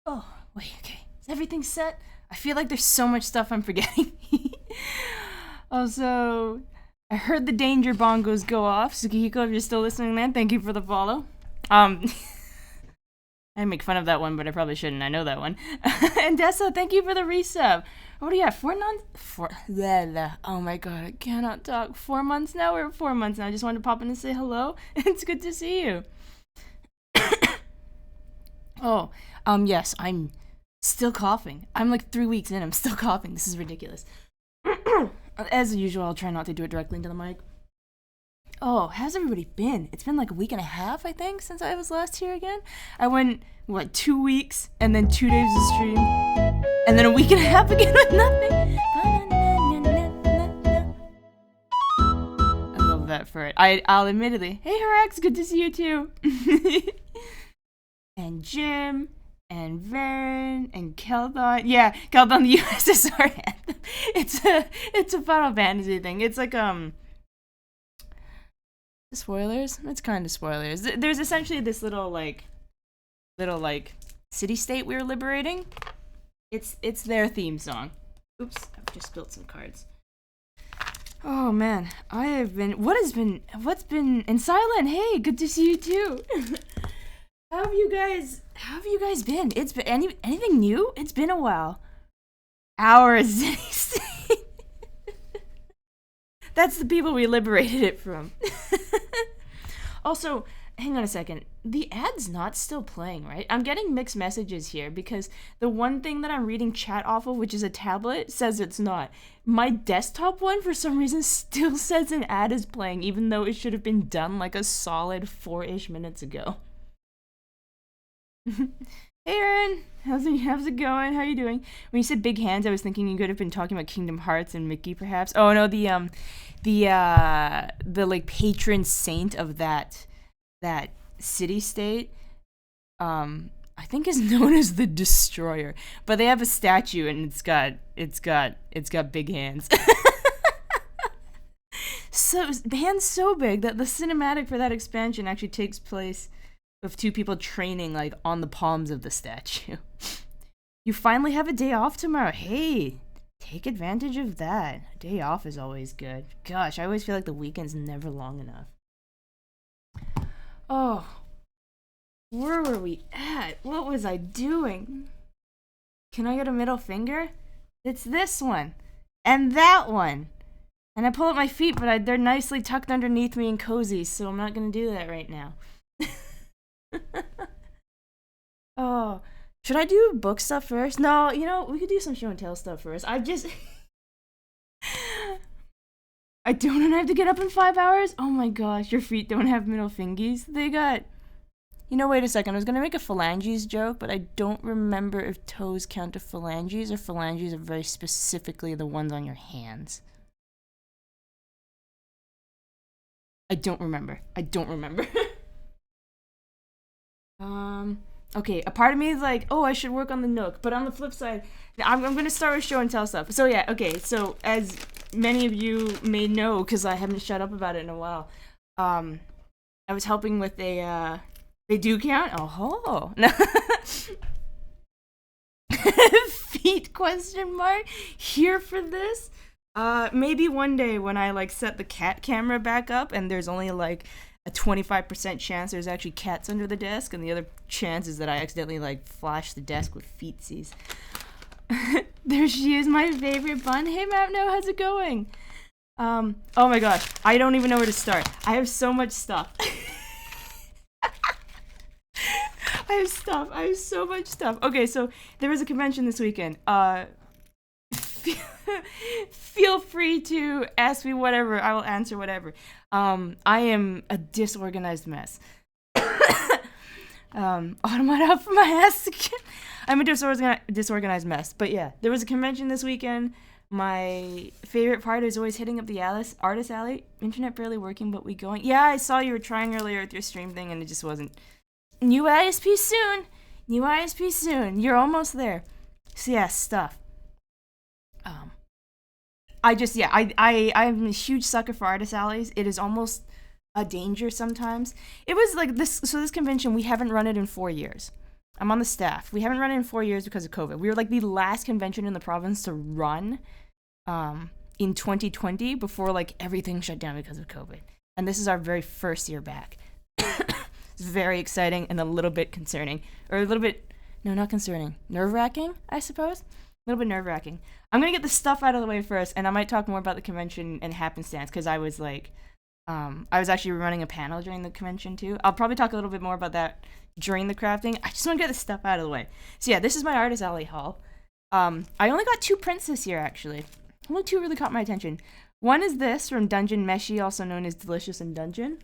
Oh, wait, okay. Is everything set? I feel like there's so much stuff I'm forgetting. Also, I heard the danger bongos go off. Sukihiko, if you're still listening, man, thank you for the follow. Um, I make fun of that one, but I probably shouldn't. I know that one. And Dessa, thank you for the resub. What do you have? 4 months? Oh my god, I cannot talk. 4 months now? We're 4 months now. I just wanted to pop in and say hello. It's good to see you. Oh, yes, I'm still coughing. I'm like 3 weeks in. I'm still coughing. This is ridiculous. As usual, I'll try not to do it directly into the mic. Oh, how's everybody been? It's been like a week and a half, I think, since I was last here again. I went, 2 weeks, and then 2 days of stream, and then a week and a half again with nothing. I love that for it. I'll admittedly, hey Harax, good to see you too. And Jim, and Varen, and Keldon. Yeah, Keldon, the USSR anthem. It's a Final Fantasy thing. It's like, spoilers? It's kind of spoilers. There's essentially this little city-state we're liberating. It's their theme song. Oops, I've just spilled some cards. Oh man, what's been in Silent? Hey, good to see you too. How have you guys been? It's been anything new? It's been a while. Hours. That's the people we liberated it from. Also, hang on a second. The ad's not still playing, right? I'm getting mixed messages here because the one thing that I'm reading chat off of, which is a tablet, says it's not. My desktop one, for some reason, still says an ad is playing, even though it should have been done like a solid 4-ish minutes ago. Hey Aaron, how's it going? How are you doing? When you said big hands, I was thinking you could have been talking about Kingdom Hearts and Mickey, perhaps. Oh no, the like patron saint of that city state, I think is known as the Destroyer. But they have a statue and it's got big hands. So hands so big that the cinematic for that expansion actually takes place of 2 people training like on the palms of the statue. You finally have a day off tomorrow. Hey, take advantage of that. A day off is always good. Gosh, I always feel like the weekend's never long enough. Oh, where were we at? What was I doing? Can I get a middle finger? It's this one and that one. And I pull up my feet, but they're nicely tucked underneath me and cozy, so I'm not gonna do that right now. Oh, should I do book stuff first? No, we could do some show and tell stuff first. I don't have to get up in 5 hours? Oh my gosh, your feet don't have middle fingies? They got... wait a second, I was gonna make a phalanges joke, but I don't remember if toes count to phalanges, or phalanges are very specifically the ones on your hands. I don't remember. Okay, a part of me is like, oh, I should work on the Nook, but on the flip side, I'm gonna start with show and tell stuff. So yeah, okay, so as many of you may know, because I haven't shut up about it in a while, I was helping with they do count? Oh, no. Feet, question mark, here for this? Maybe one day when I like set the cat camera back up and there's only like a 25% chance there's actually cats under the desk, and the other chance is that I accidentally like flash the desk with feetsies. There she is, my favorite bun. Hey Mapno, how's it going? Oh my gosh, I don't even know where to start. I have so much stuff. I have so much stuff. Okay, so there was a convention this weekend. Feel free to ask me whatever. I will answer whatever. I am a disorganized mess. Automata up for my ass again. I'm a disorganized mess. But yeah, there was a convention this weekend. My favorite part is always hitting up the Artist Alley. Internet barely working, but we going. Yeah, I saw you were trying earlier with your stream thing, and it just wasn't. New ISP soon. You're almost there. So yeah, stuff. I'm a huge sucker for artist alleys. It is almost a danger sometimes. It was like this convention, we haven't run it in 4 years. I'm on the staff. We haven't run it in 4 years because of COVID. We were like the last convention in the province to run in 2020 before like everything shut down because of COVID. And this is our very first year back. It's very exciting and a little bit concerning. Or a little bit, no, not concerning. Nerve-wracking, I suppose. A little bit nerve-wracking. I'm going to get the stuff out of the way first, and I might talk more about the convention and happenstance, because I was like, I was actually running a panel during the convention too. I'll probably talk a little bit more about that during the crafting. I just want to get the stuff out of the way. So yeah, this is my artist alley haul. I only got 2 prints this year, actually. Only 2 really caught my attention. One is this from Dungeon Meshi, also known as Delicious in Dungeon,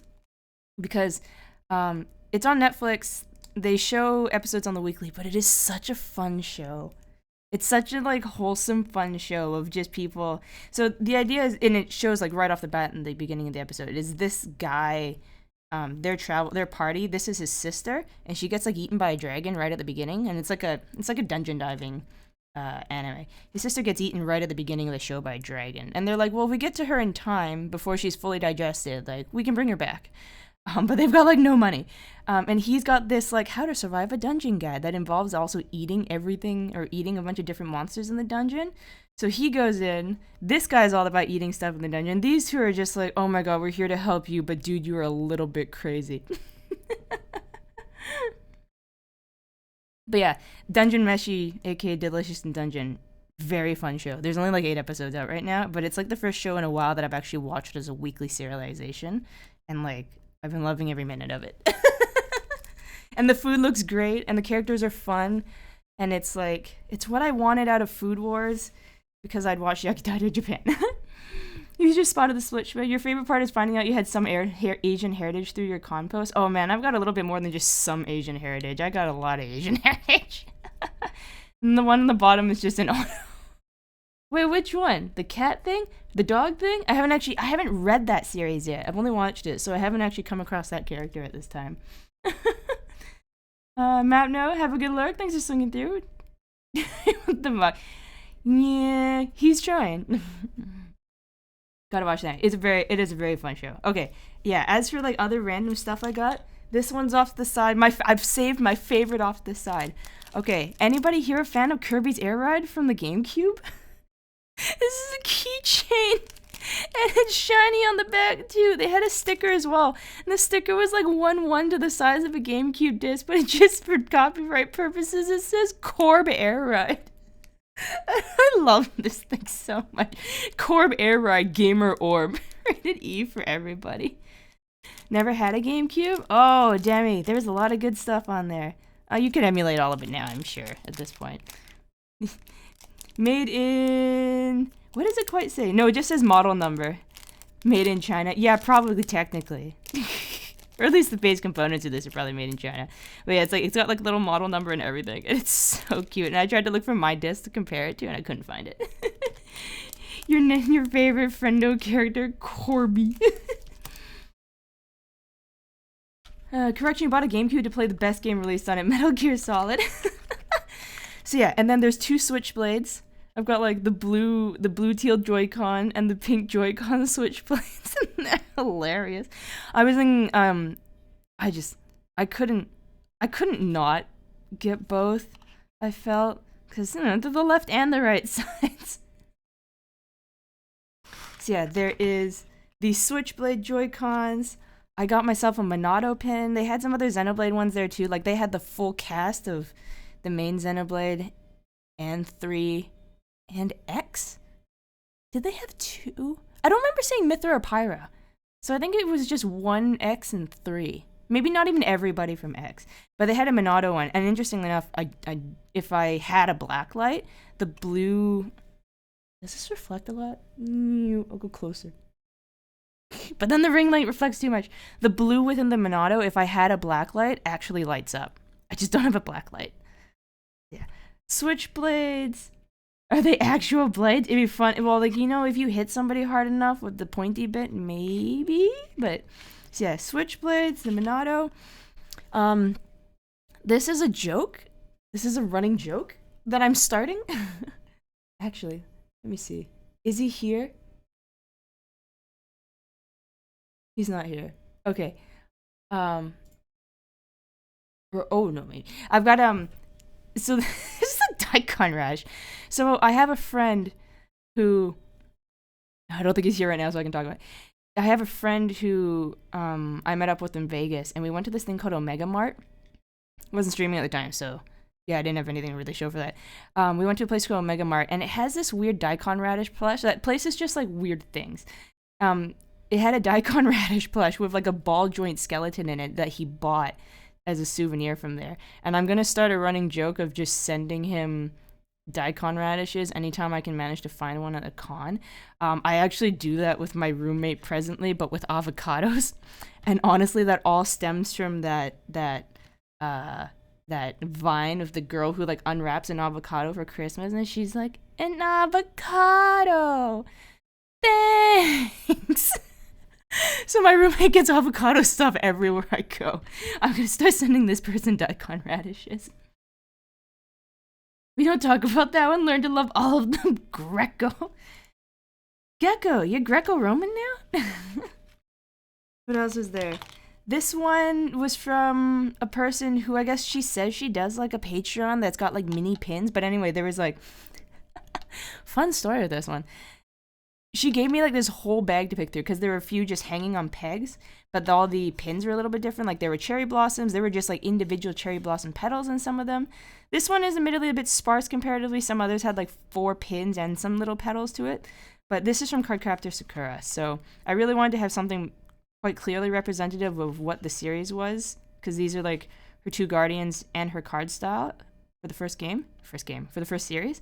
because it's on Netflix. They show episodes on the weekly, but it is such a fun show. It's such a like wholesome, fun show of just people. So the idea is, and it shows like right off the bat in the beginning of the episode, is this guy, their party. This is his sister, and she gets like eaten by a dragon right at the beginning, and it's like a dungeon diving anime. His sister gets eaten right at the beginning of the show by a dragon, and they're like, well, if we get to her in time before she's fully digested, like we can bring her back. But they've got like no money. And he's got this like how to survive a dungeon guide that involves also eating everything or eating a bunch of different monsters in the dungeon. So he goes in. This guy's all about eating stuff in the dungeon. These 2 are just like, oh my god, we're here to help you, but dude, you are a little bit crazy. But yeah, Dungeon Meshi, aka Delicious in Dungeon, very fun show. There's only like 8 episodes out right now, but it's like the first show in a while that I've actually watched as a weekly serialization, and like I've been loving every minute of it. And the food looks great, and the characters are fun, and it's like, it's what I wanted out of Food Wars, because I'd watched Yakitori Japan. You just spotted the switch, but your favorite part is finding out you had some Asian heritage through your compost. Oh man, I've got a little bit more than just some Asian heritage. I got a lot of Asian heritage. And the one on the bottom is just an Wait, which one? The cat thing? The dog thing? I haven't read that series yet. I've only watched it, so I haven't actually come across that character at this time. Map no, have a good lurk. Thanks for swinging through. What the fuck? Yeah, he's trying. Gotta watch that. It is a very fun show. Okay, yeah. As for like other random stuff I got, this one's off the side. I've saved my favorite off the side. Okay, anybody here a fan of Kirby's Air Ride from the GameCube? This is a keychain, and it's shiny on the back too. They had a sticker as well, and the sticker was like 1:1 to the size of a GameCube disc, but it just for copyright purposes it says Corb Air Ride. I love this thing so much. Corb Air Ride Gamer Orb, rated E for everybody. Never had a GameCube? Oh, Demi, there's a lot of good stuff on there. You can emulate all of it now, I'm sure, at this point. Made in... What does it quite say? No, it just says model number. Made in China. Yeah, probably technically. Or at least the base components of this are probably made in China. But yeah, it's got like little model number and everything. And it's so cute. And I tried to look for my disc to compare it to, and I couldn't find it. Your favorite friendo character, Corby. Correction, you bought a GameCube to play the best game released on it, Metal Gear Solid. So yeah, and then there's 2 Switchblades. I've got like the blue teal Joy-Con and the pink Joy-Con Switchblades, and they're hilarious. I was in I couldn't not get both. I felt, because they're the left and the right sides. So yeah, there is the Switchblade Joy-Cons. I got myself a Monado pin. They had some other Xenoblade ones there too. Like they had the full cast of the main Xenoblade and 3 and X. Did they have 2? I don't remember seeing Mythra or Pyra. So I think it was just 1 X and 3. Maybe not even everybody from X. But they had a Monado one. And interestingly enough, if I had a black light, the blue... Does this reflect a lot? I'll go closer. But then the ring light reflects too much. The blue within the Monado, if I had a black light, actually lights up. I just don't have a black light. Yeah. Switchblades. Are they actual blades? It'd be fun. Well, like, if you hit somebody hard enough with the pointy bit, maybe. But, so yeah, Switchblades, the Monado. This is a joke. This is a running joke that I'm starting. Actually, let me see. Is he here? He's not here. Okay. Or oh no, maybe I've got So this is a daikon rash. So I have a friend who I don't think he's here right now, so I can talk about it. I have a friend who I met up with in Vegas, and we went to this thing called Omega Mart. I wasn't streaming at the time, so yeah, I didn't have anything to really show for that. We went to a place called Omega Mart, and it has this weird daikon radish plush. That place is just like weird things. It had a daikon radish plush with like a ball joint skeleton in it that he bought as a souvenir from there. And I'm gonna start a running joke of just sending him daikon radishes anytime I can manage to find one at a con. I actually do that with my roommate presently, but with avocados. And honestly, that all stems from that vine of the girl who like unwraps an avocado for Christmas, and she's like, "An avocado, thanks." So my roommate gets avocado stuff everywhere I go. I'm gonna start sending this person daikon radishes. We don't talk about that one. Learn to love all of them. Greco. Gecko, you're Greco-Roman now? What else is there? This one was from a person who I guess she says she does like a Patreon that's got like mini pins. But anyway, there was like fun story with this one. She gave me like this whole bag to pick through because there were a few just hanging on pegs, but all the pins were a little bit different. Like there were cherry blossoms, there were just like individual cherry blossom petals in some of them. This one is admittedly a bit sparse comparatively. Some others had like 4 pins and some little petals to it. But this is from Cardcrafter Sakura, so I really wanted to have something quite clearly representative of what the series was, because these are like her 2 guardians and her card style for the first series.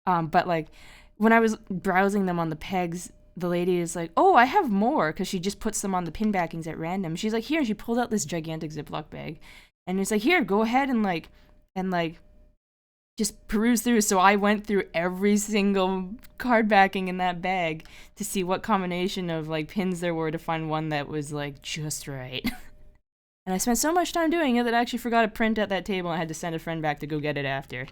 But like when I was browsing them on the pegs, the lady is like, "Oh, I have more," because she just puts them on the pin backings at random. She's like, "Here," and she pulled out this gigantic Ziploc bag, and it's like, "Here, go ahead and just peruse through." So I went through every single card backing in that bag to see what combination of like pins there were to find one that was like just right. And I spent so much time doing it that I actually forgot a print at that table and I had to send a friend back to go get it after.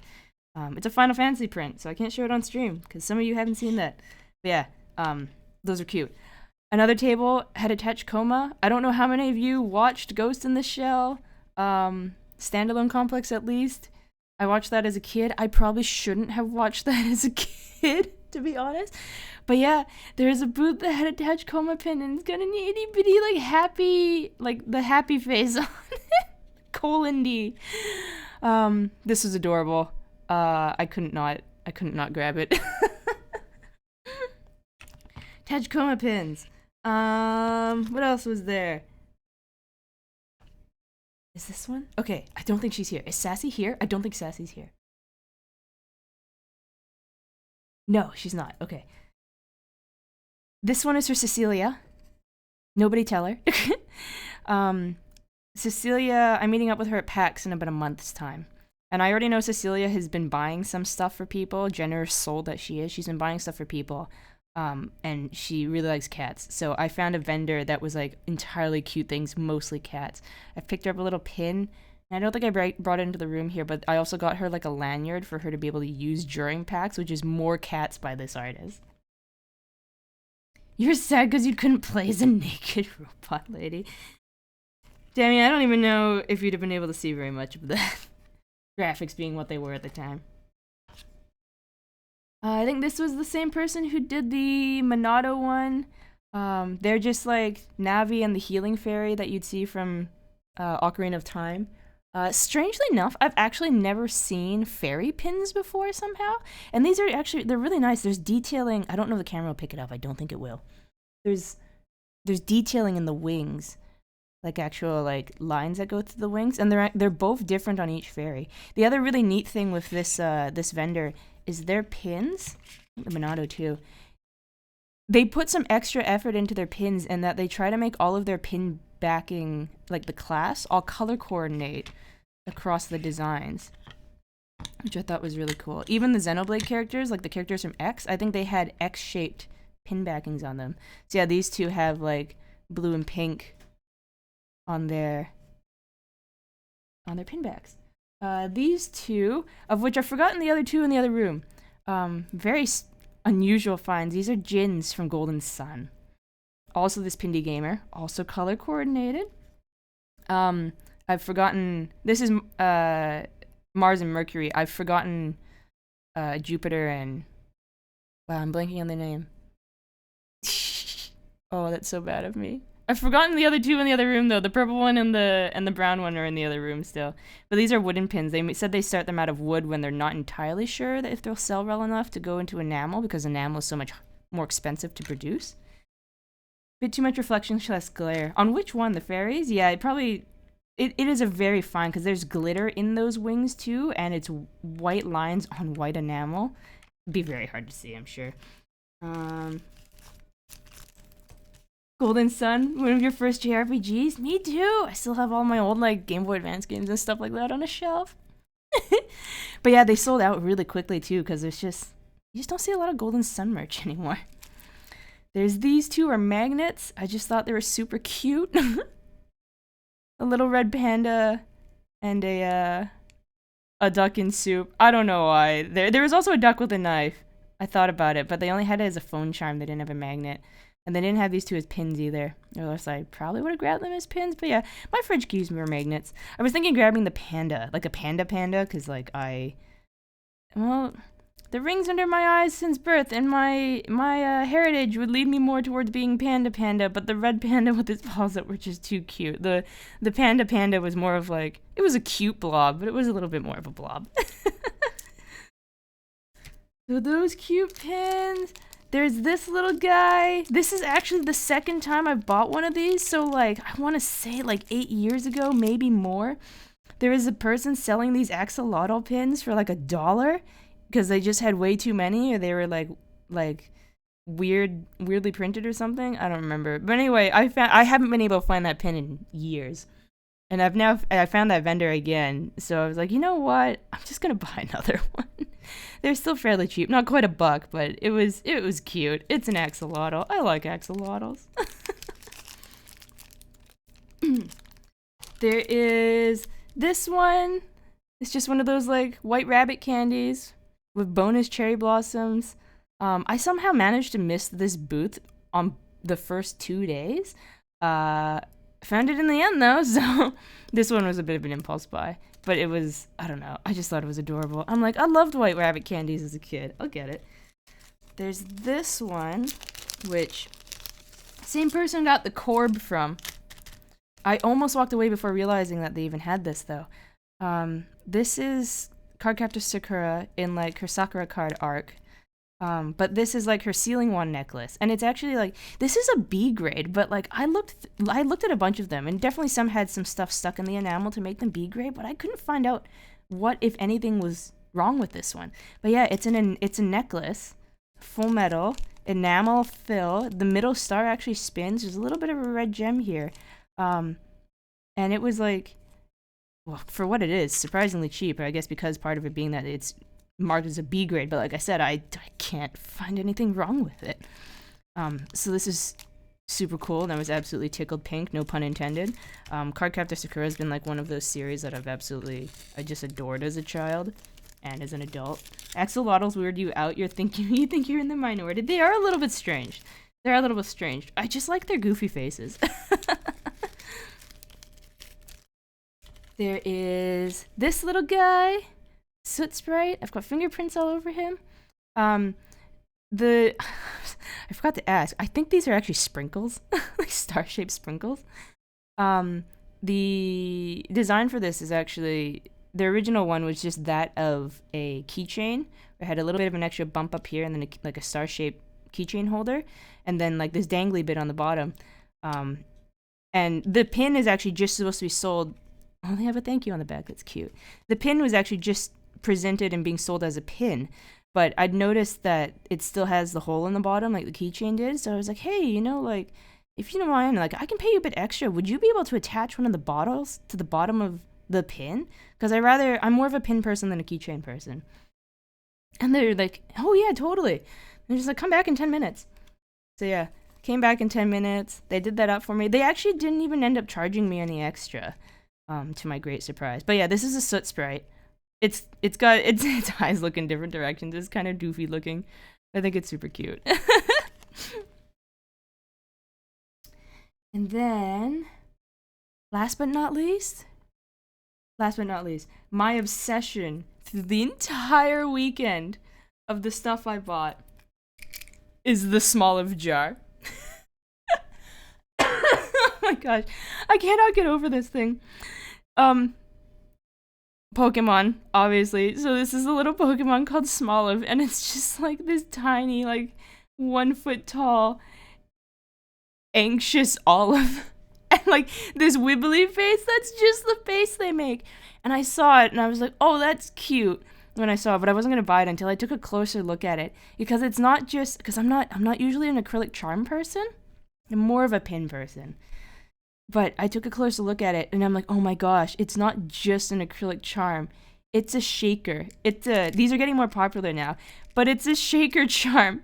It's a Final Fantasy print, so I can't show it on stream because some of you haven't seen that. But yeah, those are cute. Another table had a Tachikoma. I don't know how many of you watched Ghost in the Shell, Standalone Complex at least. I watched that as a kid. I probably shouldn't have watched that as a kid, to be honest. But yeah, there's a booth that had a Tachikoma pin and it's got an itty bitty like happy, like the happy face on it. Colon D. This was adorable. I couldn't not grab it. Tachikoma pins. What else was there? Is this one? Okay, I don't think she's here. Is Sassy here? I don't think Sassy's here. No, she's not. Okay. This one is for Cecilia. Nobody tell her. Cecilia, I'm meeting up with her at PAX in about a month's time. And I already know Cecilia has been buying some stuff for people, generous soul that she is. She's been buying stuff for people, and she really likes cats. So I found a vendor that was like entirely cute things, mostly cats. I picked her up a little pin, and I don't think I brought it into the room here, but I also got her like a lanyard for her to be able to use during PAX, which is more cats by this artist. You're sad because you couldn't play as a naked robot lady. Damn, I don't even know if you'd have been able to see very much of that. Graphics being what they were at the time. I think this was the same person who did the Monado one. They're just like Navi and the Healing Fairy that you'd see from Ocarina of Time. Strangely enough, I've actually never seen fairy pins before somehow. And these are actually, they're really nice. There's detailing. I don't know if the camera will pick it up. I don't think it will. There's detailing in the wings. Like actual like lines that go through the wings, and they're both different on each fairy. The other really neat thing with this this vendor is their pins, the Monado too. They put some extra effort into their pins, and that they try to make all of their pin backing, like the class, all color coordinate across the designs, which I thought was really cool. Even the Xenoblade characters, like the characters from X, I think they had X-shaped pin backings on them. So yeah, these two have like blue and pink on their pin backs. These two, of which I've forgotten the other two in the other room, very unusual finds. These are Jins from Golden Sun. Also this Pindie Gamer, also color coordinated. I I've forgotten. This is Mars and Mercury. I've forgotten Jupiter and. Wow, I'm blanking on the name. Oh, that's so bad of me. I've forgotten the other two in the other room though. The purple one and the brown one are in the other room still. But these are wooden pins. They said they start them out of wood when they're not entirely sure that if they'll sell well enough to go into enamel, because enamel is so much more expensive to produce. Bit too much reflection, less glare. On which one? The fairies? Yeah, it is a very fine, because there's glitter in those wings too, and it's white lines on white enamel. It'd be very hard to see, I'm sure. Golden Sun, one of your first JRPGs? Me too! I still have all my old like Game Boy Advance games and stuff like that on a shelf. But yeah, they sold out really quickly too, because you just don't see a lot of Golden Sun merch anymore. There's these two are magnets. I just thought they were super cute. A little red panda and a duck in soup. I don't know why. There was also a duck with a knife. I thought about it, but they only had it as a phone charm. They didn't have a magnet. And they didn't have these two as pins either. Or else I probably would have grabbed them as pins. But yeah, my fridge keys were magnets. I was thinking grabbing the panda. Like a panda, because like well, the rings under my eyes since birth and my heritage would lead me more towards being panda. But the red panda with its paws that were just too cute. The panda was more of like, it was a cute blob, but it was a little bit more of a blob. So those cute pins. There's this little guy. This is actually the second time I've bought one of these. So, like, I want to say, like, 8 years ago, maybe more. There was a person selling these axolotl pins for, like, $1. Because they just had way too many. Or they were, like weirdly printed or something. I don't remember. But anyway, I haven't been able to find that pin in years. And I found that vendor again. So I was like, you know what? I'm just going to buy another one. They're still fairly cheap. Not quite $1, but it was cute. It's an axolotl. I like axolotls. There is this one. It's just one of those like white rabbit candies with bonus cherry blossoms. I somehow managed to miss this booth on the first 2 days. Found it in the end though, so this one was a bit of an impulse buy. But it was, I don't know, I just thought it was adorable. I'm like, I loved white rabbit candies as a kid. I'll get it. There's this one, which same person got the Corb from. I almost walked away before realizing that they even had this though. This is Cardcaptor Sakura in like her Sakura card arc. But this is like her sealing wand necklace, and it's actually like, this is a B grade, but like I looked at a bunch of them, and definitely some had some stuff stuck in the enamel to make them B grade, but I couldn't find out what, if anything, was wrong with this one. But yeah, it's a necklace, full metal, enamel fill. The middle star actually spins. There's a little bit of a red gem here, and it was like, well, for what it is, surprisingly cheap. I guess because part of it being that it's marked as a B grade, but like I said, I can't find anything wrong with it. So this is super cool, and I was absolutely tickled pink, no pun intended. Cardcaptor Sakura has been like one of those series that I just adored as a child and as an adult. Axolotls weird you out. You think you're in the minority. They are a little bit strange. I just like their goofy faces. There is this little guy. Soot Sprite. I've got fingerprints all over him. I forgot to ask. I think these are actually sprinkles, like star-shaped sprinkles. The design for this is actually, the original one was just that of a keychain. It had a little bit of an extra bump up here, and then like a star-shaped keychain holder, and then like this dangly bit on the bottom. And the pin is actually just supposed to be sold. Oh, they have a thank you on the back. That's cute. The pin was actually just presented and being sold as a pin, but I'd noticed that it still has the hole in the bottom like the keychain did, so I was like, hey, like, if you don't mind, like, I can pay you a bit extra. Would you be able to attach one of the bottles to the bottom of the pin? Because I'm more of a pin person than a keychain person. And they're like, oh yeah, totally. They're just like, come back in 10 minutes. So yeah, came back in 10 minutes. They did that up for me. They actually didn't even end up charging me any extra, to my great surprise. But yeah, this is a Soot Sprite. It's got its eyes look in different directions. It's kind of doofy looking. I think it's super cute. And then, last but not least, last but not least, my obsession through the entire weekend of the stuff I bought is the small of jar. Oh my gosh, I cannot get over this thing. Pokemon, obviously. So this is a little Pokemon called Smoliv, and it's just like this tiny, like 1 foot tall, anxious olive. And like this wibbly face, that's just the face they make. And I saw it and I was like, oh, that's cute when I saw it, but I wasn't gonna buy it until I took a closer look at it. Because it's not just because I'm not usually an acrylic charm person. I'm more of a pin person. But I took a closer look at it and I'm like, oh my gosh, it's not just an acrylic charm. It's a shaker. These are getting more popular now, but it's a shaker charm.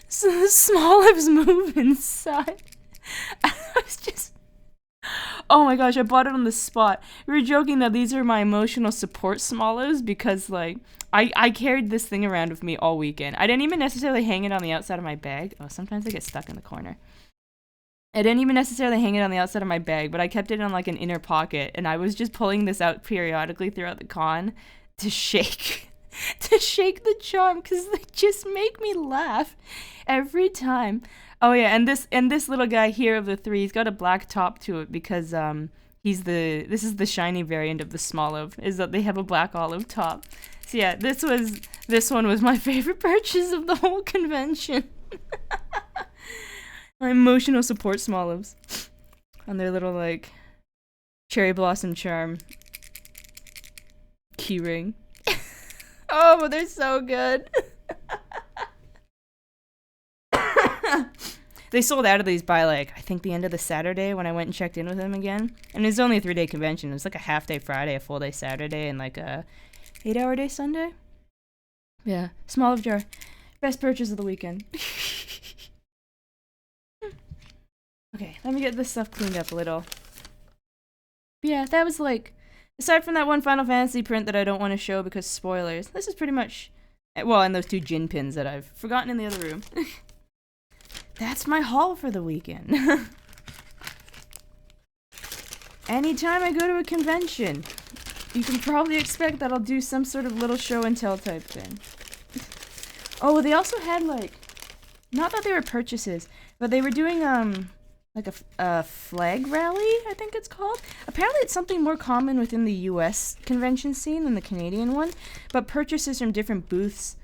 So the Smolivs move inside. I was just, oh my gosh, I bought it on the spot. We were joking that these are my emotional support Smolivs because like I carried this thing around with me all weekend. I didn't even necessarily hang it on the outside of my bag. Oh, sometimes I get stuck in the corner. I didn't even necessarily hang it on the outside of my bag, but I kept it in like an inner pocket, and I was just pulling this out periodically throughout the con to shake, to shake the charm, because they just make me laugh every time. Oh yeah, and this little guy here of the three, he's got a black top to it because this is the shiny variant of the Smoliv, is that they have a black olive top. So yeah, this one was my favorite purchase of the whole convention. My emotional support Smolivs on their little like cherry blossom charm keyring. Oh, but they're so good. They sold out of these by like I think the end of the Saturday when I went and checked in with them again. And it's only a 3-day convention. It was like a half day Friday, a full day Saturday, and like a 8-hour day Sunday. Yeah, Smoliv jar, best purchase of the weekend. Okay, let me get this stuff cleaned up a little. But yeah, that was like, aside from that one Final Fantasy print that I don't want to show because spoilers, this is pretty much, well, and those 2 Jin pins that I've forgotten in the other room. That's my haul for the weekend. Anytime I go to a convention, you can probably expect that I'll do some sort of little show and tell type thing. Oh, they also had like, not that they were purchases, but they were doing like a flag rally, I think it's called. Apparently it's something more common within the US convention scene than the Canadian one, but purchases from different booths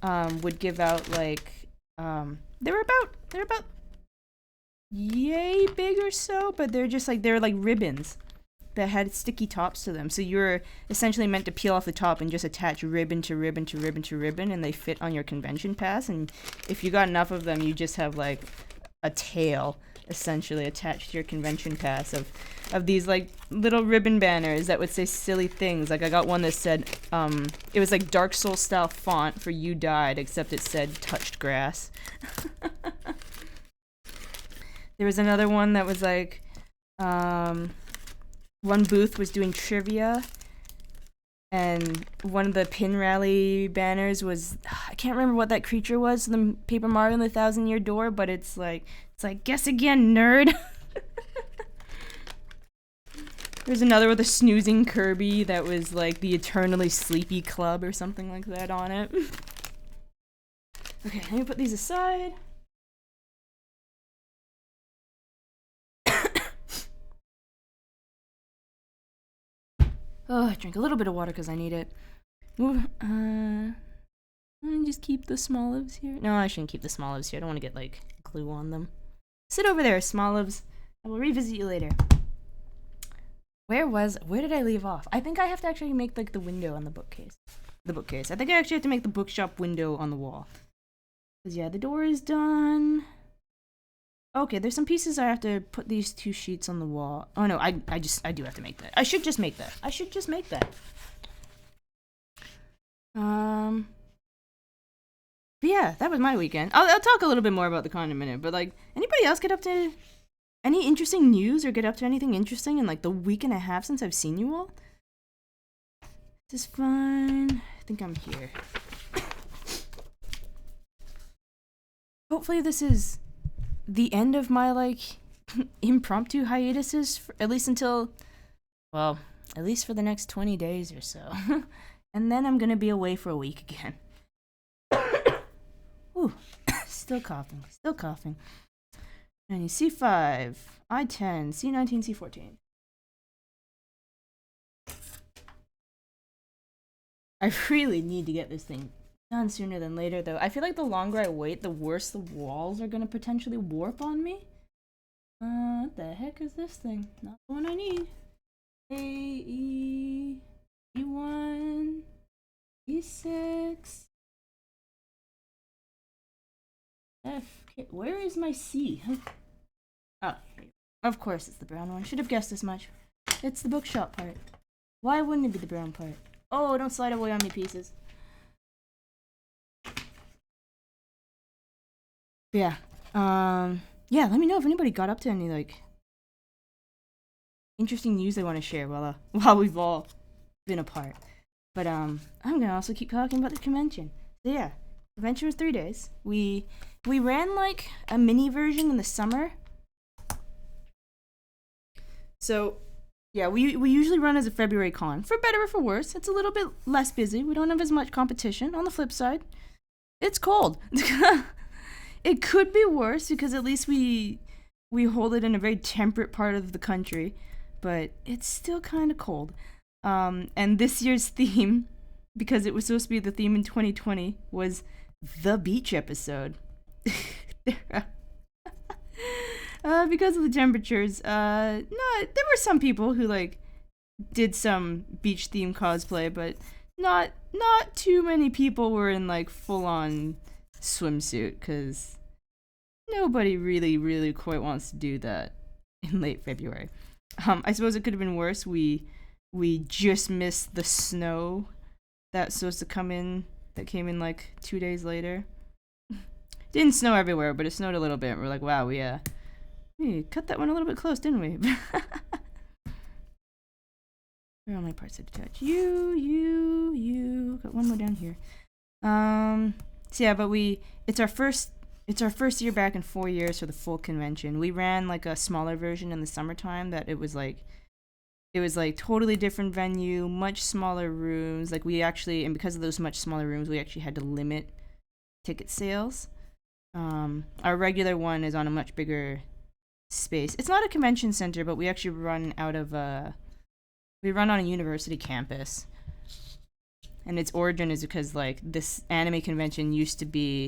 would give out like they're about yay big or so, but they're like ribbons that had sticky tops to them. So you're essentially meant to peel off the top and just attach ribbon to ribbon to ribbon to ribbon, and they fit on your convention pass. And if you got enough of them, you just have like a tail essentially attached to your convention pass of these like little ribbon banners that would say silly things. Like I got one that said it was like Dark Souls style font for "You Died," except it said "touched grass." There was another one that was like one booth was doing trivia, and one of the pin rally banners was, I can't remember what that creature was, the Paper Mario and the 1,000-Year Door, but it's like guess again, nerd. There's another with a snoozing Kirby that was like the Eternally Sleepy Club or something like that on it. Okay, let me put these aside. Oh, I drank a little bit of water because I need it. Move. Just keep the Smolivs here. No, I shouldn't keep the Smolivs here. I don't want to get like glue on them. Sit over there, Smolivs. I will revisit you later. Where did I leave off? I think I have to actually make like the window on the bookcase. I think I actually have to make the bookshop window on the wall. Cause yeah, the door is done. Okay, there's some pieces I have to put these 2 sheets on the wall. Oh no, I do have to make that. I should just make that. But yeah, that was my weekend. I'll talk a little bit more about the con in a minute, but like, anybody else get up to any interesting news or get up to anything interesting in like the week and a half since I've seen you all? This is fun. I think I'm here. Hopefully this is the end of my like impromptu hiatuses, at least until, well, at least for the next 20 days or so. And then I'm gonna be away for a week again. Ooh, still coughing, still coughing. And C5, I10, C19, C14. I really need to get this thing done sooner than later, though. I feel like the longer I wait, the worse the walls are gonna potentially warp on me. What the heck is this thing? Not the one I need. A, E, E1, E6, F. Okay, where is my C? Oh, of course it's the brown one. Should have guessed as much. It's the bookshop part. Why wouldn't it be the brown part? Oh, don't slide away on me, pieces. Yeah. Yeah, let me know if anybody got up to any, like, interesting news they want to share while we've all been apart. But, I'm gonna also keep talking about the convention. So, yeah. Convention was 3 days. We ran, like, a mini version in the summer. So, yeah, we usually run as a February con. For better or for worse. It's a little bit less busy. We don't have as much competition. On the flip side, it's cold. It could be worse because at least we hold it in a very temperate part of the country, but it's still kind of cold. And this year's theme, because it was supposed to be the theme in 2020, was the beach episode. Because of the temperatures, no, there were some people who like did some beach theme cosplay, but not too many people were in like full on swimsuit, because nobody really quite wants to do that in late February. I suppose it could have been worse. We just missed the snow that's supposed to come in, that came in like 2 days later. Didn't snow everywhere, but it snowed a little bit. We're like, wow, we cut that one a little bit close, didn't we? Where are all my parts to touch? You. Got one more down here. So yeah, but it's our first year back in 4 years for the full convention. We ran like a smaller version in the summertime that it was like totally different venue, much smaller rooms. Like we actually, and because of those much smaller rooms, we actually had to limit ticket sales. Our regular one is on a much bigger space. It's not a convention center, but we actually run out of we run on a university campus. And its origin is because like this anime convention used to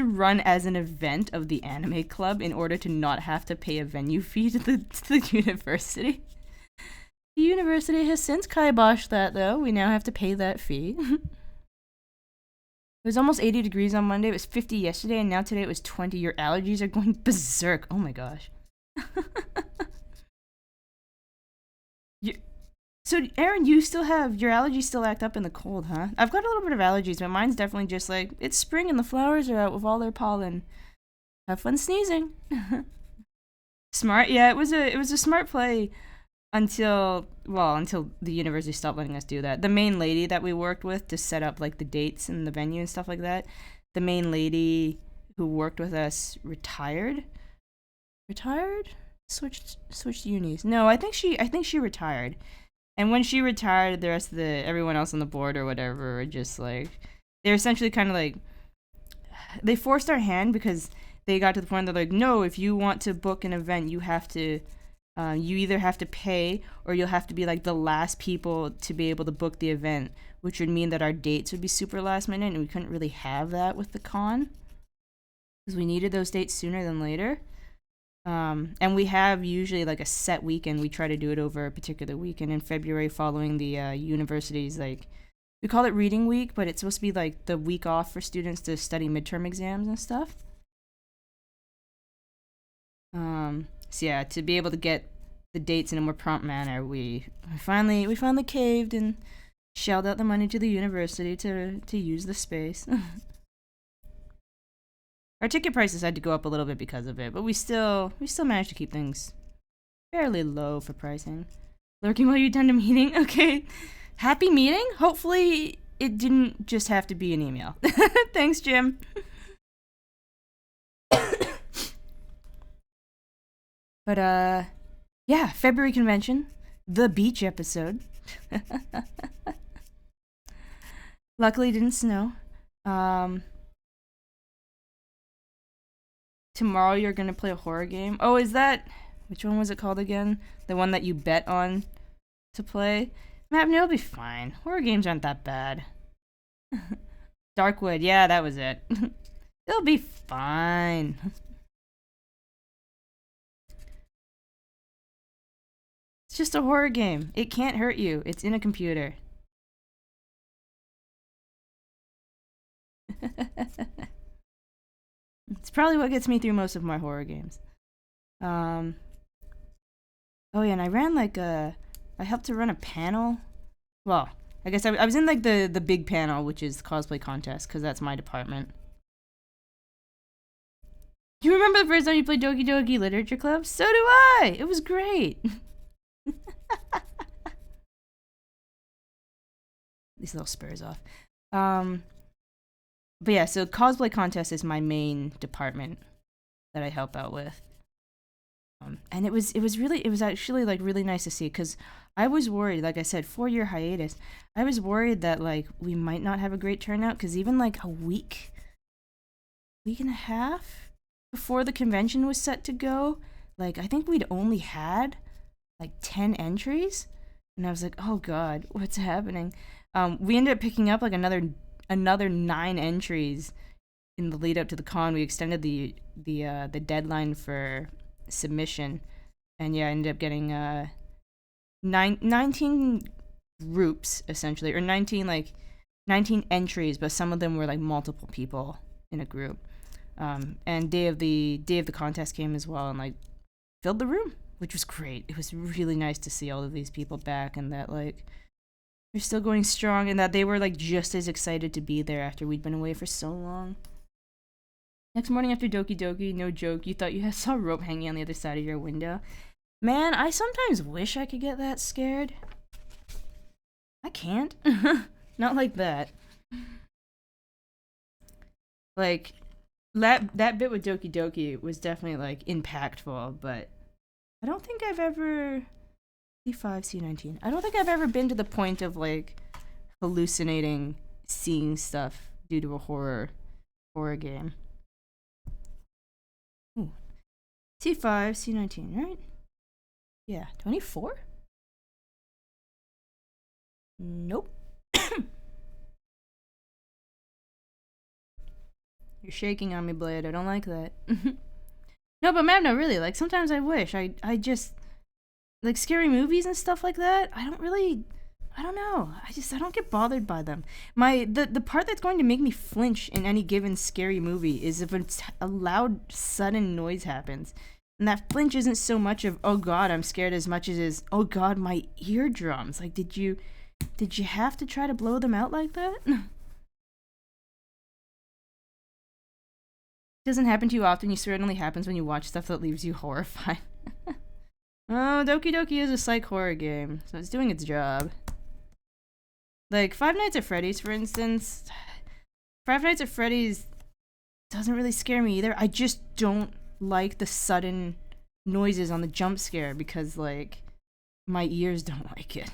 run as an event of the anime club in order to not have to pay a venue fee to the university. The university has since kiboshed that, though. We now have to pay that fee. It was almost 80 degrees on Monday. It was 50 yesterday, and now today it was 20. Your allergies are going berserk. Oh my gosh. So, Aaron, you still have your allergies still act up in the cold, huh? I've got a little bit of allergies, but mine's definitely just like it's spring and the flowers are out with all their pollen. Have fun sneezing. Smart, yeah. It was a smart play until the university stopped letting us do that. The main lady that we worked with to set up like the dates and the venue and stuff like that. The main lady who worked with us retired. Switched unis. No, I think she retired. And when she retired, the rest of everyone else on the board or whatever were just like, they're essentially kind of like, they forced our hand because they got to the point they're like, no, if you want to book an event, you have to, you either have to pay or you'll have to be like the last people to be able to book the event, which would mean that our dates would be super last minute, and we couldn't really have that with the con because we needed those dates sooner than later. And we have usually like a set weekend. We try to do it over a particular weekend in February following the university's, like, we call it reading week, but it's supposed to be like the week off for students to study midterm exams and stuff. So yeah, to be able to get the dates in a more prompt manner, we finally caved and shelled out the money to the university to use the space. Our ticket prices had to go up a little bit because of it, but we still managed to keep things fairly low for pricing. Lurking while you attend a meeting? Okay. Happy meeting? Hopefully it didn't just have to be an email. Thanks, Jim. But, yeah, February convention. the beach episode. Luckily, it didn't snow. Tomorrow you're gonna play a horror game. Oh, is that which one was it called again? The one that you bet on to play? Matt, it'll be fine. Horror games aren't that bad. Darkwood, yeah, that was it. It'll be fine. It's just a horror game. It can't hurt you. It's in a computer. It's probably what gets me through most of my horror games. Oh yeah, and I ran I helped to run a panel. Well, I guess I was in like the big panel, which is the cosplay contest, because that's my department. Do you remember the first time you played Doki Doki Literature Club? So do I! It was great! These little spurs off. But yeah, so cosplay contest is my main department that I help out with. And it was actually like really nice to see, because I was worried, like I said, 4-year hiatus. I was worried that like we might not have a great turnout, because even like a week and a half before the convention was set to go, like I think we'd only had like 10 entries, and I was like, oh god, what's happening? We ended up picking up like another 9 entries in the lead up to the con. We extended the deadline for submission, and yeah, I ended up getting 19 groups essentially, or 19 entries, but some of them were like multiple people in a group. And day of the contest came as well, and like filled the room, which was great. It was really nice to see all of these people back, and that like they're still going strong, and that they were like just as excited to be there after we'd been away for so long. Next morning after Doki Doki, no joke, you thought you saw a rope hanging on the other side of your window. Man, I sometimes wish I could get that scared. I can't. Not like that. Like, that bit with Doki Doki was definitely like impactful, but I don't think I've ever... C5, C19. I don't think I've ever been to the point of like hallucinating seeing stuff due to a horror game. Ooh. C5, C19, right? Yeah, 24? Nope. You're shaking on me, Blade. I don't like that. No, but man, no, really, like sometimes I wish I just like scary movies and stuff like that. I don't know. I don't get bothered by them. The part that's going to make me flinch in any given scary movie is if a loud sudden noise happens. And that flinch isn't so much of, oh god, I'm scared, as much as is, oh god, my eardrums. Like, did you have to try to blow them out like that? Doesn't happen to you often. You swear it only happens when you watch stuff that leaves you horrified. Oh, Doki Doki is a psych horror game, so it's doing its job. Like, Five Nights at Freddy's, for instance. Five Nights at Freddy's doesn't really scare me either. I just don't like the sudden noises on the jump scare, because, like, my ears don't like it.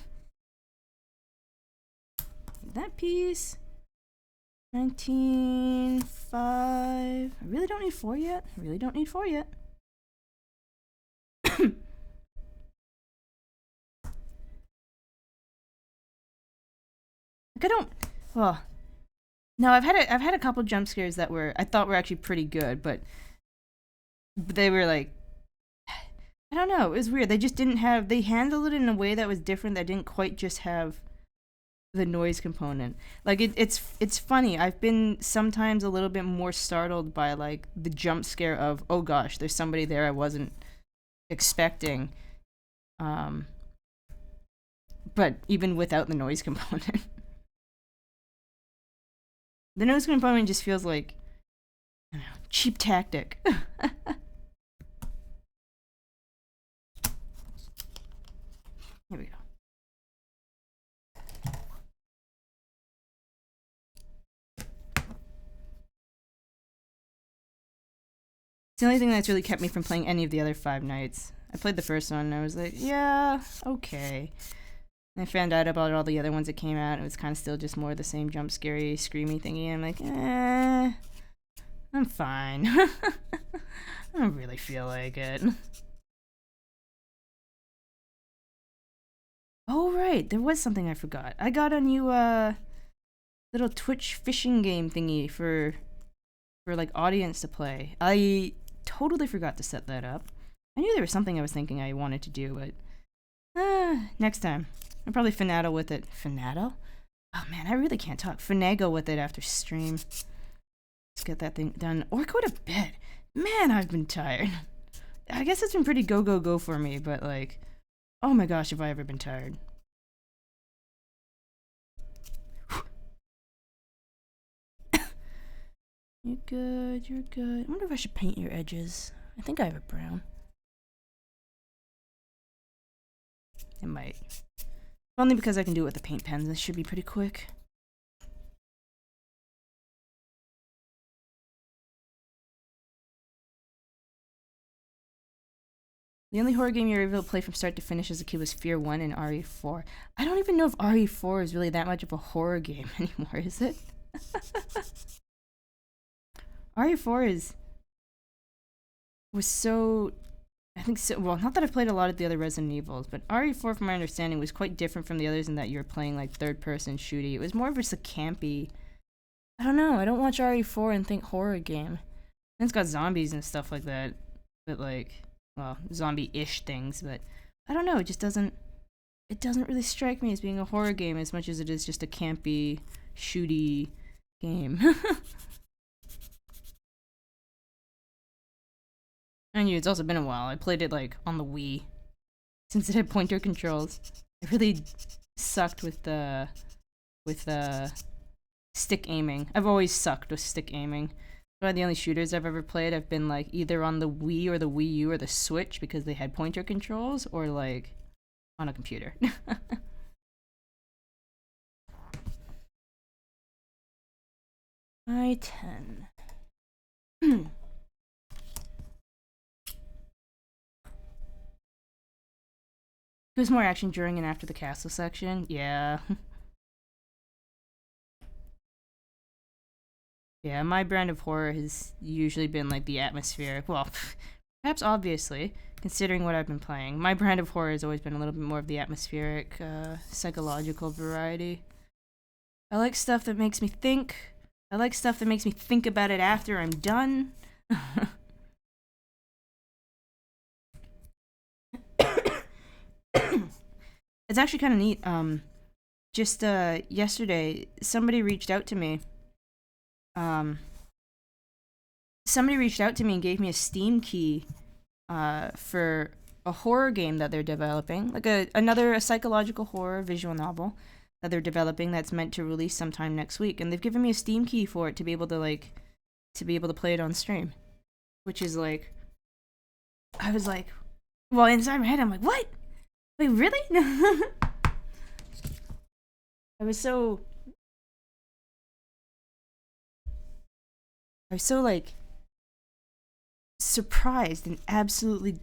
That piece. 19.5. I really don't need 4 yet. Like, I don't... Well... No, I've had a couple jump scares that I thought were actually pretty good, but they were like... I don't know, it was weird. They just didn't have... They handled it in a way that was different, that didn't quite just have the noise component. Like, it's funny. I've been sometimes a little bit more startled by, like, the jump scare of, oh gosh, there's somebody there I wasn't expecting. But even without the noise component. The noise component just feels like, I don't know, cheap tactic. Here we go. It's the only thing that's really kept me from playing any of the other Five Nights. I played the first one and I was like, yeah, okay. And I found out about all the other ones that came out and it was kind of still just more the same jump scary, screamy thingy. I'm like, I'm fine. I don't really feel like it. Oh, right, there was something I forgot. I got a new, little Twitch fishing game thingy for like audience to play. I totally forgot to set that up. I knew there was something I was thinking I wanted to do, but next time. I'll probably finagle with it. Finagle? Oh man, I really can't talk. Finagle with it after stream. Let's get that thing done. Or go to bed. Man, I've been tired. I guess it's been pretty go, go, go for me, but like, oh my gosh, have I ever been tired. You're good, you're good. I wonder if I should paint your edges. I think I have a brown. It might. Only because I can do it with the paint pens. This should be pretty quick. The only horror game you were able to play from start to finish as a kid was Fear 1 and RE4. I don't even know if RE4 is really that much of a horror game anymore, is it? RE4 was so... I think so... Well, not that I've played a lot of the other Resident Evils, but RE4, from my understanding, was quite different from the others in that you were playing, like, third-person shooty. It was more of just a campy... I don't know, I don't watch RE4 and think horror game. And it's got zombies and stuff like that, but, like... Well, zombie-ish things, but I don't know, it just doesn't really strike me as being a horror game as much as it is just a campy, shooty game. And it's also been a while. I played it, like, on the Wii. Since it had pointer controls. I really sucked with stick aiming. I've always sucked with stick aiming. The only shooters I've ever played have been like either on the Wii or the Wii U or the Switch because they had pointer controls, or like on a computer. I-10. There's more action during and after the castle section. Yeah. Yeah, my brand of horror has usually been like the atmospheric. Well, perhaps obviously, considering what I've been playing. My brand of horror has always been a little bit more of the atmospheric, psychological variety. I like stuff that makes me think. I like stuff that makes me think about it after I'm done. It's actually kind of neat. Just yesterday, somebody reached out to me. Somebody reached out to me and gave me a Steam key for a horror game that they're developing, like another psychological horror visual novel that they're developing that's meant to release sometime next week, and they've given me a Steam key for it to be able to play it on stream, which is like, I was like, well, inside my head I'm like, what? Wait, really? I was so like surprised and absolutely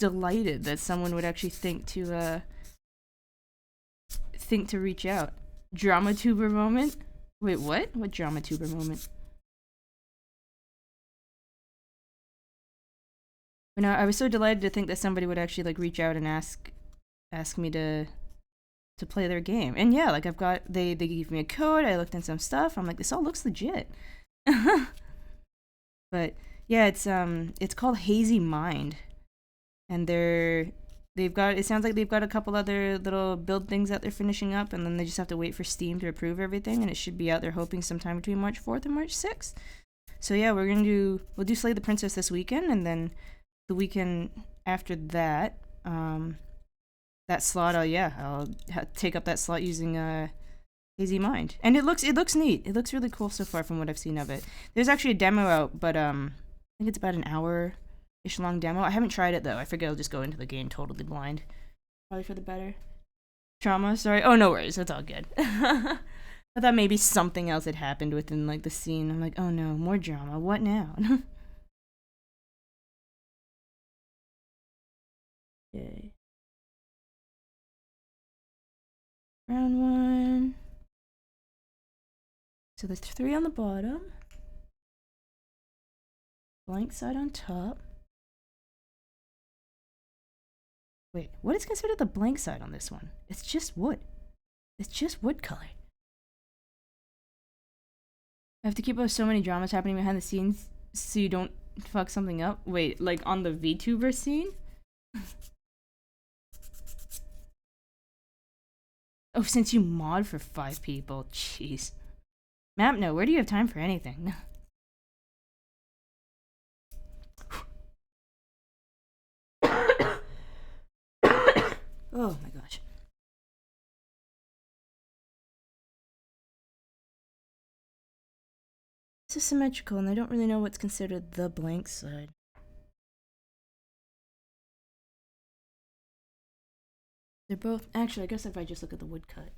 delighted that someone would actually think to reach out. Drama tuber moment? Wait, what? What drama tuber moment? But no, I was so delighted to think that somebody would actually like reach out and ask me to play their game. And yeah, like they gave me a code, I looked in some stuff, I'm like, this all looks legit. But yeah, it's called Hazy Mind, and it sounds like they've got a couple other little build things that they're finishing up, and then they just have to wait for Steam to approve everything, and it should be out, they're hoping, sometime between March 4th and March 6th. So yeah, we'll do Slay the Princess this weekend, and then the weekend after that, that slot, I'll take up that slot using Hazy Mind. And it looks neat. It looks really cool so far from what I've seen of it. There's actually a demo out, but I think it's about an hour-ish long demo. I haven't tried it though. I figure I'll just go into the game totally blind. Probably for the better. Trauma, sorry. Oh, no worries. That's all good. I thought maybe something else had happened within like the scene. I'm like, oh no, more drama. What now? Brown one. So there's 3 on the bottom. Blank side on top. Wait, what is considered the blank side on this one? It's just wood. It's just wood color. I have to keep up so many dramas happening behind the scenes so you don't fuck something up. Wait, like on the VTuber scene? Oh, since you mod for 5 people. Jeez. Map, no, where do you have time for anything? Oh my gosh. This is symmetrical, and I don't really know what's considered the blank side. They're both... Actually, I guess if I just look at the woodcut.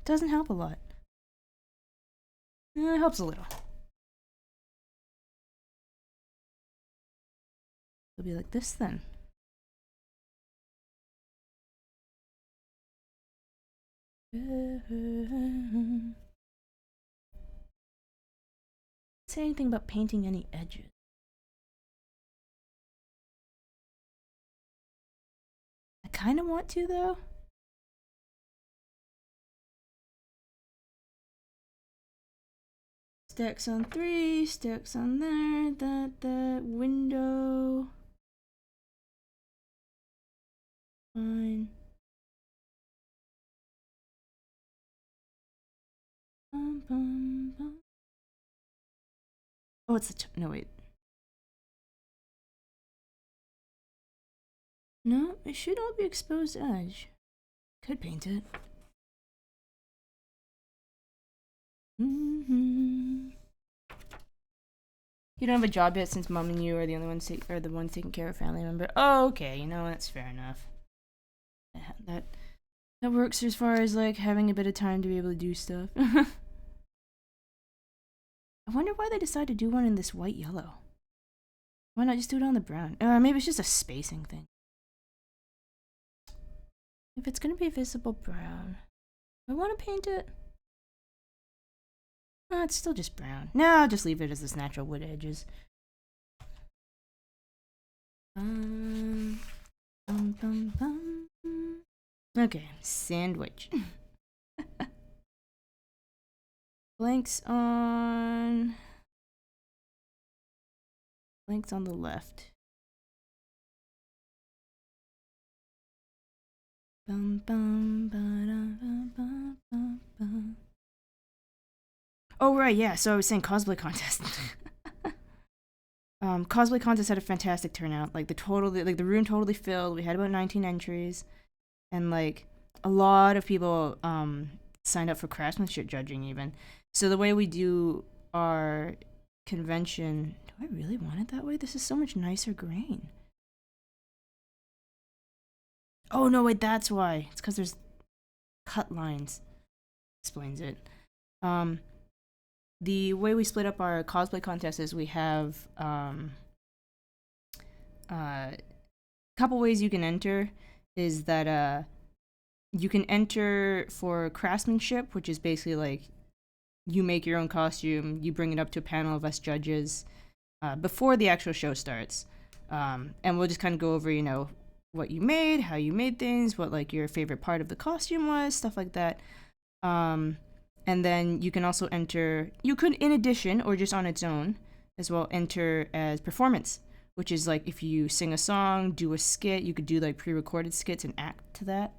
Doesn't help a lot. It helps a little. It'll be like this then. Say anything about painting any edges. I kind of want to though. Stacks on 3, stacks on there, that window. Fine. Bum, bum, bum. Oh, it's the no, wait. No, it should all be exposed edge. Could paint it. You don't have a job yet since mom and you are the only ones the ones taking care of a family member. Oh, okay, you know, that's fair enough. That works as far as like having a bit of time to be able to do stuff. I wonder why they decided to do one in this white yellow. Why not just do it on the brown? Maybe it's just a spacing thing. If it's gonna be visible brown, I want to paint it. It's still just brown. No, I'll just leave it as this natural wood edges. Okay, sandwich. Blanks on the left. Oh right, yeah. So I was saying cosplay contest. Cosplay contest had a fantastic turnout. Like the room totally filled. We had about 19 entries, and like a lot of people signed up for craftsmanship judging even. So the way we do our convention, do I really want it that way? This is so much nicer grain. Oh no, wait, that's why. It's because there's cut lines. Explains it. The way we split up our cosplay contest is we have a couple ways you can enter. Is that you can enter for craftsmanship, which is basically like you make your own costume, you bring it up to a panel of us judges before the actual show starts, and we'll just kind of go over, you know, what you made, how you made things, what like your favorite part of the costume was, stuff like that. And then you can also enter, you could in addition or just on its own as well enter as performance, which is like if you sing a song, do a skit, you could do like pre-recorded skits and act to that.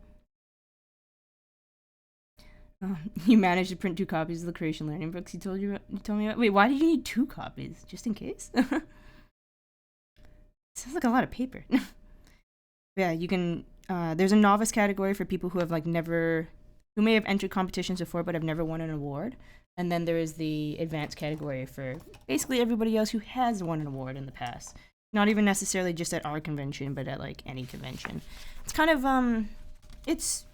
You managed to print 2 copies of the creation learning books you told me about. Wait, why did you need 2 copies? Just in case? Sounds like a lot of paper. Yeah, you can, there's a novice category for people who have like who may have entered competitions before but have never won an award. And then there is the advanced category for basically everybody else who has won an award in the past. Not even necessarily just at our convention, but at like any convention. It's kind of, it's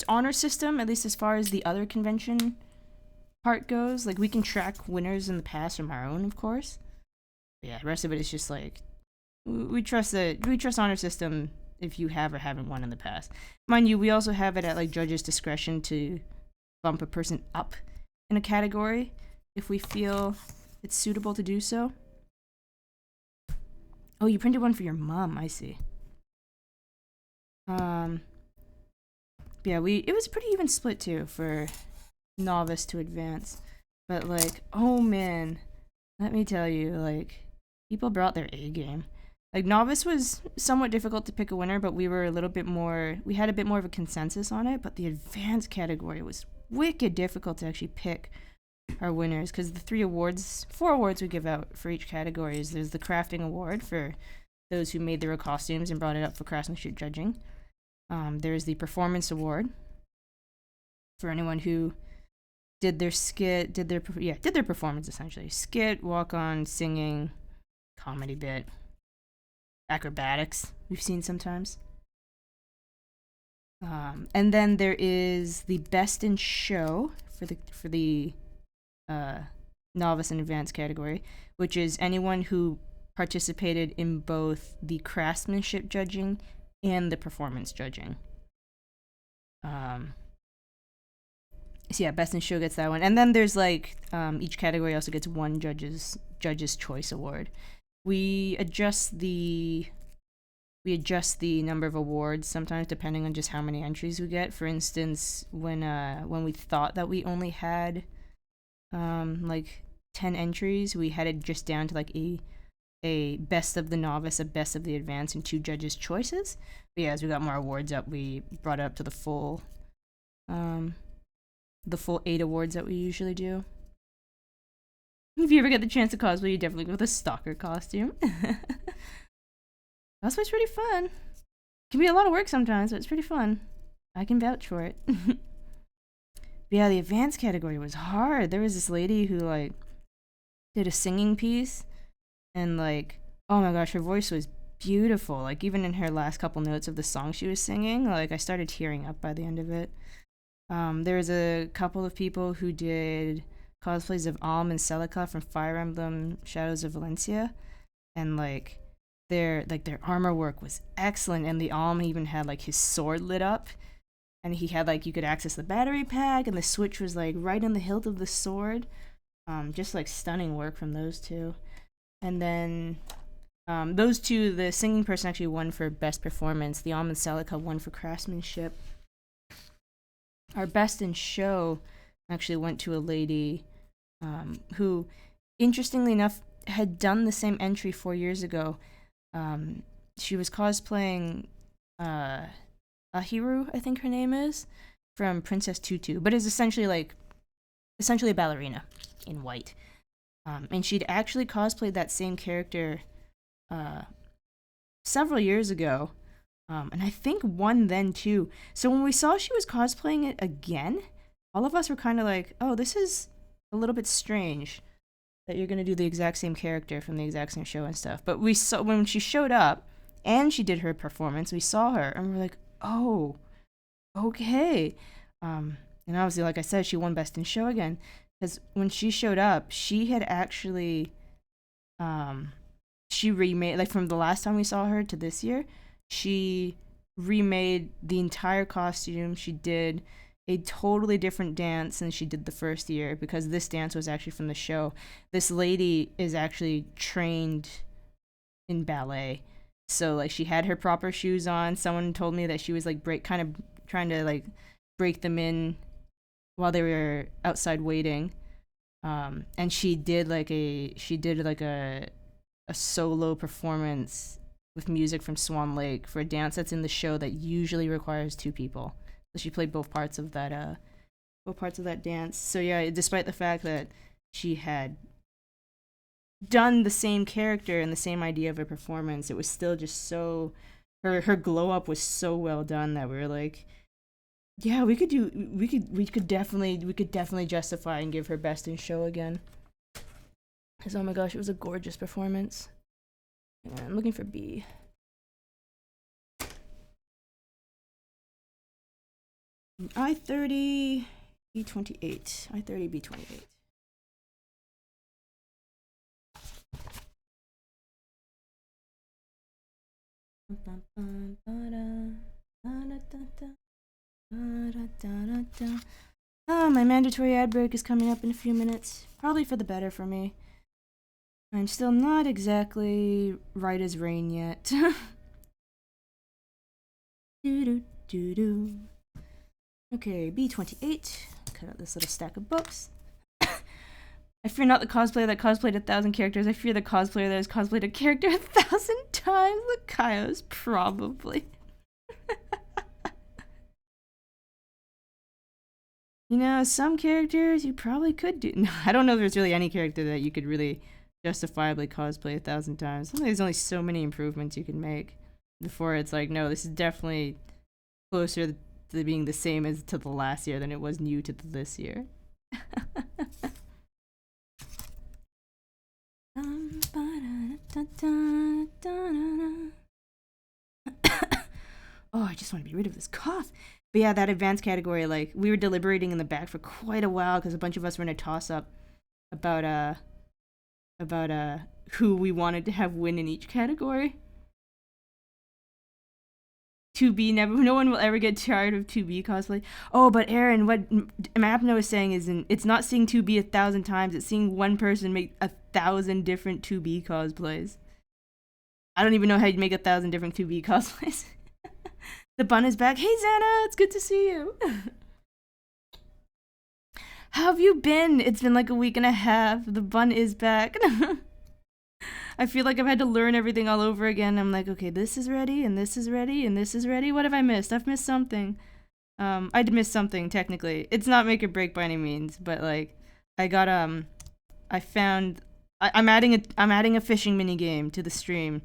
honor system, at least as far as the other convention part goes. Like we can track winners in the past from our own, of course. But yeah, the rest of it is just like, we trust honor system if you have or haven't won in the past. Mind you, we also have it at like judges' discretion to bump a person up in a category if we feel it's suitable to do so. Oh, you printed one for your mom, I see. Yeah, it was pretty even split too for novice to advance. But like, oh man, let me tell you, like, people brought their A game. Like, novice was somewhat difficult to pick a winner, but we were a little bit more, we had a bit more of a consensus on it, but the advanced category was wicked difficult to actually pick our winners, because the 4 awards we give out for each category is there's the crafting award for those who made their costumes and brought it up for craftsmanship judging. There's the performance award for anyone who did their skit, did their performance essentially. Skit, walk-on, singing, comedy bit, acrobatics we've seen sometimes. And then there is the best in show for the novice and advanced category, which is anyone who participated in both the craftsmanship judging and the performance judging. So yeah, best in show gets that one, and then there's like each category also gets one judge's choice award. We adjust the number of awards sometimes depending on just how many entries we get. For instance, when we thought that we only had like 10 entries, we had it just down to like a best of the novice, a best of the advanced, and 2 judges' choices. But yeah, as we got more awards up, we brought it up to the full 8 awards that we usually do. If you ever get the chance to cosplay, you definitely go with a stalker costume. Cosplay's pretty fun. Can be a lot of work sometimes, but it's pretty fun. I can vouch for it. But yeah, the advanced category was hard. There was this lady who like did a singing piece, and like, oh my gosh, her voice was beautiful. Like, even in her last couple notes of the song she was singing, like, I started tearing up by the end of it. There was a couple of people who did cosplays of Alm and Celica from Fire Emblem Shadows of Valencia, and like their armor work was excellent, and the Alm even had like his sword lit up, and he had like, you could access the battery pack, and the switch was like right on the hilt of the sword. Just like stunning work from those two. And then those two, the singing person actually won for best performance. The Alm and Celica won for craftsmanship. Our best in show actually went to a lady who, interestingly enough, had done the same entry 4 years ago. She was cosplaying Ahiru, I think her name is, from Princess Tutu, but is essentially a ballerina in white. And she'd actually cosplayed that same character several years ago, and I think won then too. So when we saw she was cosplaying it again, all of us were kind of like, oh, this is a little bit strange that you're gonna do the exact same character from the exact same show and stuff. But we saw when she showed up and she did her performance, we saw her and we're like, oh, okay. And obviously, like I said, she won best in show again, because when she showed up, she had actually she remade, like, from the last time we saw her to this year, she remade the entire costume. She did a totally different dance than she did the first year, because this dance was actually from the show. This lady is actually trained in ballet, so like she had her proper shoes on. Someone told me that she was like kind of trying to like break them in while they were outside waiting, and she did like a solo performance with music from Swan Lake for a dance that's in the show that usually requires 2 people. So she played both parts of that dance. So yeah, despite the fact that she had done the same character and the same idea of a performance, it was still just so, her glow up was so well done that we were like, yeah, we could definitely justify and give her best in show again. Because, oh my gosh, it was a gorgeous performance. Yeah, I'm looking for B. I-30 B28. I-30 B28. Oh, my mandatory ad break is coming up in a few minutes. Probably for the better for me. I'm still not exactly right as rain yet. Doo-doo-doo-doo. Okay, B28. Cut out this little stack of books. I fear not the cosplayer that cosplayed 1,000 characters. I fear the cosplayer that has cosplayed a character 1,000 times. L.Y.K.A.I.O.S, probably. You know, some characters you probably could do. No, I don't know if there's really any character that you could really justifiably cosplay 1,000 times. I think there's only so many improvements you can make before it's like, no, this is definitely closer to being the same as to the last year than it was new to this year. Oh, I just want to be rid of this cough. But yeah, that advanced category, like, we were deliberating in the back for quite a while because a bunch of us were in a toss-up about who we wanted to have win in each category. 2B, no one will ever get tired of 2B cosplay. Oh, but Aaron, what Mapno is saying is it's not seeing 2B 1,000 times, it's seeing one person make 1,000 different 2B cosplays. I don't even know how you'd make 1,000 different 2B cosplays. The bun is back. Hey, Xana, it's good to see you. How have you been? It's been like a week and a half. The bun is back. I feel like I've had to learn everything all over again. I'm like, okay, this is ready, and this is ready, and this is ready. What have I missed? I've missed something. I did miss something, technically. It's not make or break by any means, but like, I got, I found, I'm adding a fishing mini game to the stream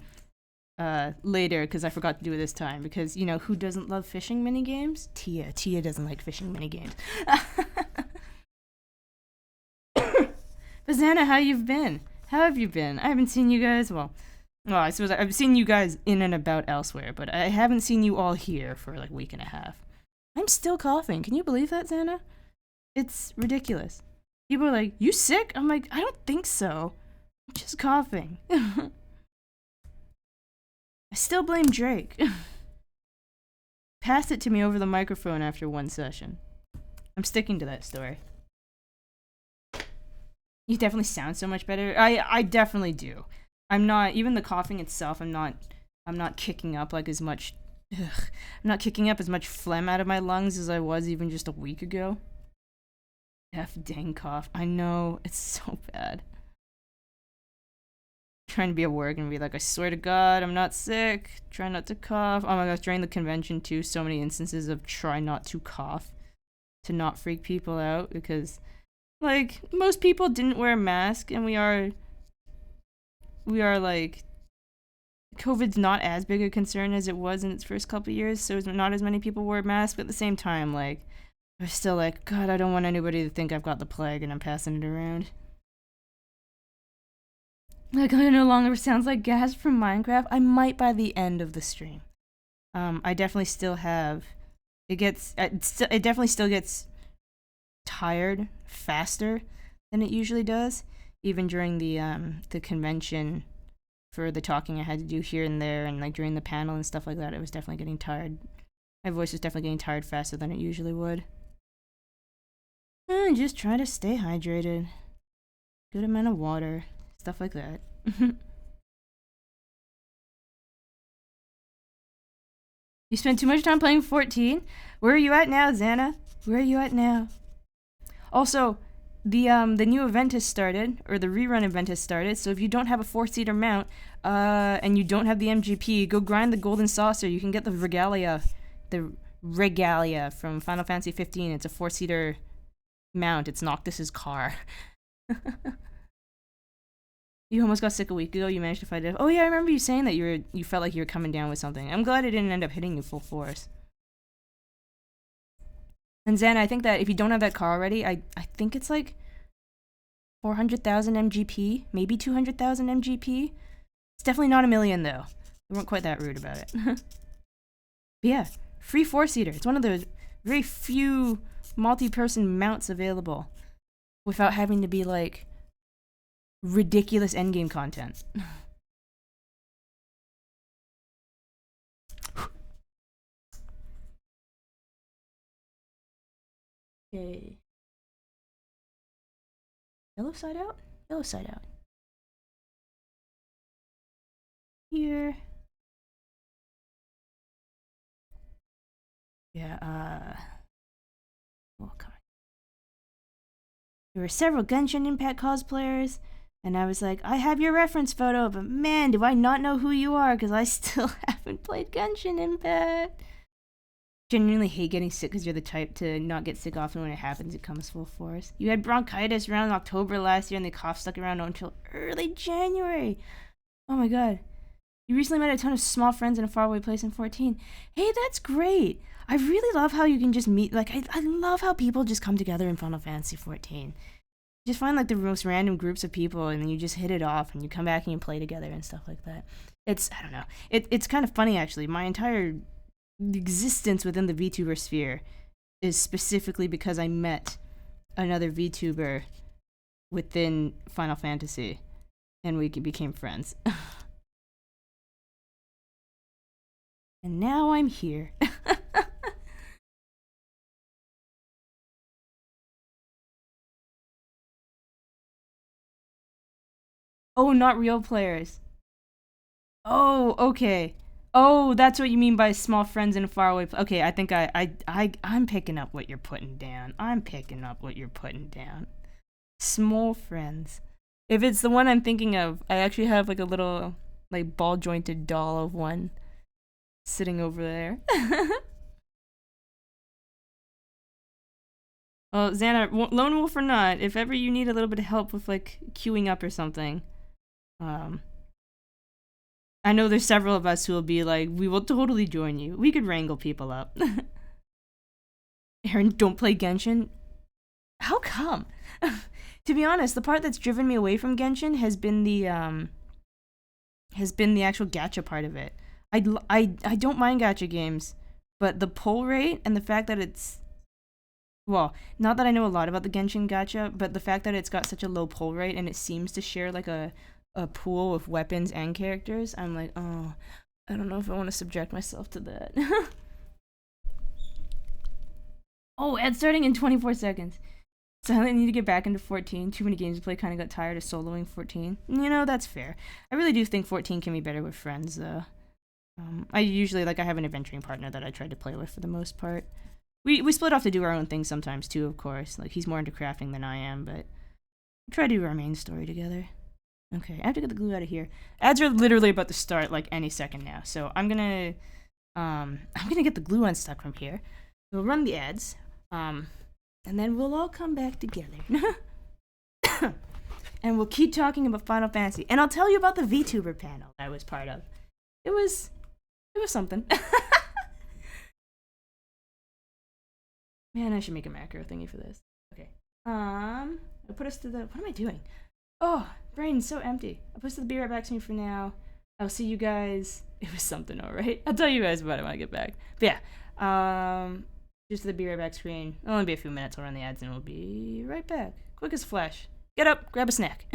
later because I forgot to do it this time because, you know, who doesn't love fishing mini games? Tia doesn't like fishing mini games. But Xana, how you've been? How have you been? I haven't seen you guys, well, I suppose I've seen you guys in and about elsewhere, but I haven't seen you all here for like a week and a half. I'm still coughing. Can you believe that, Xana? It's ridiculous. People are like, you sick? I'm like, I don't think so. I'm just coughing. I still blame Drake. Passed it to me over the microphone after one session. I'm sticking to that story. You definitely sound so much better. I definitely do. I'm not, even the coughing itself, I'm not kicking up like as much, I'm not kicking up as much phlegm out of my lungs as I was even just a week ago. F dang cough. I know, it's so bad. Trying to be at work and be like, I swear to God, I'm not sick. Try not to cough. Oh my gosh, during the convention too, so many instances of try not to cough to not freak people out because, like, most people didn't wear a mask and we are like, COVID's not as big a concern as it was in its first couple of years, so not as many people wore masks, but at the same time, like, I was still like, God, I don't want anybody to think I've got the plague and I'm passing it around. Like, I no longer sounds like gas from Minecraft. I might by the end of the stream. I definitely still have, it definitely still gets tired faster than it usually does, even during the convention for the talking I had to do here and there, and like during the panel and stuff like that. It was definitely getting tired. My voice was definitely getting tired faster than it usually would. And just try to stay hydrated, good amount of water, stuff like that. You spent too much time playing 14? Where are you at now, Xana? Where are you at now? Also, the new event has started, or the rerun event has started, so if you don't have a 4-seater mount, and you don't have the MGP, go grind the Golden Saucer. You can get the Regalia from Final Fantasy 15. It's a 4-seater mount. It's Noctis's car. You almost got sick a week ago. You managed to fight it. Oh yeah, I remember you saying that you felt like you were coming down with something. I'm glad it didn't end up hitting you full force. And Xana, I think that if you don't have that car already, I think it's like 400,000 MGP, maybe 200,000 MGP. It's definitely not a million though. We weren't quite that rude about it. But yeah, free 4-seater. It's one of those very few multi-person mounts available without having to be like ridiculous endgame content. Okay. Yellow side out? Yellow side out. Here. Yeah, oh, come on. There were several Genshin Impact cosplayers, and I was like, I have your reference photo, but man, do I not know who you are, because I still haven't played Genshin Impact. Genuinely hate getting sick because you're the type to not get sick often. When it happens, it comes full force. You had bronchitis around October last year, and the cough stuck around until early January. Oh my god. You recently met a ton of small friends in a faraway place in 14. Hey, that's great. I really love how you can just meet, like, I love how people just come together in Final Fantasy 14. You just find, like, the most random groups of people, and then you just hit it off, and you come back and you play together and stuff like that. I don't know. It's kind of funny, actually. My entire existence within the VTuber sphere is specifically because I met another VTuber within Final Fantasy, and we became friends. And now I'm here. Oh, not real players. Oh, okay. Oh, that's what you mean by small friends in a faraway place. Okay, I think I'm picking up what you're putting down. I'm picking up what you're putting down. Small friends. If it's the one I'm thinking of, I actually have like a little like ball jointed doll of one sitting over there. Well, Xana, lone wolf or not, if ever you need a little bit of help with like queuing up or something, um, I know there's several of us who will be like, we will totally join you. We could wrangle people up. Aaron, don't play Genshin. How come? To be honest, the part that's driven me away from Genshin has been the actual gacha part of it. I don't mind gacha games, but the pull rate and the fact that it's, well, not that I know a lot about the Genshin gacha, but the fact that it's got such a low pull rate and it seems to share like a pool of weapons and characters, I'm like, oh, I don't know if I want to subject myself to that. Oh, ad starting in 24 seconds. So I need to get back into 14. Too many games to play, kind of got tired of soloing 14. You know, that's fair. I really do think 14 can be better with friends, though. I usually, like, I have an adventuring partner that I try to play with for the most part. We split off to do our own thing sometimes, too, of course. Like, he's more into crafting than I am, but we try to do our main story together. Okay, I have to get the glue out of here. Ads are literally about to start, like, any second now. So I'm gonna get the glue unstuck from here. We'll run the ads. And then we'll all come back together. And we'll keep talking about Final Fantasy. And I'll tell you about the VTuber panel I was part of. It was something. Man, I should make a macro thingy for this. Okay. I'll put us to the, what am I doing? Oh, brain's so empty. I'll put us to the be right back to me for now. I'll see you guys. It was something, alright? I'll tell you guys about it when I get back. But yeah, just to the be right back screen. It'll only be a few minutes. I'll run the ads and we'll be right back. Quick as a flash. Get up, grab a snack.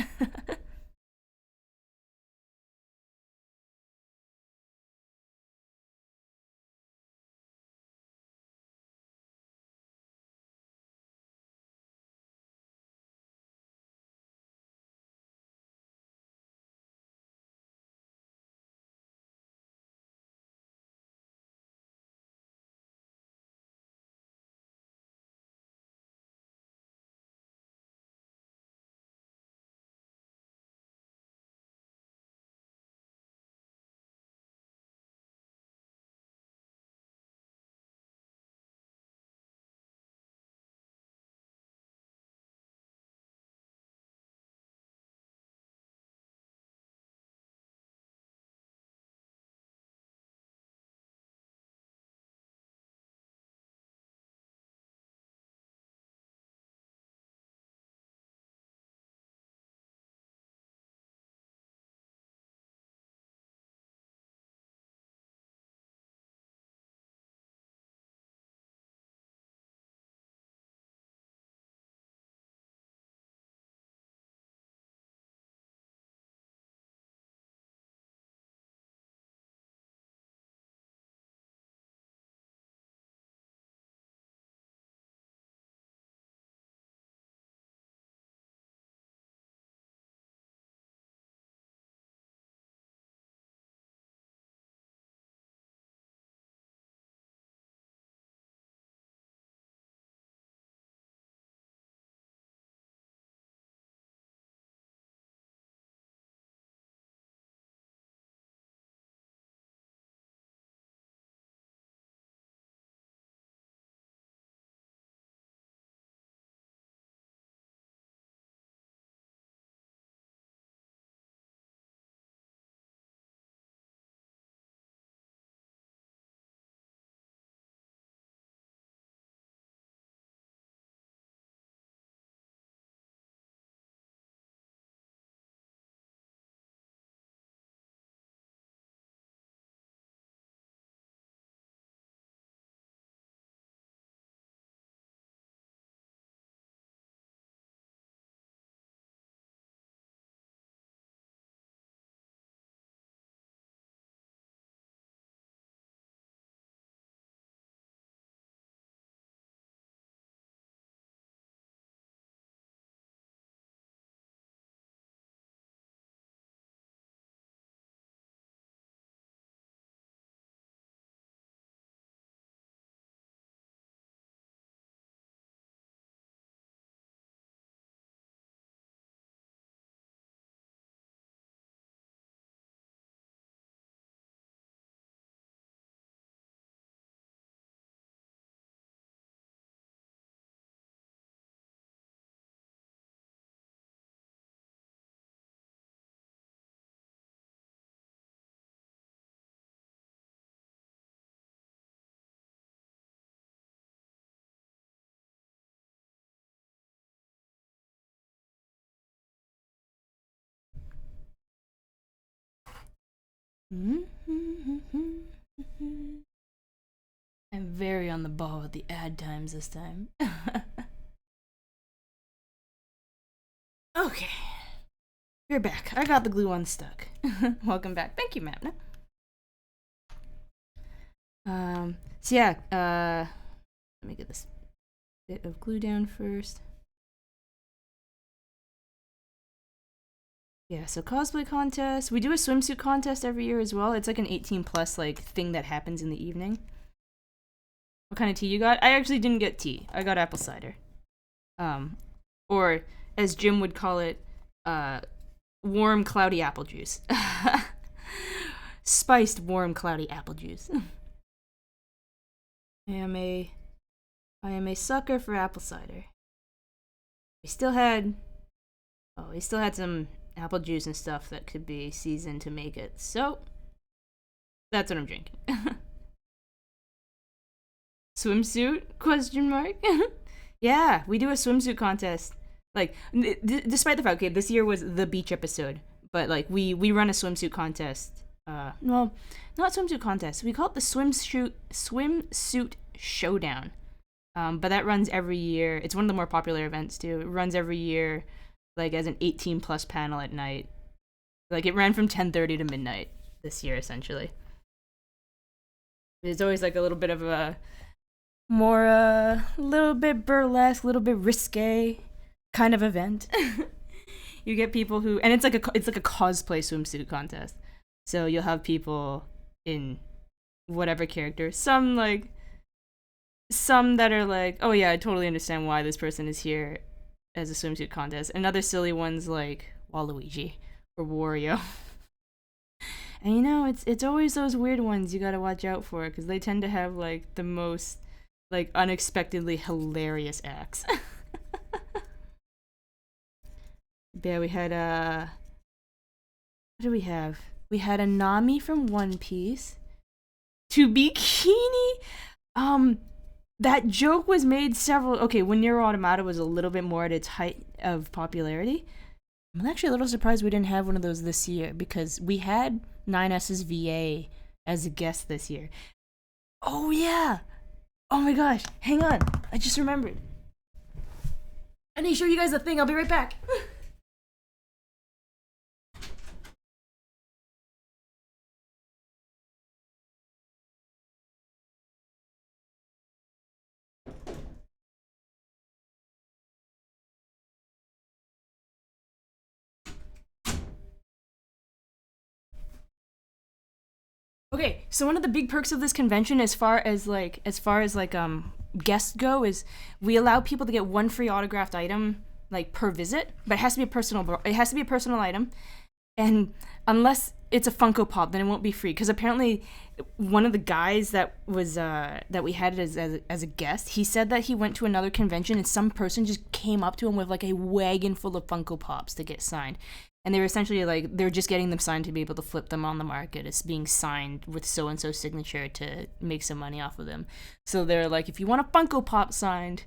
I'm very on the ball with the ad times this time. Okay. You're back. I got the glue unstuck. Welcome back. Thank you, Mapna. So yeah, let me get this bit of glue down first. Yeah, so cosplay contest. We do a swimsuit contest every year as well. It's like an 18 plus like thing that happens in the evening. What kind of tea you got? I actually didn't get tea. I got apple cider. Or as Jim would call it, warm cloudy apple juice. Spiced warm cloudy apple juice. I am a sucker for apple cider. We still had some apple juice and stuff that could be seasoned to make it. So that's what I'm drinking. Swimsuit? Question mark. Yeah, we do a swimsuit contest. Like, despite the fact, okay, this year was the beach episode, but like we run a swimsuit contest. Well, not swimsuit contest. We call it the swimsuit showdown. But that runs every year. It's one of the more popular events too. It runs every year, like as an 18 plus panel at night. Like it ran from 10:30 to midnight this year, essentially. It's always like a little bit of a more, little bit burlesque, a little bit risque kind of event. You get people who, and it's like a cosplay swimsuit contest. So you'll have people in whatever character. Some that are like, oh yeah, I totally understand why this person is here as a swimsuit contest. And other silly ones like Waluigi or Wario. And you know, it's always those weird ones you gotta watch out for, because they tend to have like the most like unexpectedly hilarious acts. Yeah, we had what do we have? We had a Nami from One Piece. To Bikini. That joke was made several. Okay, when Nier Automata was a little bit more at its height of popularity. I'm actually a little surprised we didn't have one of those this year, because we had 9S's VA as a guest this year. Oh yeah! Oh my gosh, hang on. I just remembered. I need to show you guys a thing. I'll be right back. Okay, so one of the big perks of this convention, as far as guests go, is we allow people to get one free autographed item like per visit, but it has to be a personal item, and unless it's a Funko Pop, then it won't be free. Because apparently, one of the guys that was that we had as a guest, he said that he went to another convention and some person just came up to him with like a wagon full of Funko Pops to get signed. And they were essentially like, they were just getting them signed to be able to flip them on the market as being signed with so-and-so signature to make some money off of them. So they're like, if you want a Funko Pop signed,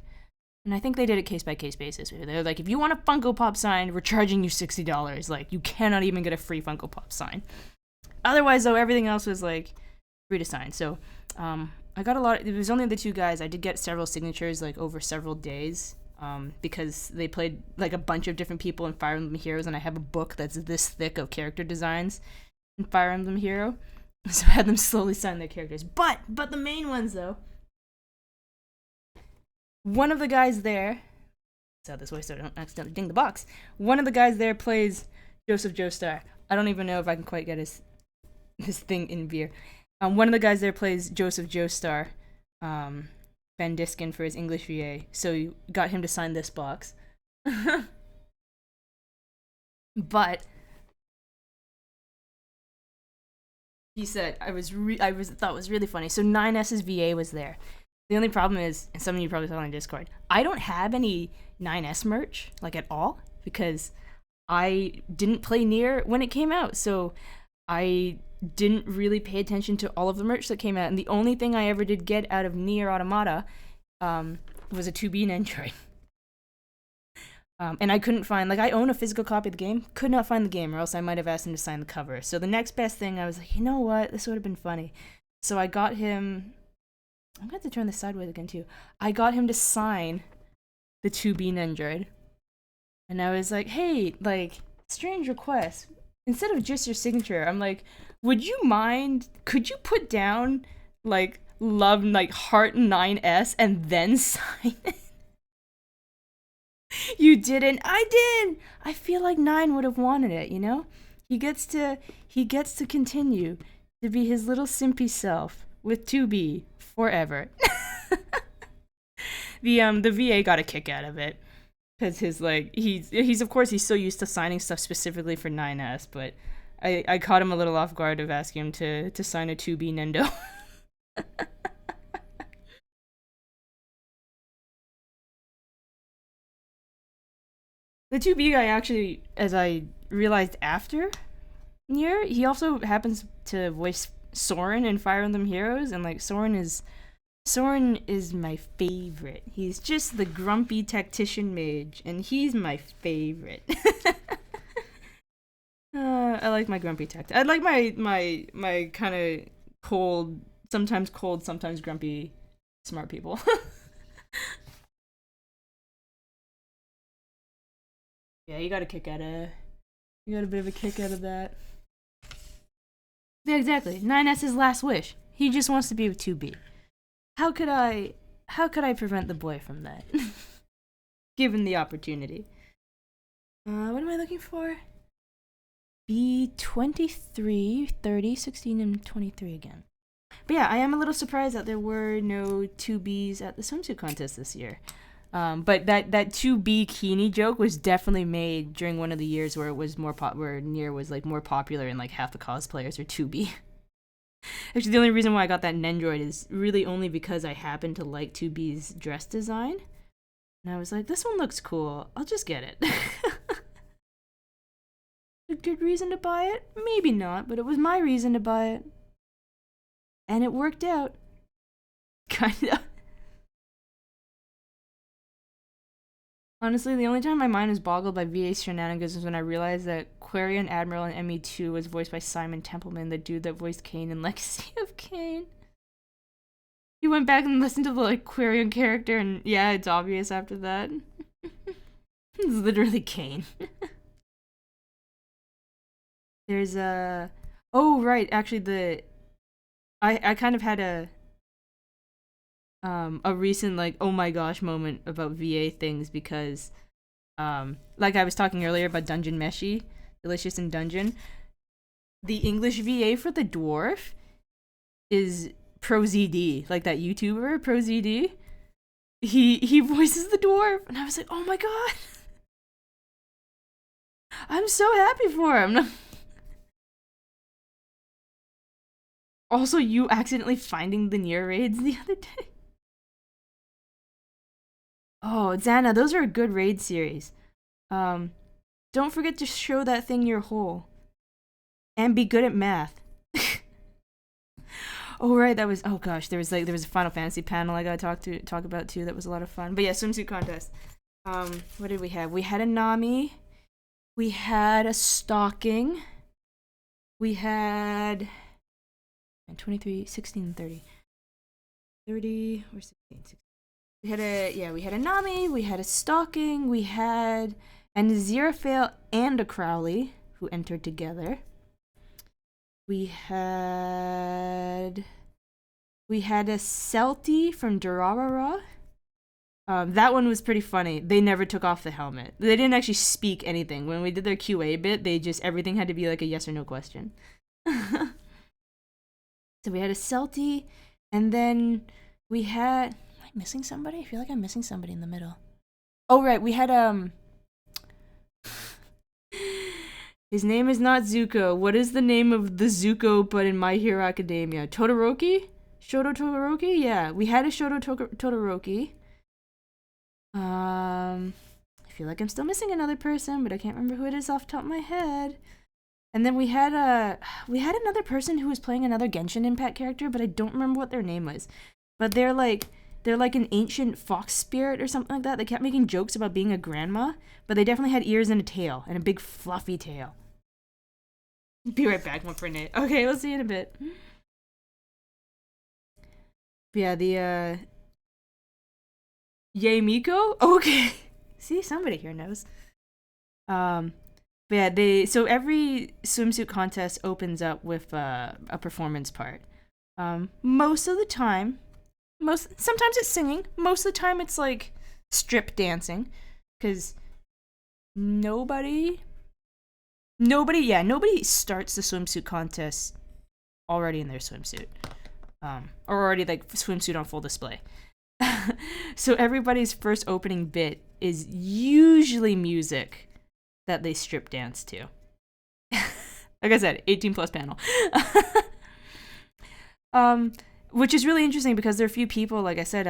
and I think they did it case-by-case basis. They're like, if you want a Funko Pop signed, we're charging you $60. Like, you cannot even get a free Funko Pop sign. Otherwise, though, everything else was, like, free to sign. So, I got a lot. It was only the two guys. I did get several signatures, like, over several days. Because they played like a bunch of different people in Fire Emblem Heroes, and I have a book that's this thick of character designs in Fire Emblem Hero, so I had them slowly sign their characters. But the main ones though, one of the guys there, it's out this way so I don't accidentally ding the box. One of the guys there plays Joseph Joestar. I don't even know if I can quite get his thing in view. One of the guys there plays Joseph Joestar. Ben Diskin for his English VA, so you got him to sign this box. But he said I thought it was really funny. So 9S's VA was there. The only problem is, and some of you probably saw on Discord, I don't have any 9S merch like at all, because I didn't play Nier when it came out, so I didn't really pay attention to all of the merch that came out, and the only thing I ever did get out of Nier Automata was a 2B Nendroid. And I couldn't find, like, I own a physical copy of the game, could not find the game, or else I might have asked him to sign the cover. So the next best thing, I was like, you know what, this would have been funny. So I got him, I'm going to have to turn this sideways again too. I got him to sign the 2B Nendroid. And I was like, hey, like, strange request. Instead of just your signature, I'm like, would you mind, could you put down, like, love, like, heart 9S and then sign it? You didn't. I did. I feel like 9 would have wanted it, you know? He gets to continue to be his little simpy self with 2B forever. The VA got a kick out of it. Cause his, like, he's of course he's so used to signing stuff specifically for 9S, but I caught him a little off guard of asking him to sign a 2B Nendo. The 2B guy actually, as I realized after Nier, he also happens to voice Soren in Fire Emblem Heroes, and like Soren is my favorite. He's just the grumpy tactician mage, and he's my favorite. I like my grumpy tact. I like my kind of sometimes cold, sometimes grumpy, smart people. Yeah, you got a kick out of. You got a bit of a kick out of that. Yeah, exactly. 9S's last wish. He just wants to be with 2B. How could I prevent the boy from that? Given the opportunity. What am I looking for? B23, 30, 16, and 23 again. But yeah, I am a little surprised that there were no 2Bs at the swimsuit contest this year. But that 2B Kini joke was definitely made during one of the years where it was where Nier was like more popular and like half the cosplayers are 2B. Actually, the only reason why I got that Nendroid is really only because I happened to like 2B's dress design. And I was like, this one looks cool. I'll just get it. A good reason to buy it? Maybe not, but it was my reason to buy it. And it worked out. Kinda. Honestly, the only time my mind was boggled by VA's shenanigans was when I realized that Quarian Admiral in ME2 was voiced by Simon Templeman, the dude that voiced Kain in Legacy of Kain. You went back and listened to the like Quarian character, and yeah, it's obvious after that. It's literally Kain. There's a... Oh, right, actually I kind of had a recent like oh my gosh moment about VA things because like I was talking earlier about Dungeon Meshi, Delicious in Dungeon. The English VA for the dwarf is ProZD, like that YouTuber ProZD. He voices the dwarf, and I was like, oh my god, I'm so happy for him. Also, you accidentally finding the Nier raids the other day. Oh, Xana, those are a good raid series. Don't forget to show that thing your hole. And be good at math. Oh right, that was oh gosh, there was a Final Fantasy panel I gotta talk about too. That was a lot of fun. But yeah, swimsuit contest. What did we have? We had a Nami. We had a stocking. We had 23, 16, and 30. 30 or 16, 16. We had a Nami, we had a stocking, we had an Aziraphale and a Crowley who entered together. We had a Celti from Durarara. That one was pretty funny. They never took off the helmet. They didn't actually speak anything. When we did their QA bit, everything had to be like a yes or no question. So we had a Celti, and then we had... Am I missing somebody? I feel like I'm missing somebody in the middle. Oh right, we had his name is not Zuko. What is the name of the Zuko but in My Hero Academia? Todoroki? Shoto Todoroki? Yeah, we had a Shoto Todoroki. I feel like I'm still missing another person, but I can't remember who it is off the top of my head. And then we had another person who was playing another Genshin Impact character, but I don't remember what their name was. But they're they're like an ancient fox spirit or something like that. They kept making jokes about being a grandma, but they definitely had ears and a tail and a big fluffy tail. Be right back, one for Nate. Okay, we'll see you in a bit. But yeah, the Yay-Miko? Okay. See, somebody here knows. But yeah, every swimsuit contest opens up with a performance part. Most of the time, sometimes it's singing. Most of the time it's like strip dancing, because nobody starts the swimsuit contest already in their swimsuit, or already like swimsuit on full display. So everybody's first opening bit is usually music that they strip dance to. Like I said, 18 plus panel. Which is really interesting because there are a few people, like I said,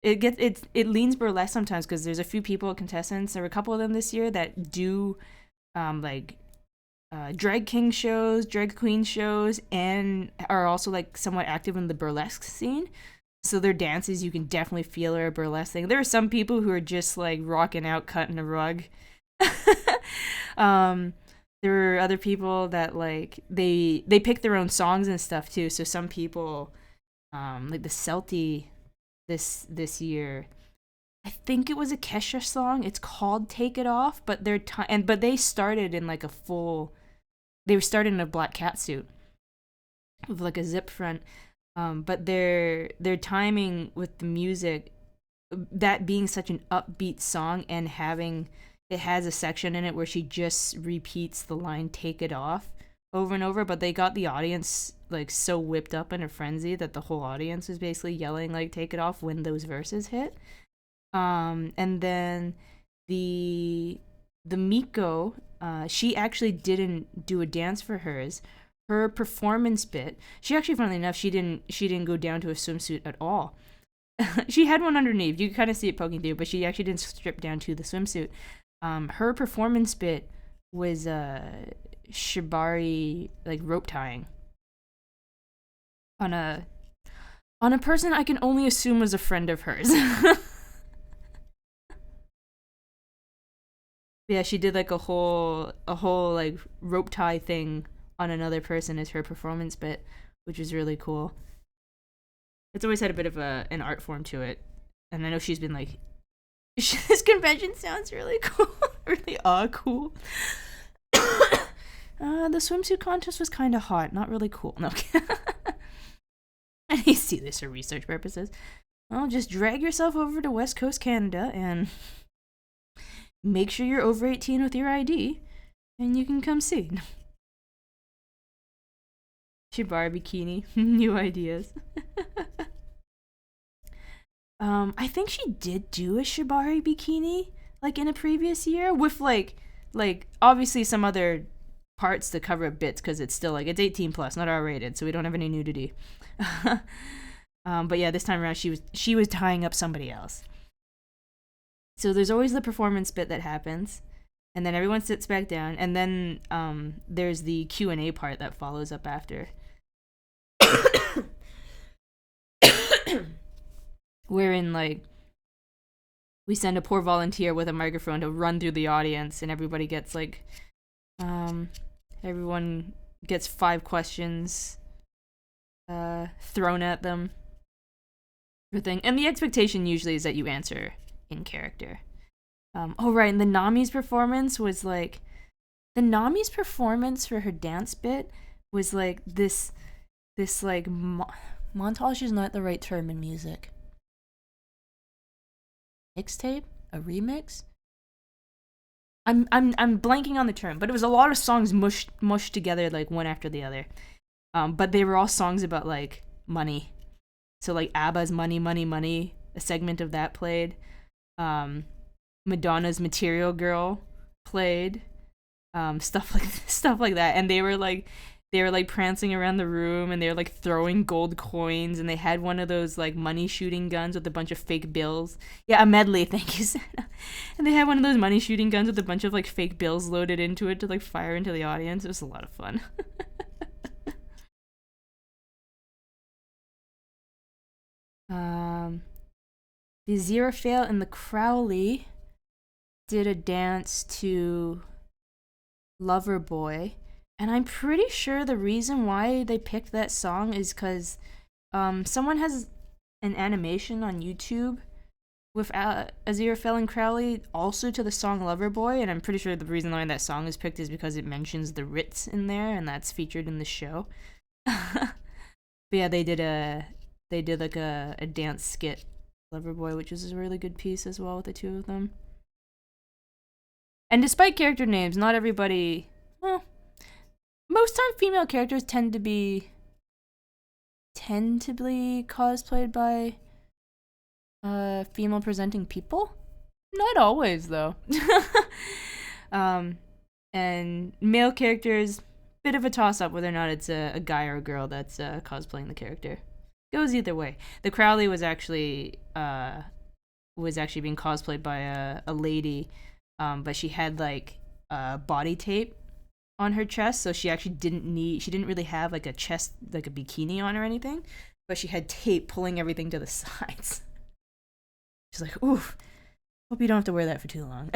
it leans burlesque sometimes, because there's a few people, contestants, there were a couple of them this year that do drag king shows, drag queen shows, and are also like somewhat active in the burlesque scene. So their dances, you can definitely feel are a burlesque thing. There are some people who are just like rocking out, cutting a rug. There are other people that like they pick their own songs and stuff too. So some people, like the Celti, this year, I think it was a Kesha song. It's called "Take It Off," but but they started in like they were started in a black catsuit with like a zip front. But their timing with the music, that being such an upbeat song, and it has a section in it where she just repeats the line "Take It Off" over and over, but they got the audience like so whipped up in a frenzy that the whole audience was basically yelling like "Take it off" when those verses hit. And then the Miko, she actually didn't do a dance for hers. Her performance bit, she actually, funnily enough, she didn't go down to a swimsuit at all. She had one underneath. You could kind of see it poking through, but she actually didn't strip down to the swimsuit. Her performance bit was shibari, like rope tying on a person I can only assume was a friend of hers. Yeah, she did like a whole like rope tie thing on another person as her performance bit, which is really cool. It's always had a bit of an art form to it, and I know she's been like, this convention sounds really cool, really cool. The swimsuit contest was kind of hot, not really cool. No, I need to see this for research purposes. Well, just drag yourself over to West Coast Canada and make sure you're over 18 with your ID, and you can come see. Shibari bikini, new ideas. I think she did do a shibari bikini like in a previous year with like obviously some other parts to cover up bits, because it's still like it's 18 plus, not R-rated, so we don't have any nudity. But yeah, this time around she was tying up somebody else. So there's always the performance bit that happens, and then everyone sits back down, and then there's the Q&A part that follows up after. Wherein like we send a poor volunteer with a microphone to run through the audience, and everybody gets like everyone gets 5 questions thrown at them. Everything. And the expectation usually is that you answer in character. Oh right, and the Nami's performance was like, the Nami's performance for her dance bit was like this like montage is not the right term in music. Mixtape? A remix? I'm blanking on the term, but it was a lot of songs mushed together like one after the other. But they were all songs about like money. So like ABBA's Money, Money, Money, a segment of that played. Madonna's Material Girl played. Stuff like that. And they were like prancing around the room, and they were like throwing gold coins, and they had one of those like money shooting guns with a bunch of fake bills. Yeah, a medley, thank you, Sarah. And they had one of those money shooting guns with a bunch of like fake bills loaded into it to like fire into the audience. It was a lot of fun. Um, the Aziraphale and the Crowley did a dance to Lover Boy, and I'm pretty sure the reason why they picked that song is because someone has an animation on YouTube with Aziraphale and Crowley also to the song Lover Boy, and I'm pretty sure the reason why that song is picked is because it mentions the Ritz in there, and that's featured in the show. But yeah, they did like a dance skit, Lover Boy, which is a really good piece as well with the two of them. And despite character names, not everybody. Well, most time female characters tend to be cosplayed by female presenting people. Not always though. And male characters, bit of a toss up whether or not it's a guy or a girl that's cosplaying the character. Goes either way. The Crowley was actually being cosplayed by a lady, but she had like body tape on her chest, so she didn't really have like a chest, like a bikini on or anything, but she had tape pulling everything to the sides. She's like, oof, hope you don't have to wear that for too long.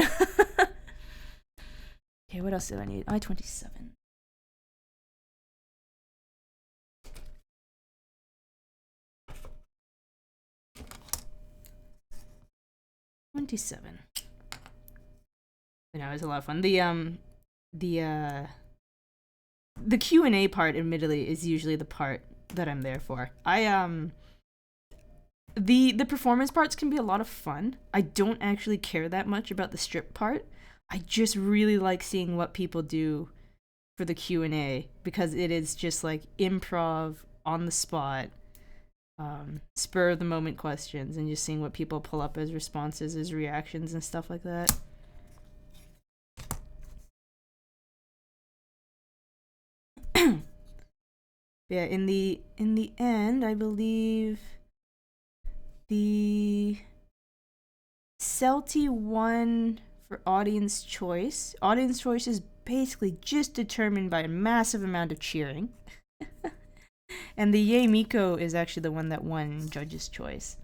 Okay, what else do I need? I-27. 27. But no, it was a lot of fun. The Q&A part, admittedly, is usually the part that I'm there for. The performance parts can be a lot of fun. I don't actually care that much about the strip part. I just really like seeing what people do for the Q&A, because it is just like improv on the spot, spur of the moment questions, and just seeing what people pull up as responses, as reactions and stuff like that. Yeah, in the end, I believe the Celty won for audience choice. Audience choice is basically just determined by a massive amount of cheering. And the Yay Miko is actually the one that won judge's choice.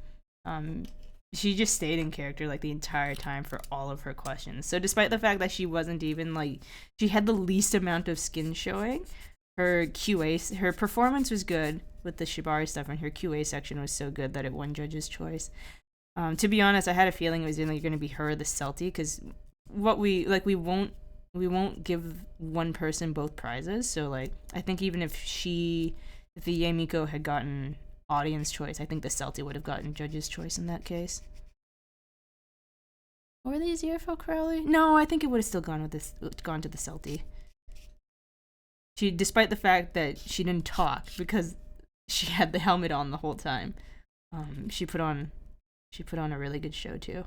She just stayed in character like the entire time for all of her questions. So despite the fact that she wasn't even like, she had the least amount of skin showing, her QA, her performance was good with the Shibari stuff, and her QA section was so good that it won judge's choice. To be honest, I had a feeling it was either going to be her or the Celty, because we won't give one person both prizes. So like, I think even if the Yay Miko had gotten audience choice, I think the Celty would have gotten judge's choice in that case. Or the Aziraphale Crowley? No, I think it would have still gone to the Celty. She, despite the fact that she didn't talk because she had the helmet on the whole time, she put on a really good show too.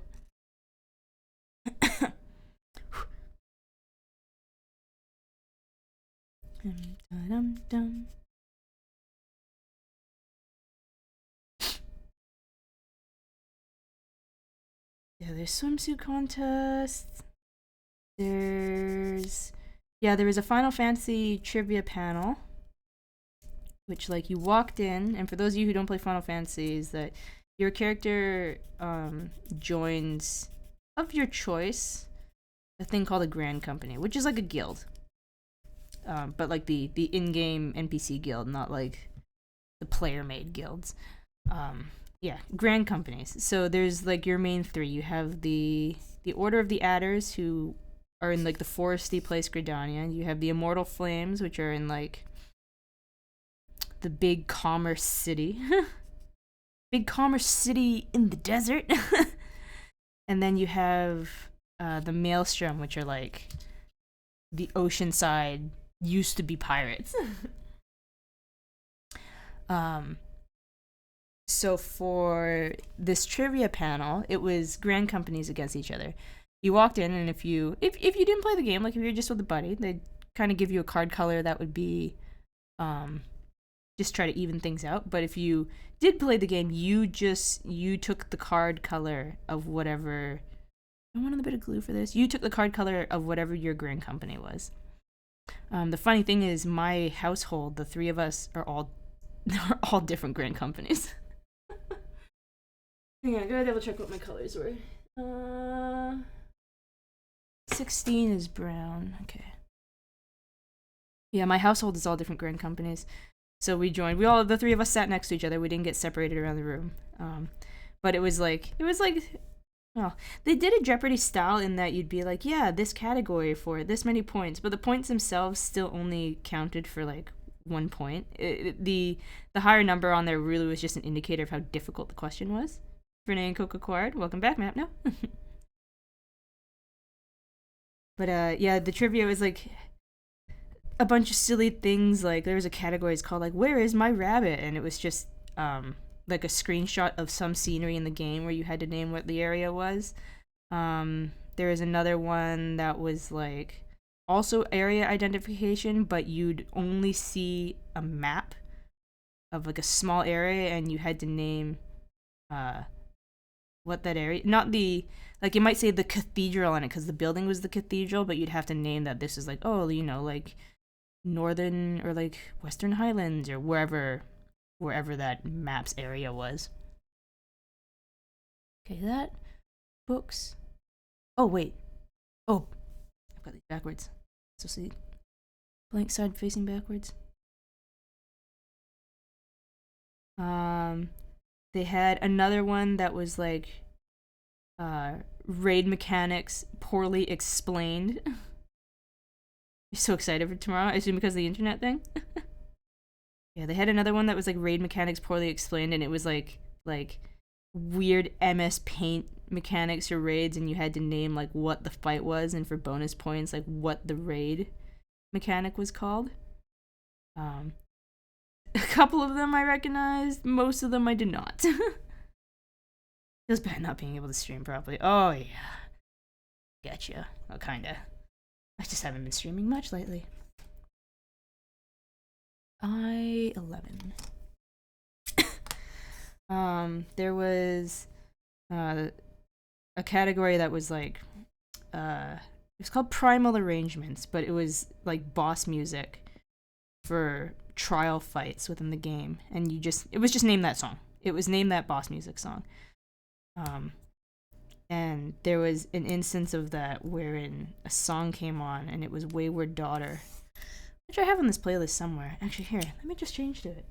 Yeah, there's swimsuit contests. There was a Final Fantasy trivia panel, which like you walked in, and for those of you who don't play Final Fantasy, is that your character joins, of your choice, a thing called a Grand Company, which is like a guild, but like the in-game NPC guild, not like the player-made guilds. Yeah, Grand Companies. So there's like your main three. You have the Order of the Adders, who are in like the foresty place Gridania. You have the Immortal Flames, which are in like the big commerce city. Big commerce city in the desert. And then you have the Maelstrom, which are like the oceanside, used to be pirates. So for this trivia panel, it was Grand Companies against each other. You walked in, and if you didn't play the game, like if you're just with a buddy, they'd kind of give you a card color that would be just try to even things out. But if you did play the game, you took the card color of whatever. I want a bit of glue for this. You took the card color of whatever your Grand Company was. The funny thing is, my household, the three of us are all different Grand Companies. Hang on, I gotta double check what my colors were. 16 is brown. Okay. Yeah, my household is all different grand companies. So we joined. The three of us sat next to each other. We didn't get separated around the room. But it was like, well, they did a Jeopardy style in that you'd be like, yeah, this category for this many points, but the points themselves still only counted for like 1 point. The higher number on there really was just an indicator of how difficult the question was. Renee and Coco acquired. Welcome back, Map. No. But yeah, the trivia was like a bunch of silly things. Like there was a category it's called like "Where is my rabbit?" and it was just like a screenshot of some scenery in the game where you had to name what the area was. There was another one that was like also area identification, but you'd only see a map of like a small area and you had to name what that area, not the, like it might say the cathedral on it because the building was the cathedral, but you'd have to name that this is like, oh, you know, like northern or like Western Highlands or wherever that map's area was. Okay, that books. Oh wait. Oh, I've got these backwards. So see, blank side facing backwards. They had another one that was like raid mechanics poorly explained. You're so excited for tomorrow, I assume because of the internet thing. Yeah, they had another one that was like raid mechanics poorly explained, and it was like weird MS Paint mechanics for raids, and you had to name like what the fight was, and for bonus points, like what the raid mechanic was called. A couple of them I recognized, most of them I did not. Feels bad not being able to stream properly. Oh yeah, gotcha. Well, kinda. I just haven't been streaming much lately. I-11. There was a category that was like it was called Primal Arrangements, but it was like boss music for trial fights within the game, and it was just named that song. It was named that boss music song. And there was an instance of that wherein a song came on, and it was Wayward Daughter, which I have on this playlist somewhere. Actually, here, let me just change to it.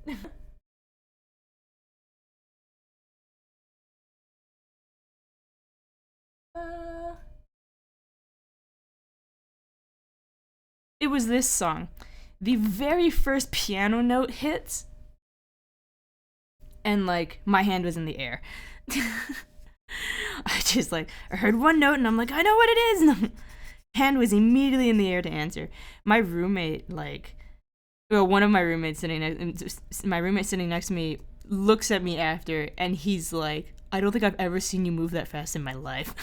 It was this song. The very first piano note hits, and like my hand was in the air. I just like, I heard one note and I'm like, I know what it is. And hand was immediately in the air to answer. My roommate, like, well, one of my roommates sitting next to me looks at me after, and he's like, I don't think I've ever seen you move that fast in my life.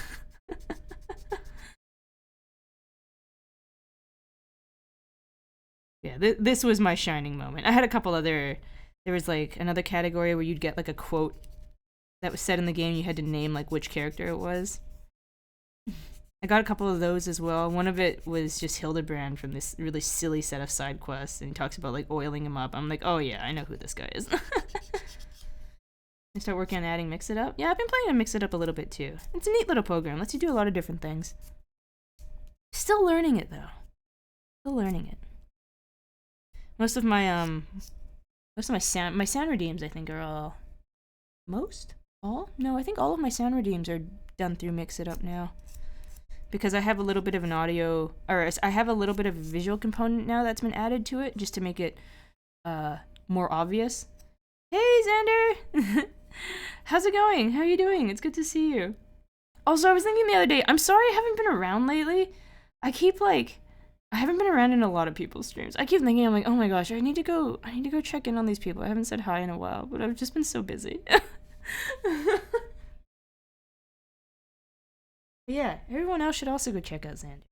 Yeah, this was my shining moment. I had a couple other. There was like another category where you'd get like a quote that was said in the game. You had to name like which character it was. I got a couple of those as well. One of it was just Hildebrand from this really silly set of side quests, and he talks about like oiling him up. I'm like, oh yeah, I know who this guy is. I start working on adding Mix It Up. Yeah, I've been playing on Mix It Up a little bit too. It's a neat little program. Lets you do a lot of different things. Still learning it though. Still learning it. Most of my sound redeems I think are all I think all of my sound redeems are done through Mix It Up now. Because I have a little bit of an audio, or I have a little bit of a visual component now that's been added to it just to make it more obvious. Hey Xander! How's it going? How are you doing? It's good to see you. Also, I was thinking the other day, I'm sorry I haven't been around lately. I haven't been around in a lot of people's streams. I keep thinking, I'm like, oh my gosh, I need to go check in on these people. I haven't said hi in a while, but I've just been so busy. Yeah, everyone else should also go check out Xander.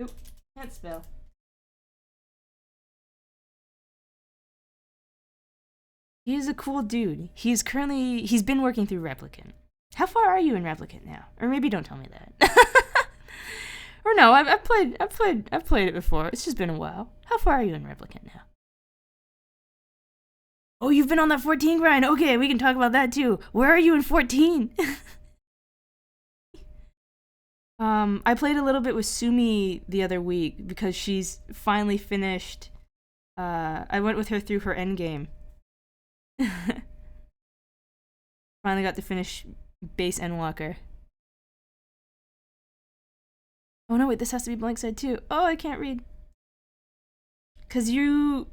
Oop, can't spell. He's a cool dude. He's been working through Replicant. How far are you in Replicant now? Or maybe don't tell me that. Or no, I've played it before. It's just been a while. How far are you in Replicant now? Oh, you've been on that 14 grind. Okay, we can talk about that too. Where are you in 14? I played a little bit with Sumi the other week because she's finally finished. I went with her through her endgame. Finally got to finish base Endwalker. Oh no, wait, this has to be blank side too. Oh, I can't read. Cause you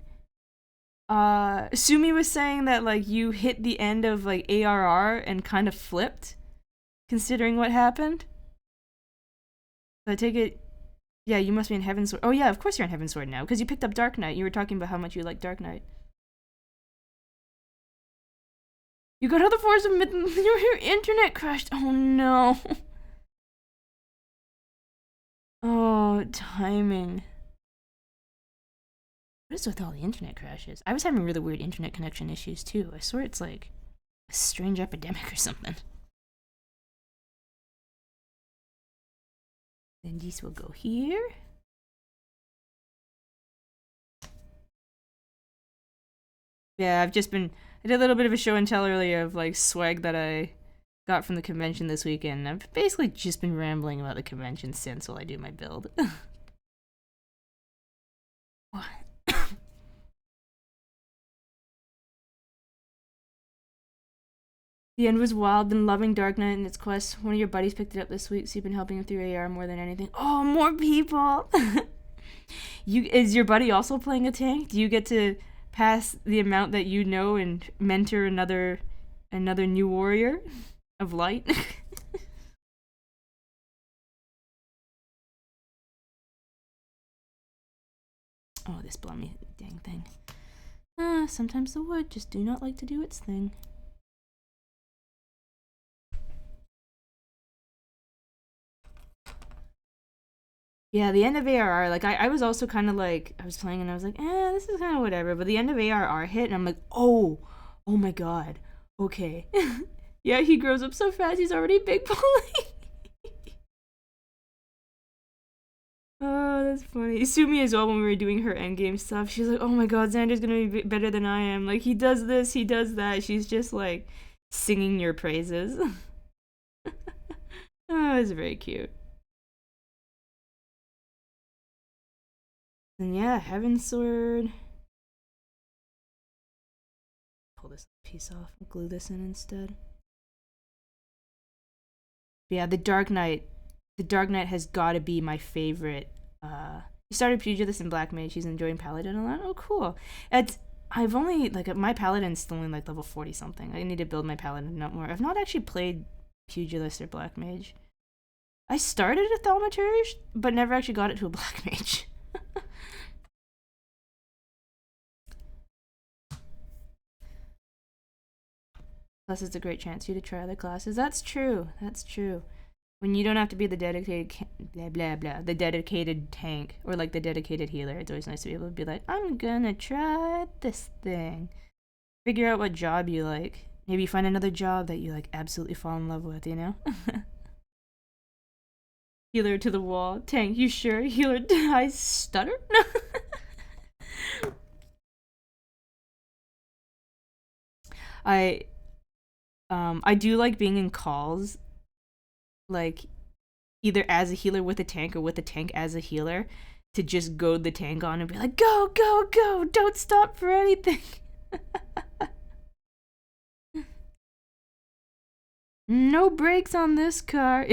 Sumi was saying that like you hit the end of like ARR and kind of flipped, considering what happened. So I take it, yeah, you must be in Heavensward. Oh yeah, of course you're in Heavensward now, because you picked up Dark Knight. You were talking about how much you like Dark Knight. You got out of the forest of your internet crashed. Oh no. Oh, timing. What is with all the internet crashes? I was having really weird internet connection issues too. I swear it's like a strange epidemic or something. Then these will go here. Yeah, I did a little bit of a show and tell earlier of like swag that I got from the convention this weekend. I've basically just been rambling about the convention since while I do my build. What? The end was wild, been loving Dark Knight and its quest. One of your buddies picked it up this week, so you've been helping him through AR more than anything. Oh, more people! Is your buddy also playing a tank? Do you get to pass the amount that you know and mentor another new warrior of light? Oh, this blummy dang thing. Sometimes the wood just do not like to do its thing. Yeah, the end of ARR, like, I was also kind of like, I was playing and I was like, this is kind of whatever. But the end of ARR hit and I'm like, oh my god, okay. Yeah, he grows up so fast, he's already big bully. Oh, that's funny. Sumi as well, when we were doing her endgame stuff, she's like, oh my god, Xander's gonna be better than I am. Like, he does this, he does that. She's just like singing your praises. Oh, it's very cute. And yeah, Heavensward. Pull this piece off and glue this in instead. But yeah, the Dark Knight has got to be my favorite. He started Pugilist and Black Mage. He's enjoying Paladin a lot. Oh, cool. I've only, like, my Paladin's still only, like, level 40 something. I need to build my Paladin up more. I've not actually played Pugilist or Black Mage. I started a Thaumaturge, but never actually got it to a Black Mage. Plus, it's a great chance for you to try other classes. That's true. That's true. When you don't have to be the dedicated blah blah blah, the dedicated tank or like the dedicated healer, it's always nice to be able to be like, I'm gonna try this thing. Figure out what job you like. Maybe find another job that you like absolutely fall in love with, you know? Healer to the wall. Tank, you sure? Healer, I stutter? I do like being in calls, like either as a healer with a tank or with a tank as a healer, to just goad the tank on and be like, go, go, go, don't stop for anything. No brakes on this car.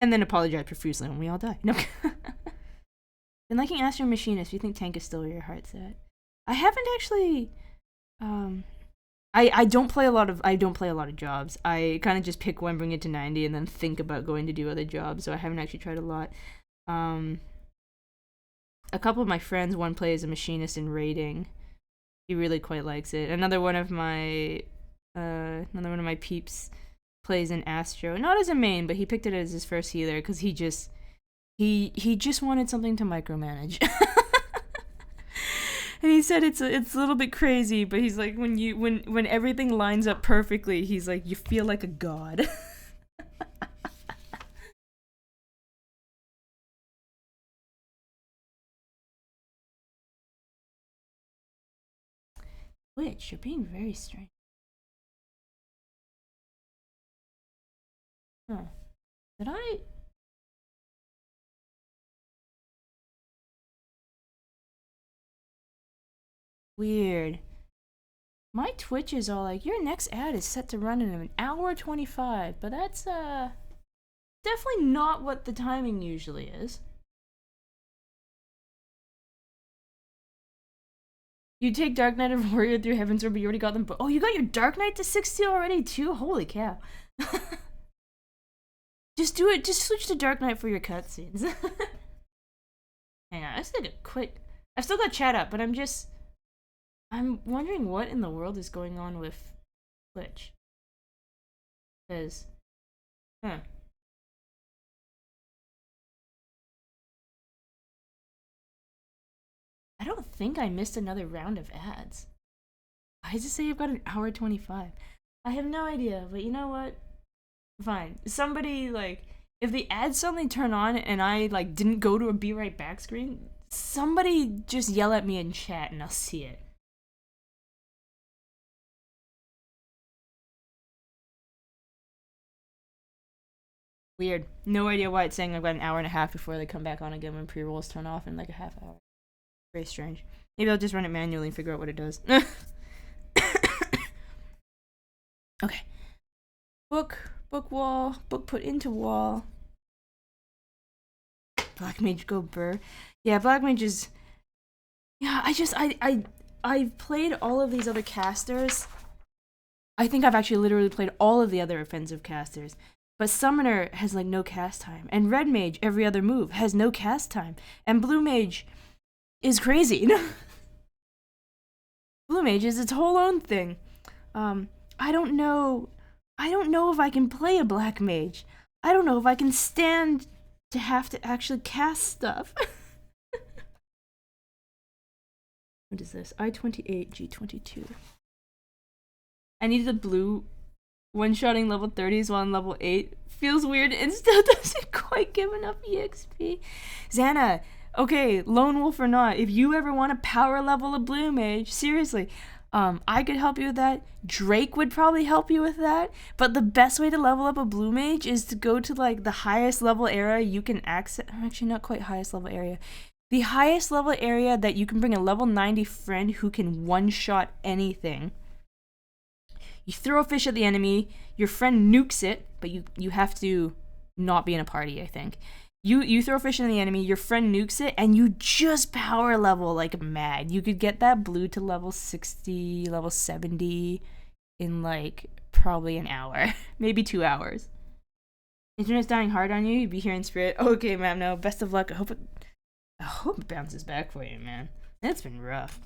And then apologize profusely when we all die. No. Been liking Astro Machinist. Do you think tank is still where your heart's at? I haven't actually. I don't play a lot of jobs. I kind of just pick one, bring it to 90, and then think about going to do other jobs. So I haven't actually tried a lot. A couple of my friends, one plays a machinist in raiding. He really quite likes it. Another one of my peeps plays in Astro, not as a main, but he picked it as his first healer because he just wanted something to micromanage. And he said it's a little bit crazy, but he's like, when everything lines up perfectly, he's like, you feel like a god. Twitch, you're being very strange. Huh. Did I? Weird. My Twitch is all like, your next ad is set to run in an hour 25, but that's definitely not what the timing usually is. You take Dark Knight of Warrior through Heaven's Door, but you already got them. Oh, you got your Dark Knight to 60 already too? Holy cow. Just do it. Just switch to Dark Knight for your cutscenes. Hang on, let's take a quick. I've still got chat up, but I'm wondering what in the world is going on with Twitch. Because, huh. I don't think I missed another round of ads. Why does it say I've got an hour 25? I have no idea, but you know what? Fine. Somebody, like, if the ads suddenly turn on and I, like, didn't go to a be right back screen, somebody just yell at me in chat and I'll see it. Weird. No idea why it's saying I've got an hour and a half before they come back on again when pre-rolls turn off in like a half hour. Very strange. Maybe I'll just run it manually and figure out what it does. Okay. Book wall, book put into wall. Black Mage go burr. Yeah, Black Mage is... Yeah, I've played all of these other casters. I think I've actually literally played all of the other offensive casters. But Summoner has like no cast time. And Red Mage, every other move, has no cast time. And Blue Mage is crazy. Blue Mage is its whole own thing. I don't know if I can play a Black Mage. I don't know if I can stand to have to actually cast stuff. What is this? I-28, G-22. I needed a blue one-shotting level 30s while on level 8. Feels weird and still doesn't quite give enough EXP. Xana, okay, Lone Wolf or not, if you ever want to power level a Blue Mage, seriously, I could help you with that. Drake would probably help you with that. But the best way to level up a Blue Mage is to go to like the highest level area you can access. Actually, not quite highest level area. The highest level area that you can bring a level 90 friend who can one-shot anything. You throw a fish at the enemy, your friend nukes it, but you have to not be in a party, I think. You throw a fish at the enemy, your friend nukes it, and you just power level like mad. You could get that blue to level 60, level 70 in like probably an hour, maybe 2 hours. Internet's dying hard on you, you'd be here in spirit. Okay, ma'am, no, best of luck. I hope it bounces back for you, man. It's been rough.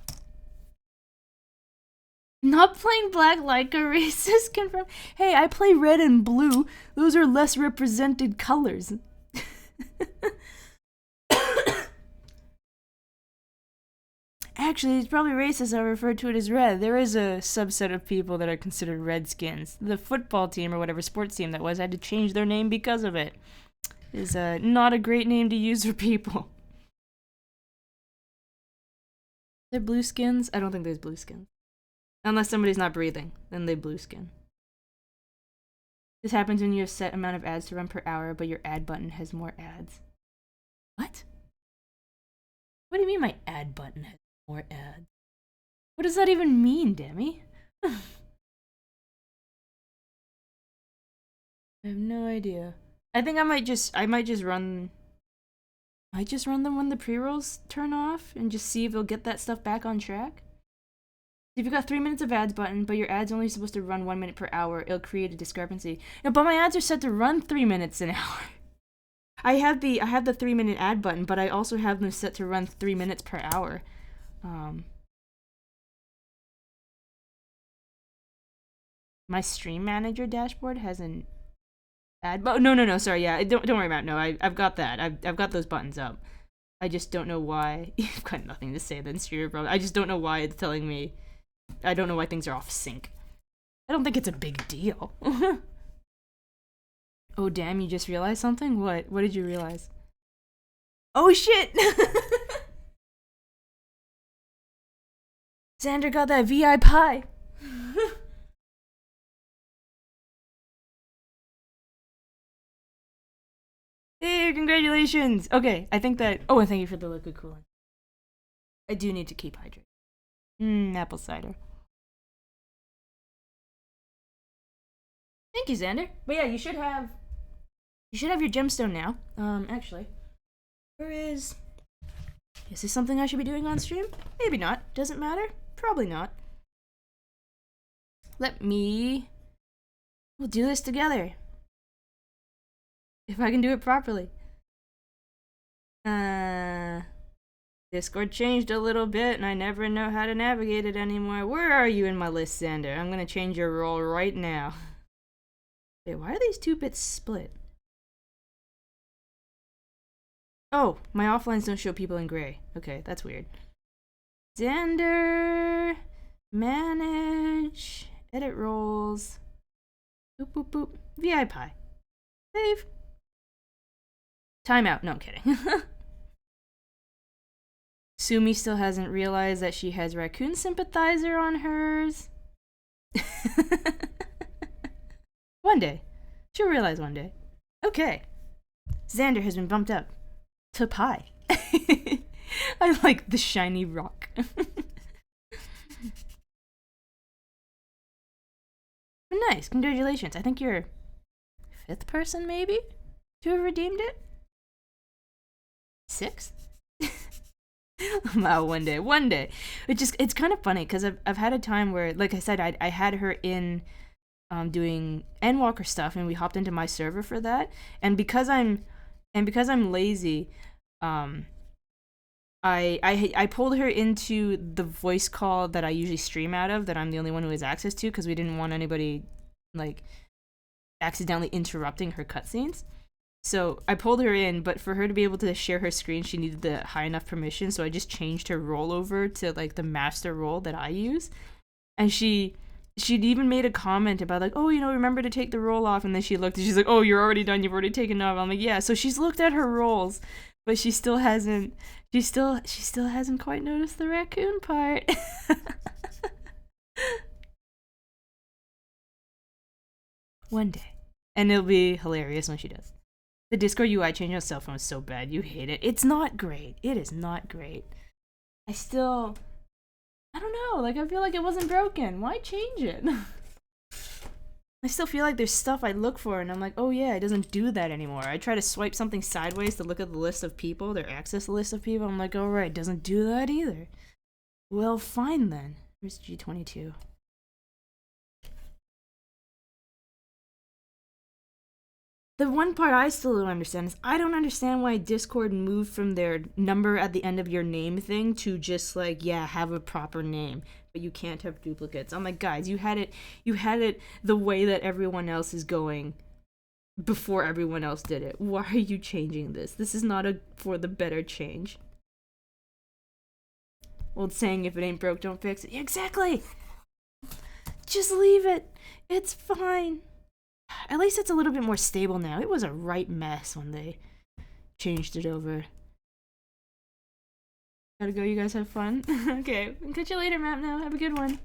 Not playing black like a racist confirmed. Hey, I play red and blue. Those are less represented colors. Actually, it's probably racist I refer to it as red. There is a subset of people that are considered redskins. The football team or whatever sports team that was had to change their name because of it. Is not a great name to use for people. They're blue skins? I don't think there's blue skins. Unless somebody's not breathing, then they blue skin. This happens when you have set amount of ads to run per hour, but your ad button has more ads. What? What do you mean my ad button has more ads? What does that even mean, Demi? I have no idea. I think I might just run them when the pre-rolls turn off and just see if they'll get that stuff back on track. If you've got 3 minutes of ads button, but your ad's only supposed to run 1 minute per hour, it'll create a discrepancy. No, but my ads are set to run 3 minutes an hour. I have the 3 minute ad button, but I also have them set to run 3 minutes per hour. My stream manager dashboard has an ad button. No, sorry, yeah, don't worry about it. No, I've got that. I've got those buttons up. I just don't know why. You've got nothing to say then, streamer bro. I just don't know why it's telling me. I don't know why things are off sync. I don't think it's a big deal. Oh damn, you just realized something? What? What did you realize? Oh shit! Xander got that VI pie. Hey, congratulations. Okay, I think that. Oh, and thank you for the liquid cooling. I do need to keep hydrated. Apple cider. Thank you, Xander. But yeah, you should have your gemstone now. Actually, where is this something I should be doing on stream? Maybe not. Doesn't matter. Probably not. We'll do this together. If I can do it properly. Discord changed a little bit and I never know how to navigate it anymore. Where are you in my list, Xander? I'm gonna change your role right now. Wait, why are these 2 bits split? Oh, my offlines don't show people in gray. Okay, that's weird. Xander, manage, edit roles. Boop, boop, boop. VI-Pi. Save. Timeout. No, I'm kidding. Sumi still hasn't realized that she has Raccoon Sympathizer on hers. One day. She'll realize one day. Okay. Xander has been bumped up to Pi. I like the shiny rock. Nice. Congratulations. I think you're 5th person, maybe, to have redeemed it? 6th? Wow, one day. It's kind of funny because I've had a time where, like I said, I had her in doing Endwalker stuff, and we hopped into my server for that. And because I'm lazy, I pulled her into the voice call that I usually stream out of, that I'm the only one who has access to, because we didn't want anybody like accidentally interrupting her cutscenes. So I pulled her in, but for her to be able to share her screen, she needed the high enough permission. So I just changed her role over to like the master role that I use, and she'd even made a comment about like, oh, remember to take the roll off, and then she looked and she's like, oh, you're already done, you've already taken it off. I'm like, yeah. So she's looked at her roles, but she still hasn't quite noticed the raccoon part. One day, and it'll be hilarious when she does. The Discord UI change on cell phone is so bad. You hate it. It's not great. It is not great. I don't know. Like, I feel like it wasn't broken. Why change it? I still feel like there's stuff I look for and I'm like, oh yeah, it doesn't do that anymore. I try to swipe something sideways to look at the list of people, their access list of people. I'm like, oh right, doesn't do that either. Well, fine then. Where's G22? The one part I still don't understand is I don't understand why Discord moved from their number at the end of your name thing to just like, yeah, have a proper name, but you can't have duplicates. I'm like, guys, you had it the way that everyone else is going before everyone else did it. Why are you changing this? This is not for the better change. Old saying, if it ain't broke, don't fix it. Yeah, exactly. Just leave it. It's fine. At least it's a little bit more stable now. It was a right mess when they changed it over. Gotta go, you guys have fun. Okay, catch you later, Map now. Have a good one.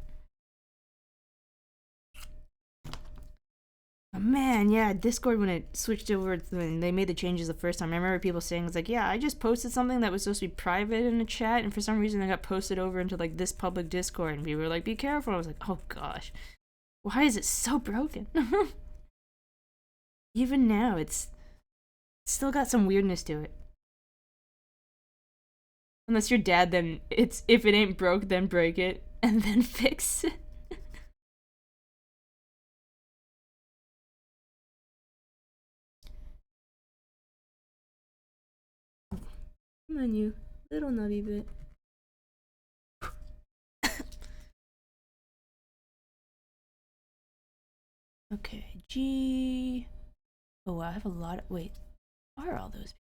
Oh man, yeah, Discord when it switched over, when they made the changes the first time, I remember people saying, it's like, yeah, I just posted something that was supposed to be private in a chat, and for some reason it got posted over into like this public Discord, and people were like, be careful. I was like, oh gosh, why is it so broken? Even now, it's still got some weirdness to it. Unless you're dad, then it's, if it ain't broke, then break it, and then fix it. Come on, you little nubby bit. Okay, G. Oh, I have a lot of. Wait, what are all those?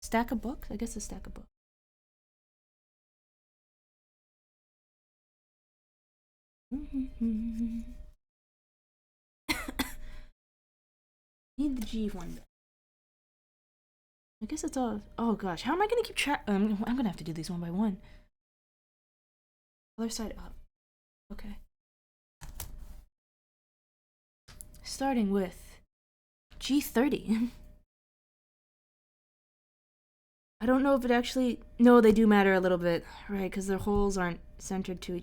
Stack of books? I guess a stack of books. Need the G one. I guess that's all. Oh gosh, how am I gonna keep track? I'm gonna have to do these one by one. Other side up. Okay. Starting with G30. I don't know if it actually... No, they do matter a little bit, right? Because their holes aren't centered to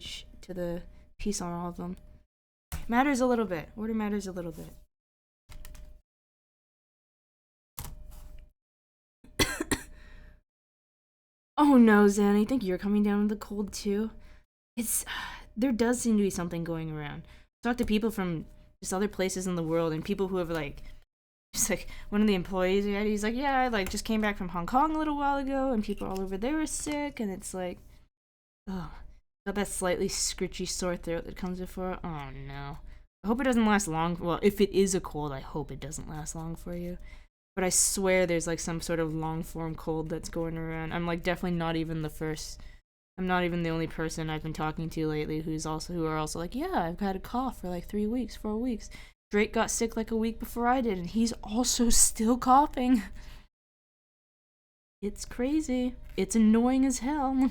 the piece on all of them. Matters a little bit. Order matters a little bit. Oh no, Zanny, I think you're coming down with the cold too. It's... There does seem to be something going around. Talk to people from just other places in the world and people who have like... Just like one of the employees, he's like, yeah, I like just came back from Hong Kong a little while ago and people all over there are sick and it's like... Oh, got that slightly scritchy sore throat that comes before. Oh no. I hope it doesn't last long. Well, if it is a cold, I hope it doesn't last long for you. But I swear there's like some sort of long form cold that's going around. I'm like definitely not even the first. I'm not even the only person I've been talking to lately who are also like, yeah, I've had a cough for like 3 weeks, 4 weeks. Drake got sick like a week before I did, and he's also still coughing. It's crazy. It's annoying as hell.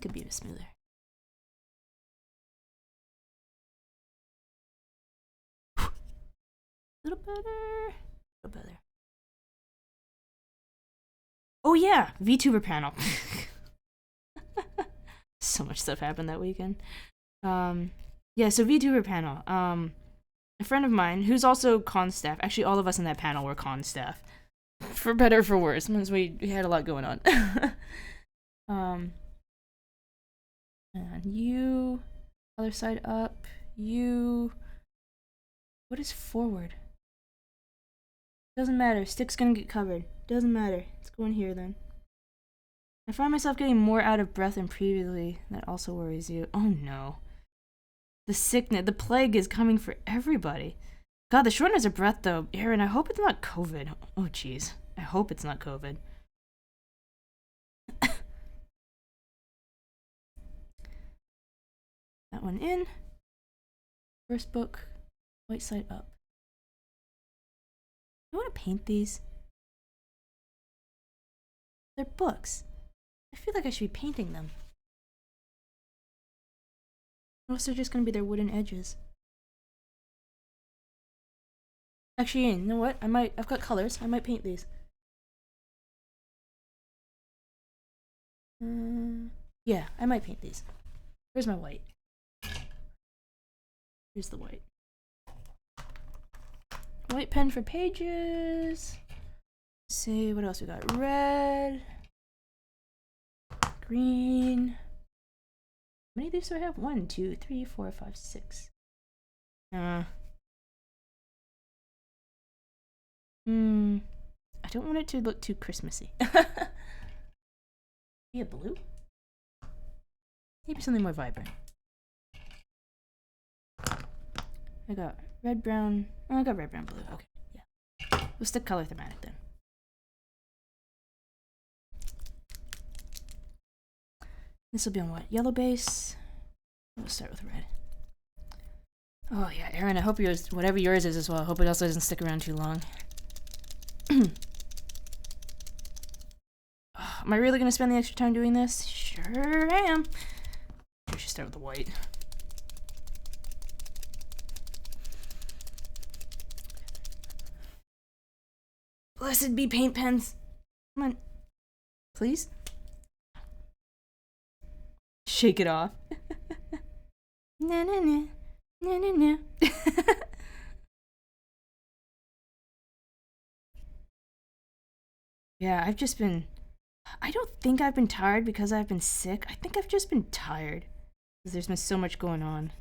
Could be a bit smoother. A little better. A little better. Oh yeah, VTuber panel. So much stuff happened that weekend. Yeah, so VTuber panel. A friend of mine who's also con staff. Actually, all of us in that panel were con staff, for better or for worse, because we had a lot going on. And you, other side up. You. What is forward? Doesn't matter. Stick's gonna get covered. Doesn't matter. Let's go in here then. I find myself getting more out of breath than previously. That also worries you. Oh no. The sickness, the plague is coming for everybody. God, the shortness of breath though. Aaron, I hope it's not COVID. Oh jeez. I hope it's not COVID. That one in. First book. White side up. I want to paint these. They're books. I feel like I should be painting them. Or else they're just gonna be their wooden edges. Actually, you know what? I've got colors. I might paint these. Yeah, I might paint these. Where's my white? Here's the white. White pen for pages. Let's see, what else we got? Red. Green. How many of these do I have? 1, 2, 3, 4, 5, 6. I don't want it to look too Christmassy. Be a blue? Maybe something more vibrant. I got red, brown. Oh, I got red, brown, blue. Okay, yeah. We'll stick color thematic then. This will be on what? Yellow base. We'll start with red. Oh yeah, Aaron, I hope yours, whatever yours is as well, I hope it also doesn't stick around too long. Am I really gonna spend the extra time doing this? Sure am. We should start with the white. Blessed be paint pens. Come on. Please? Shake it off. Na na na. Na na na. Yeah, I've just been... I don't think I've been tired because I've been sick. I think I've just been tired. Because there's been so much going on.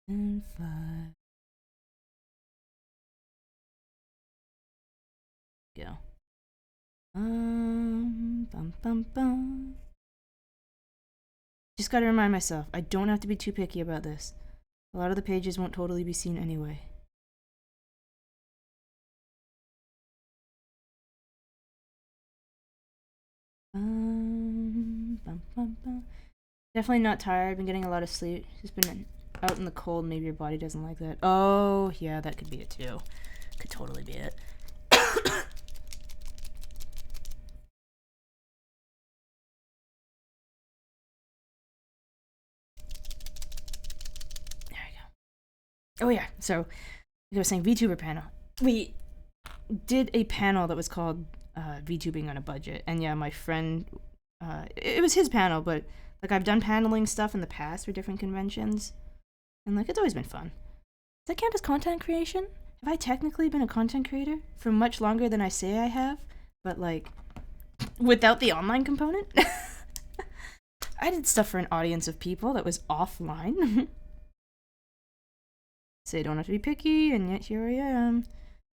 And 5. Go. Bum bum bum. Just gotta remind myself, I don't have to be too picky about this. A lot of the pages won't totally be seen anyway. Bum bum bum. Definitely not tired. Been getting a lot of sleep. Just been out in the cold. Maybe your body doesn't like that. Oh, yeah, that could be it too. Could totally be it. There we go. Oh yeah, so like I was saying, VTuber panel. We did a panel that was called VTubing on a Budget, and yeah, my friend, it was his panel, but like I've done paneling stuff in the past for different conventions, and like it's always been fun. Does that count as content creation? Have I technically been a content creator for much longer than I say I have, but like without the online component? I did stuff for an audience of people that was offline. Say don't have to be picky, and yet here I am.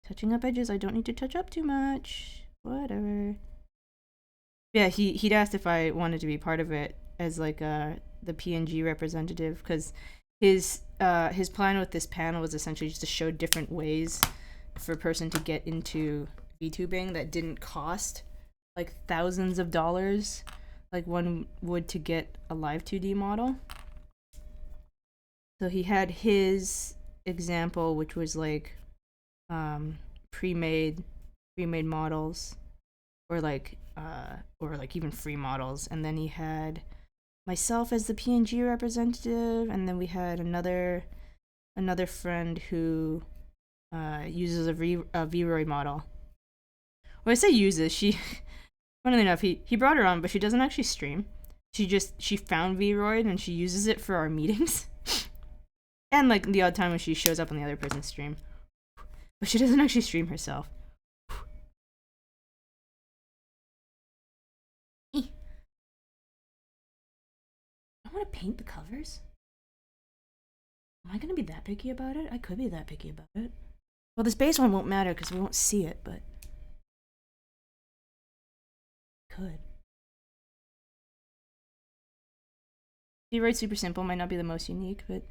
Touching up edges I don't need to touch up too much. Whatever. Yeah, he'd asked if I wanted to be part of it as like the PNG representative, because his plan with this panel was essentially just to show different ways for a person to get into VTubing that didn't cost like thousands of dollars like one would to get a live 2D model. So he had his example, which was like pre-made models, or like even free models, and then he had myself as the PNG representative, and then we had another friend who uses a VRoid model. When I say uses, she funnily enough he brought her on, but she doesn't actually stream. She found VRoid and she uses it for our meetings. And like the odd time when she shows up on the other person's stream. But she doesn't actually stream herself. I want to paint the covers. Am I gonna be that picky about it? I could be that picky about it. Well, this base one won't matter because we won't see it, but could. VRoid super simple might not be the most unique, but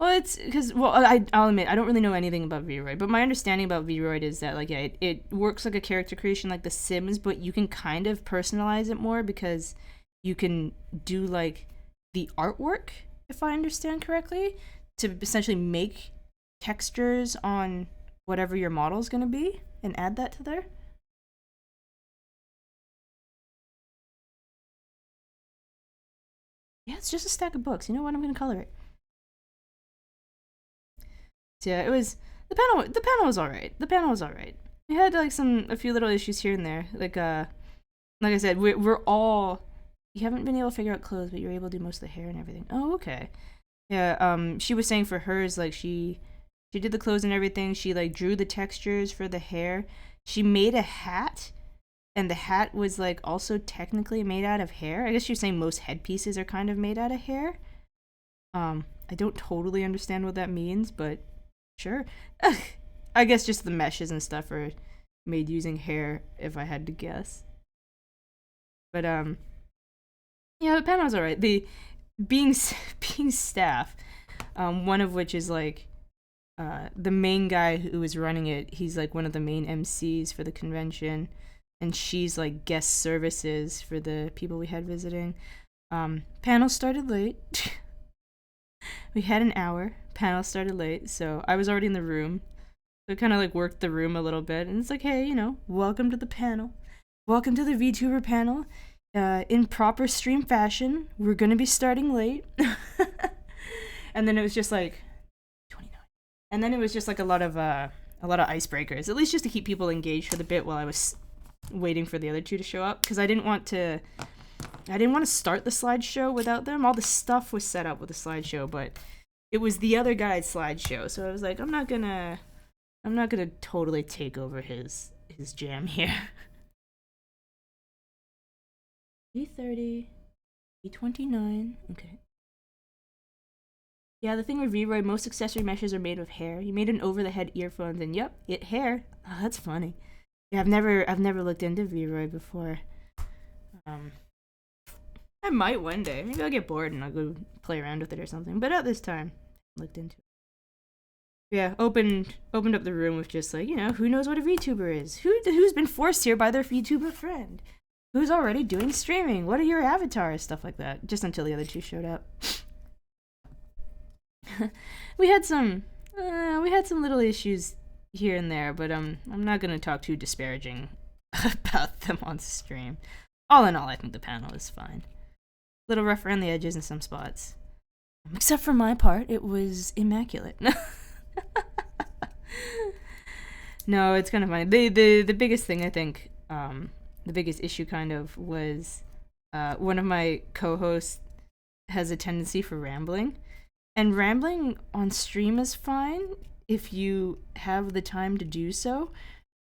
well, it's because I'll admit I don't really know anything about VRoid, but my understanding about VRoid is that like yeah, it works like a character creation like The Sims, but you can kind of personalize it more because you can do like the artwork, if I understand correctly, to essentially make textures on whatever your model is going to be and add that to there. Yeah, it's just a stack of books. You know what? I'm going to color it. So, yeah, it was the panel. The panel was all right. The panel was all right. We had like a few little issues here and there. Like I said, we're all. You haven't been able to figure out clothes, but you're able to do most of the hair and everything. Oh, okay. Yeah. She was saying for hers, like she did the clothes and everything. She like drew the textures for the hair. She made a hat, and the hat was like also technically made out of hair. I guess she was saying most headpieces are kind of made out of hair. I don't totally understand what that means, but sure. I guess just the meshes and stuff are made using hair, if I had to guess. But yeah, the panel was alright. The being staff, one of which is like the main guy who was running it. He's like one of the main MCs for the convention, and she's like guest services for the people we had visiting. Panel started late. We had an hour. Panel started late, so I was already in the room. So I kind of like worked the room a little bit, and it's like, hey, welcome to the panel. Welcome to the VTuber panel. In proper stream fashion, we're gonna be starting late. And then it was just like 29. And then it was just like a lot of icebreakers, at least just to keep people engaged for the bit while I was waiting for the other two to show up, because I didn't want to start the slideshow without them. All the stuff was set up with the slideshow, but it was the other guy's slideshow, so I was like, I'm not gonna totally take over his jam here. 3:30, 3:29. Okay. Yeah, the thing with VRoid, most accessory meshes are made with hair. You made an over-the-head earphones, and yep, it hair. Oh, that's funny. Yeah, I've never looked into VRoid before. I might one day. Maybe I'll get bored and I'll go play around with it or something. But at this time, I looked into it. Yeah, opened up the room with just like, who knows what a VTuber is? Who's been forced here by their VTuber friend? Who's already doing streaming? What are your avatars? Stuff like that. Just until the other two showed up. we had some little issues here and there, but I'm not gonna talk too disparaging about them on stream. All in all, I think the panel is fine. Little rough around the edges in some spots. Except for my part, it was immaculate. No, it's kind of funny. The biggest thing, I think, the biggest issue kind of was one of my co-hosts has a tendency for rambling. And rambling on stream is fine if you have the time to do so.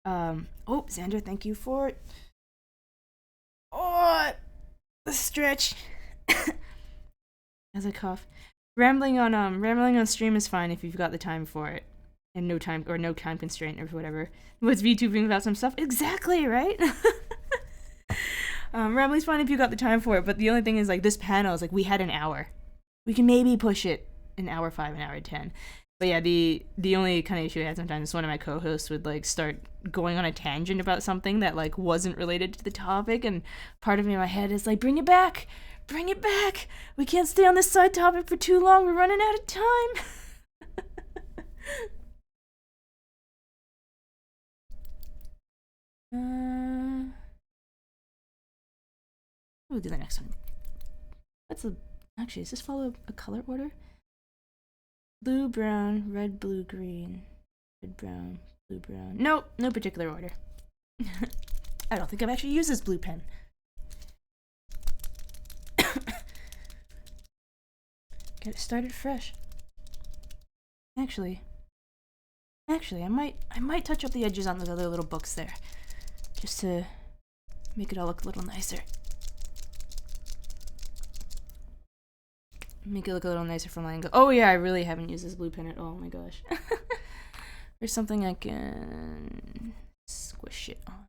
Oh, Xander, thank you for it. Oh, the stretch. As I cough. Rambling on stream is fine if you've got the time for it. And no time constraint or whatever. What's VTubing about some stuff? Exactly, right? Rambling's fine if you got the time for it, but the only thing is, like, this panel is, like, we had an hour. We can maybe push it an hour 5, an hour 10. But yeah, the only kind of issue I had sometimes is one of my co-hosts would, like, start going on a tangent about something that, like, wasn't related to the topic, and part of me in my head is like, bring it back! Bring it back! We can't stay on this side topic for too long, we're running out of time! We'll do the next one. Actually, does this follow a color order? Blue, brown, red, blue, green. Red, brown, blue, brown. Nope, no particular order. I don't think I've actually used this blue pen. Get it started fresh. Actually, I might touch up the edges on those other little books there, just to make it all look a little nicer. Make it look a little nicer from my angle. Oh yeah, I really haven't used this blue pen at all. Oh my gosh. There's something I can squish it on.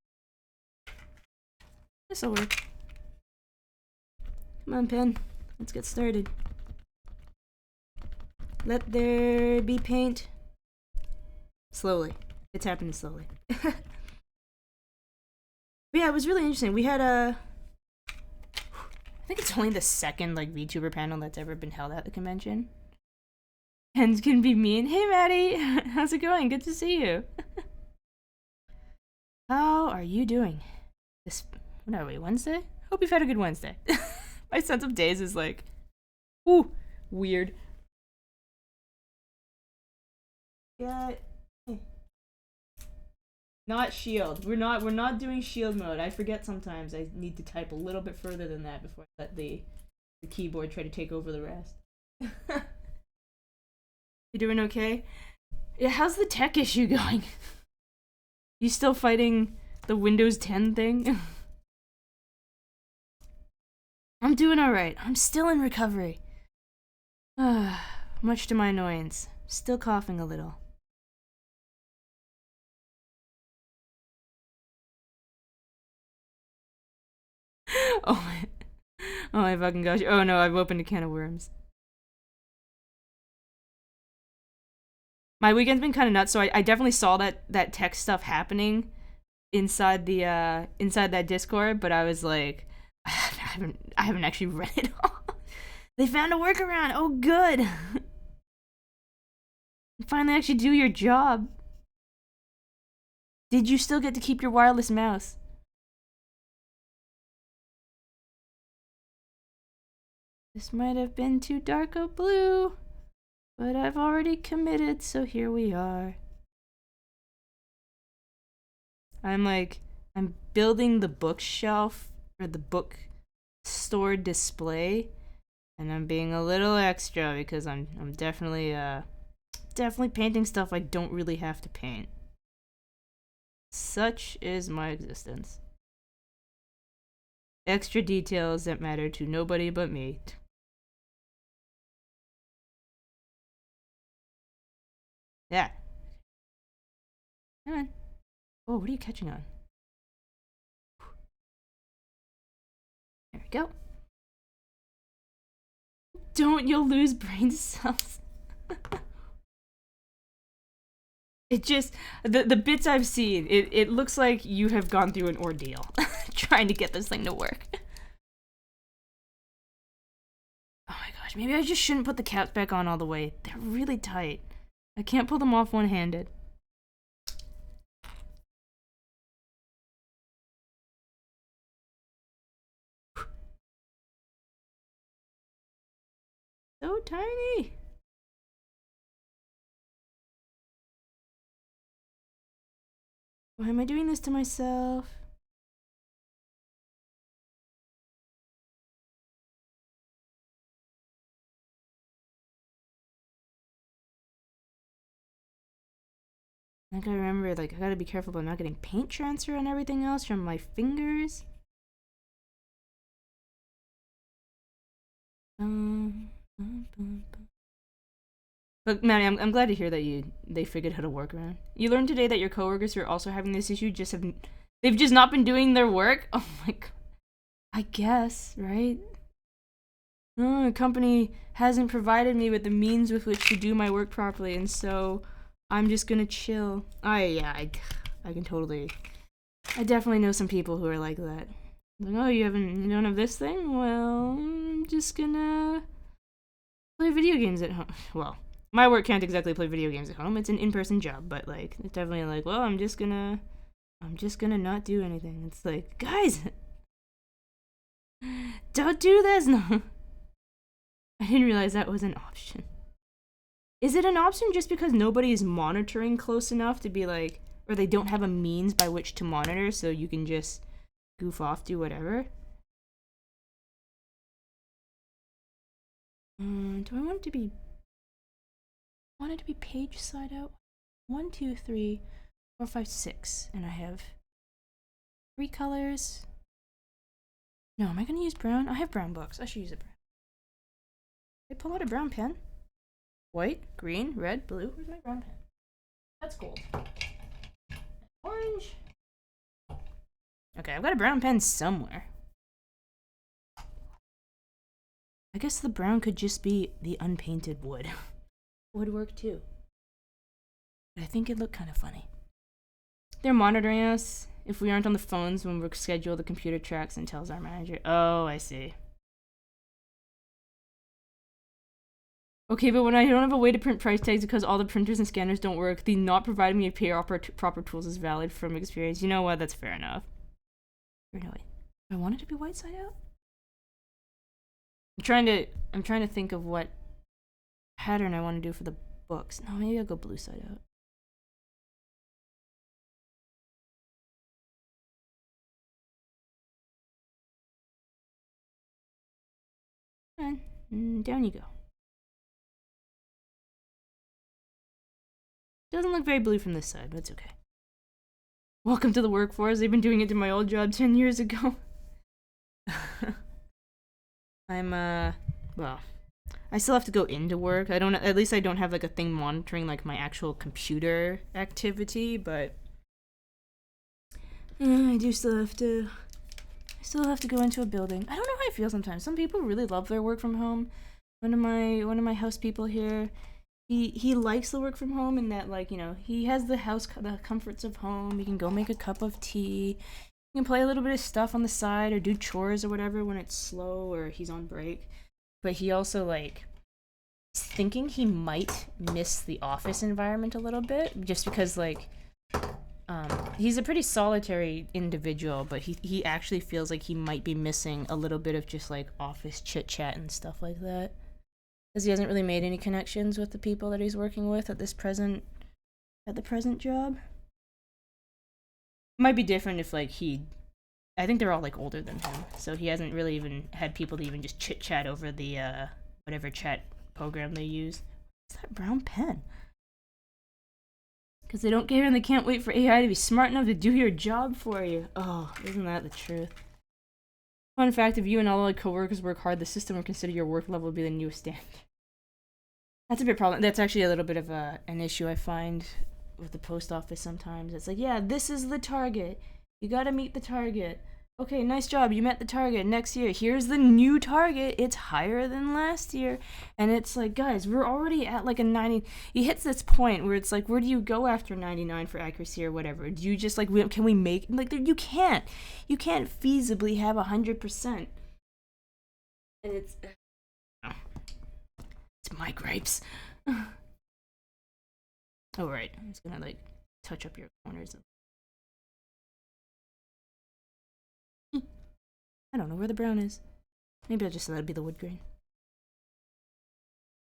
This'll work. Come on, pen. Let's get started. Let there be paint. Slowly. It's happening slowly. But yeah, it was really interesting. We had I think it's only the second, like, VTuber panel that's ever been held at the convention. And can be mean. Hey, Maddie! How's it going? Good to see you. How are you doing? What are we, Wednesday? Hope you've had a good Wednesday. My sense of days is like, ooh, weird. Yeah. Not shield. We're not doing shield mode. I forget sometimes I need to type a little bit further than that before I let the keyboard try to take over the rest. You doing okay? Yeah, how's the tech issue going? You still fighting the Windows 10 thing? I'm doing alright. I'm still in recovery. Much to my annoyance. Still coughing a little. Oh my fucking gosh. Oh no, I've opened a can of worms. My weekend's been kind of nuts, so I definitely saw that tech stuff happening inside that Discord, but I was like, I haven't actually read it all. They found a workaround. Oh, good. You finally actually do your job. Did you still get to keep your wireless mouse? This might have been too dark a blue, but I've already committed, so here we are. I'm building the bookshelf, or the bookstore display, and I'm being a little extra because I'm definitely painting stuff I don't really have to paint. Such is my existence. Extra details that matter to nobody but me. Yeah. Come on. Oh, what are you catching on? There we go. Don't, you'll lose brain cells. It just, the bits I've seen, it looks like you have gone through an ordeal trying to get this thing to work. Oh my gosh, maybe I just shouldn't put the caps back on all the way. They're really tight. I can't pull them off one-handed. So tiny. Why am I doing this to myself? I gotta remember, like, I gotta be careful about not getting paint transfer on everything else from my fingers. But Maddie, I'm glad to hear that they figured how to work around. You learned today that your coworkers who are also having this issue they've just not been doing their work. Oh my god. I guess, right? Oh, the company hasn't provided me with the means with which to do my work properly, and so I'm just gonna chill. I can totally. I definitely know some people who are like that. Like, oh, you don't have this thing? Well, I'm just gonna play video games at home. Well, my work can't exactly play video games at home. It's an in-person job, but like, it's definitely like, well, I'm just gonna not do anything. It's like, guys, don't do this. No, I didn't realize that was an option. Is it an option just because nobody is monitoring close enough to be like, or they don't have a means by which to monitor, so you can just goof off, do whatever? Do I want it to be? I want it to be page side out. 1, 2, 3, 4, 5, 6, and I have 3 colors. No, am I gonna use brown? I have brown books. I should use a brown. Did I pull out a brown pen? White, green, red, blue. Where's my brown pen? That's gold. Orange. Okay, I've got a brown pen somewhere. I guess the brown could just be the unpainted wood. Would work too. But I think it looked kind of funny. They're monitoring us. If we aren't on the phones when we're scheduled, the computer tracks and tells our manager. Oh, I see. Okay, but when I don't have a way to print price tags because all the printers and scanners don't work, the not providing me a proper tools is valid from experience. You know what? That's fair enough. Really? I want it to be white side out? I'm trying to think of what pattern I want to do for the books. No, maybe I'll go blue side out. And down you go. Doesn't look very blue from this side, but it's okay. Welcome to the workforce. They've been doing it to my old job 10 years ago. Well, I still have to go into work. At least I don't have like a thing monitoring like my actual computer activity, but I still have to go into a building. I don't know how I feel sometimes. Some people really love their work from home. One of my house people here, he likes the work from home in that, like, you know, he has the comforts of home. He can go make a cup of tea. He can play a little bit of stuff on the side or do chores or whatever when it's slow or he's on break. But he also, like, is thinking he might miss the office environment a little bit, just because, like, he's a pretty solitary individual, but he actually feels like he might be missing a little bit of just, like, office chit-chat and stuff like that. Because he hasn't really made any connections with the people that he's working with at the present job. Might be different if, like, I think they're all, like, older than him, so he hasn't really even had people to even just chit-chat over the, whatever chat program they use. What's that brown pen? Because they don't care and they can't wait for AI to be smart enough to do your job for you. Oh, isn't that the truth? Fun fact, if you and all the coworkers work hard, the system will consider your work level to be the new standard. That's a bit problem. That's actually a little bit of an issue I find with the post office sometimes. It's like, yeah, this is the target. You gotta meet the target. Okay, nice job. You met the target. Next year, here's the new target. It's higher than last year. And it's like, guys, we're already at like a 90. It hits this point where it's like, where do you go after 99 for accuracy or whatever? Do you just like, can we make, like, you can't. You can't feasibly have 100%. And it's my gripes. Oh, right. I'm just gonna like touch up your corners. I don't know where the brown is. Maybe I'll just let it be the wood grain.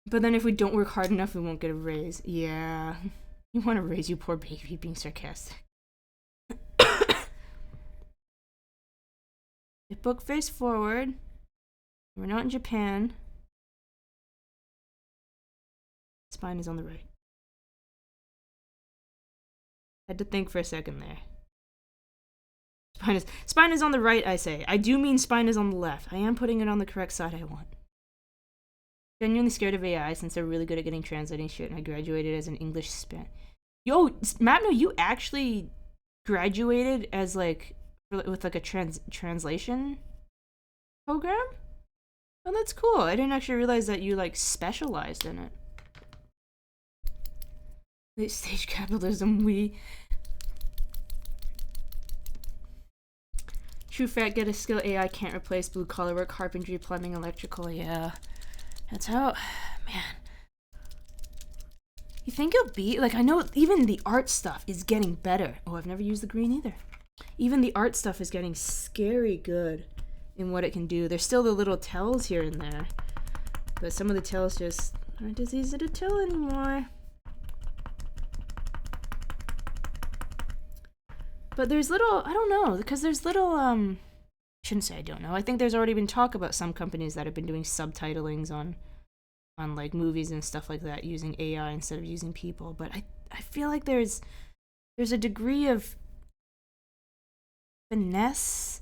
But then if we don't work hard enough, we won't get a raise. Yeah. You want a raise, you poor baby, being sarcastic. If book face forward, we're not in Japan. Spine is on the right. Had to think for a second there. Spine is on the right, I say. I do mean spine is on the left. I am putting it on the correct side I want. Genuinely scared of AI since they're really good at getting translating shit, and I graduated as an English span. Yo, Mapno, you actually graduated as like with like a translation program? Oh, that's cool. I didn't actually realize that you like specialized in it. Late stage capitalism, True fact, get a skill AI can't replace blue collar work, carpentry, plumbing, electrical, yeah. That's how, man. You think it'll be, like, I know even the art stuff is getting better. Oh, I've never used the green either. Even the art stuff is getting scary good in what it can do. There's still the little tells here and there. But some of the tells just aren't as easy to tell anymore. But there's little, I don't know, because there's little, shouldn't say I don't know. I think there's already been talk about some companies that have been doing subtitlings on like movies and stuff like that using AI instead of using people. But I feel like there's a degree of finesse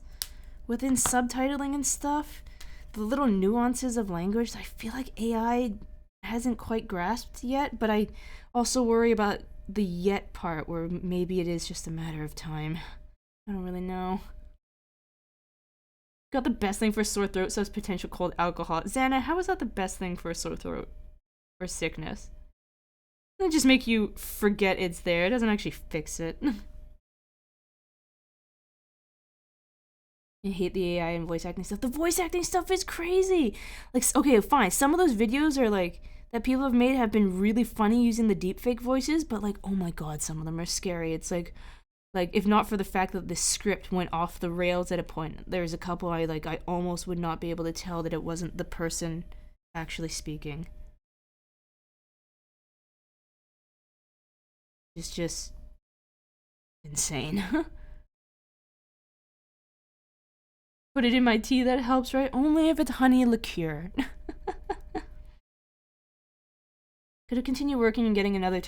within subtitling and stuff. The little nuances of language, I feel like AI hasn't quite grasped yet, but I also worry about the yet part where maybe it is just a matter of time. I don't really know. Got the best thing for sore throat, so it's potential cold alcohol. Xana, how is that the best thing for a sore throat or sickness? It just make you forget it's there. It doesn't actually fix it. I hate the AI and voice acting stuff. The voice acting stuff is crazy. Like, okay, fine. Some of those videos are like that people have made have been really funny using the deepfake voices, but like, oh my god, some of them are scary. It's like if not for the fact that the script went off the rails at a point, there's a couple I almost would not be able to tell that it wasn't the person actually speaking. It's just insane. Put it in my tea, that helps, right? Only if it's honey liqueur. Could have continued working and getting another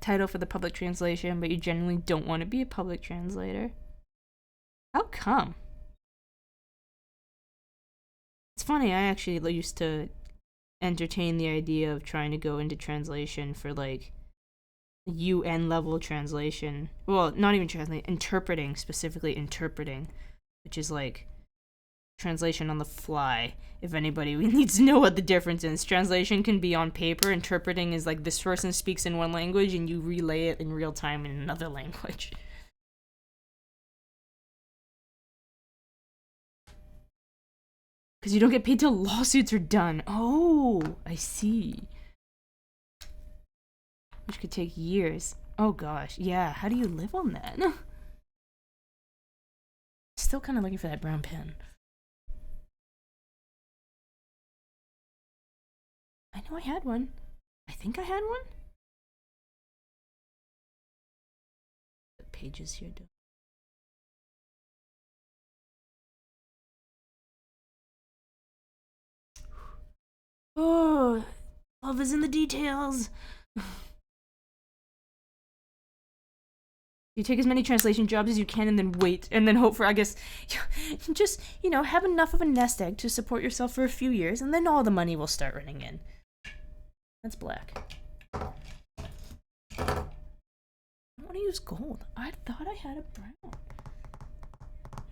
title for the public translation, but you genuinely don't want to be a public translator. How come? It's funny, I actually used to entertain the idea of trying to go into translation for like UN level translation. Well, not even translation, interpreting, specifically interpreting, which is like translation on the fly. If anybody needs to know what the difference is, translation can be on paper. Interpreting is like this person speaks in one language and you relay it in real time in another language. Because you don't get paid till lawsuits are done. Oh, I see. Which could take years. Oh gosh, yeah. How do you live on that? Still kind of looking for that brown pen. I know I had one. I think I had one. The pages here do. Oh, love is in the details. You take as many translation jobs as you can and then wait and then hope for, I guess, just, you know, have enough of a nest egg to support yourself for a few years and then all the money will start running in. That's black. I want to use gold. I thought I had a brown.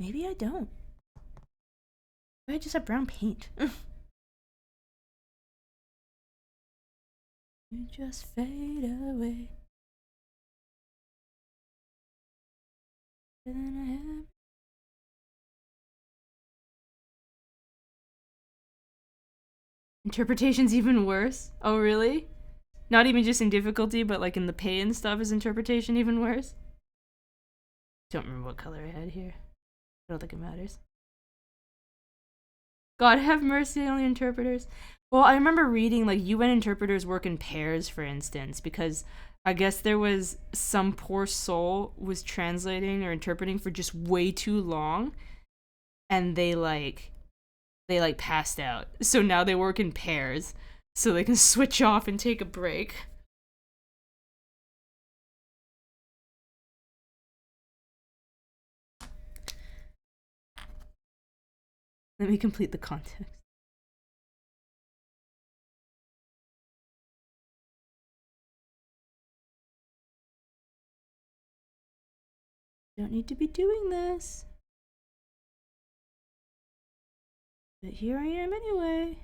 Maybe I don't. Maybe I just have brown paint. You just fade away. Then I have... Interpretation's even worse? Oh, really? Not even just in difficulty, but like in the pay and stuff, is interpretation even worse? Don't remember what color I had here. I don't think it matters. God have mercy on the interpreters. Well, I remember reading like UN interpreters work in pairs, for instance, because I guess there was some poor soul was translating or interpreting for just way too long, and they passed out. So now they work in pairs, so they can switch off and take a break. Let me complete the context. Don't need to be doing this. But here I am anyway.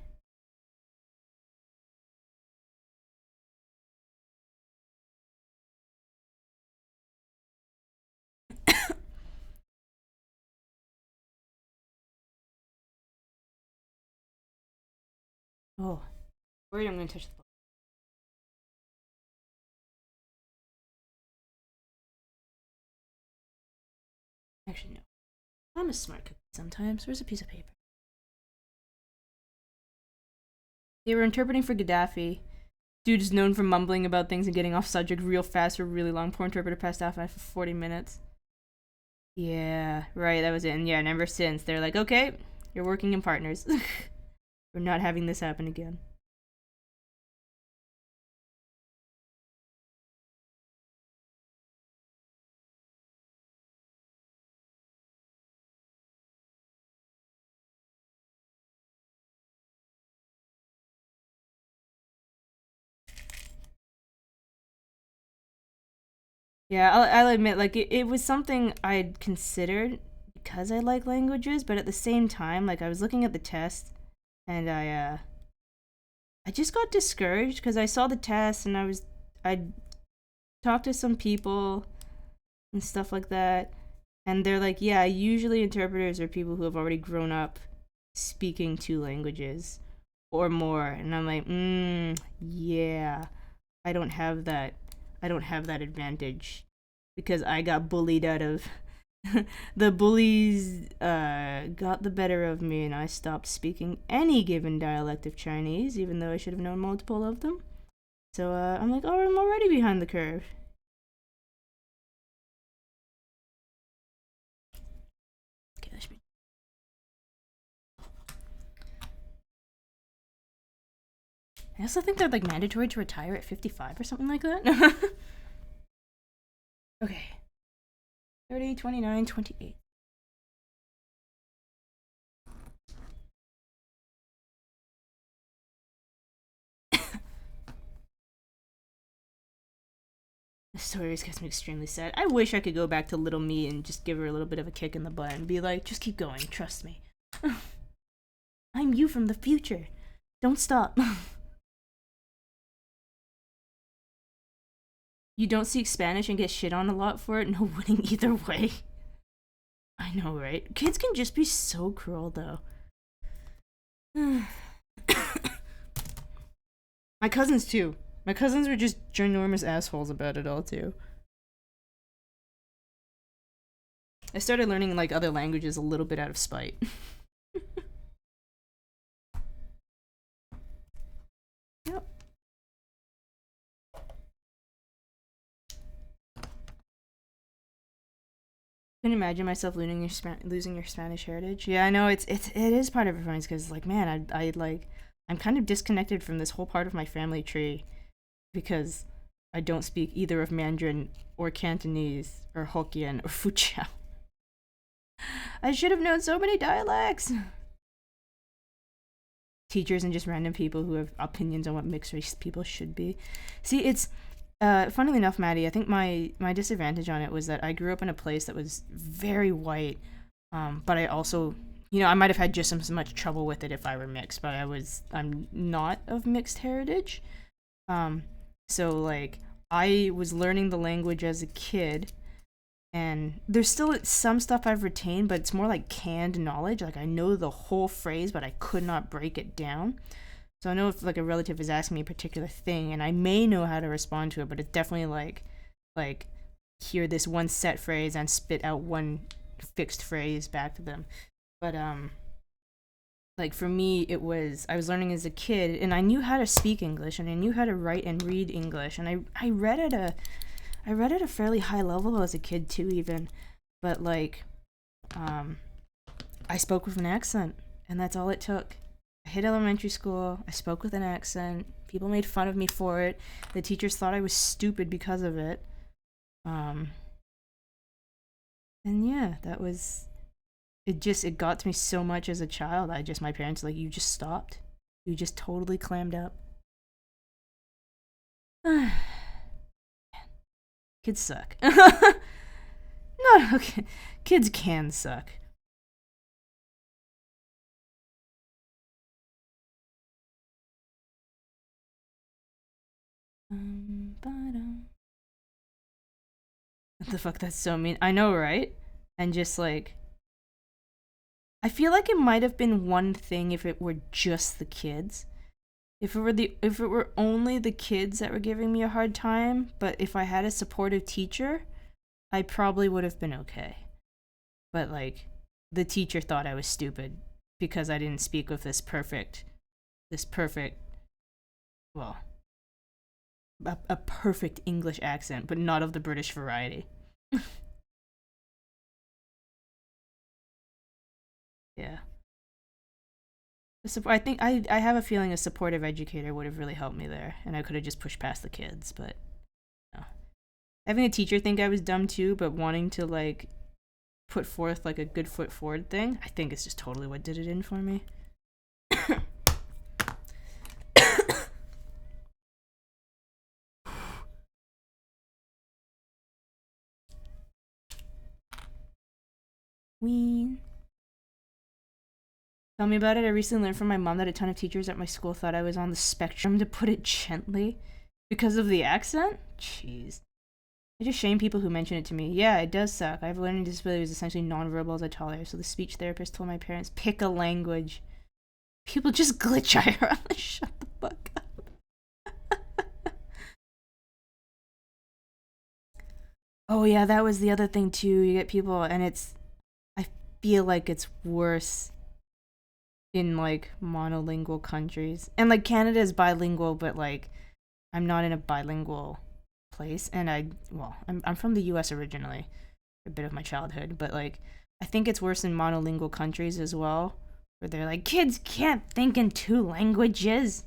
Oh, worried I'm gonna touch the book. Actually, no. I'm a smart cookie sometimes. Where's a piece of paper? They were interpreting for Gaddafi. Dude is known for mumbling about things and getting off subject real fast for really long. Poor interpreter passed out for 40 minutes. Yeah, right, that was it. And yeah, and ever since, they're like, okay, you're working in partners. We're not having this happen again. Yeah, I'll admit, like, it was something I'd considered because I like languages, but at the same time, like, I was looking at the test, and I just got discouraged because I saw the test, and I talked to some people and stuff like that, and they're like, yeah, usually interpreters are people who have already grown up speaking two languages or more, and I'm like, yeah, I don't have that. I don't have that advantage because I got bullied out of the bullies got the better of me, and I stopped speaking any given dialect of Chinese, even though I should have known multiple of them. So I'm like, oh, I'm already behind the curve. Okay, that should be. I also think they're like mandatory to retire at 55 or something like that. Okay. 30, 29, 28. This story gets me extremely sad. I wish I could go back to little me and just give her a little bit of a kick in the butt and be like, just keep going, trust me. I'm you from the future. Don't stop. You don't speak Spanish and get shit on a lot for it? No winning either way. I know, right? Kids can just be so cruel, though. My cousins, too. My cousins were just ginormous assholes about it all, too. I started learning, like, other languages a little bit out of spite. Yep. Can you imagine myself losing your Spanish heritage? Yeah, I know it is part of it for me because like man, I like I'm kind of disconnected from this whole part of my family tree because I don't speak either of Mandarin or Cantonese or Hokkien or Fujian. I should have known so many dialects. Teachers and just random people who have opinions on what mixed race people should be. See, it's funnily enough, Maddie, I think my disadvantage on it was that I grew up in a place that was very white, But I also, I might have had just as much trouble with it if I were mixed, but I'm not of mixed heritage. Um, so like I was learning the language as a kid, and there's still some stuff I've retained, but it's more like canned knowledge. Like I know the whole phrase, but I could not break it down. So I know if like a relative is asking me a particular thing, and I may know how to respond to it, but it's definitely like hear this one set phrase and spit out one fixed phrase back to them. But like for me it was, I was learning as a kid, and I knew how to speak English and I knew how to write and read English, and I read at a fairly high level as a kid too even. But like um I spoke with an accent, and that's all it took. I hit elementary school, I spoke with an accent. People made fun of me for it. The teachers thought I was stupid because of it. Um and yeah, that was it got to me so much as a child. My parents were like, you just stopped. You just totally clammed up. Kids suck. No, okay. Kids can suck. What the fuck? That's so mean. I know, right? And just like, I feel like it might have been one thing if it were just the kids. If it were only the kids that were giving me a hard time, but if I had a supportive teacher, I probably would have been okay. But like, the teacher thought I was stupid because I didn't speak with this perfect, well, a perfect English accent, but not of the British variety. Yeah. I think I have a feeling a supportive educator would have really helped me there, and I could have just pushed past the kids. But no. Having a teacher think I was dumb too, but wanting to like put forth like a good foot forward thing, I think it's just totally what did it in for me. Ween. Tell me about it. I recently learned from my mom that a ton of teachers at my school thought I was on the spectrum, to put it gently, because of the accent. Jeez. I just shame people who mention it to me. Yeah, it does suck. I have a learning disability that is essentially nonverbal as I tolerate, so the speech therapist told my parents, pick a language. People just glitch IRL. Shut the fuck up. Oh yeah, that was the other thing too. You get people, and I feel like it's worse in like monolingual countries. And like Canada is bilingual, but like I'm not in a bilingual place, and I'm from the US originally, a bit of my childhood, but like I think it's worse in monolingual countries as well, where they're like kids can't think in two languages.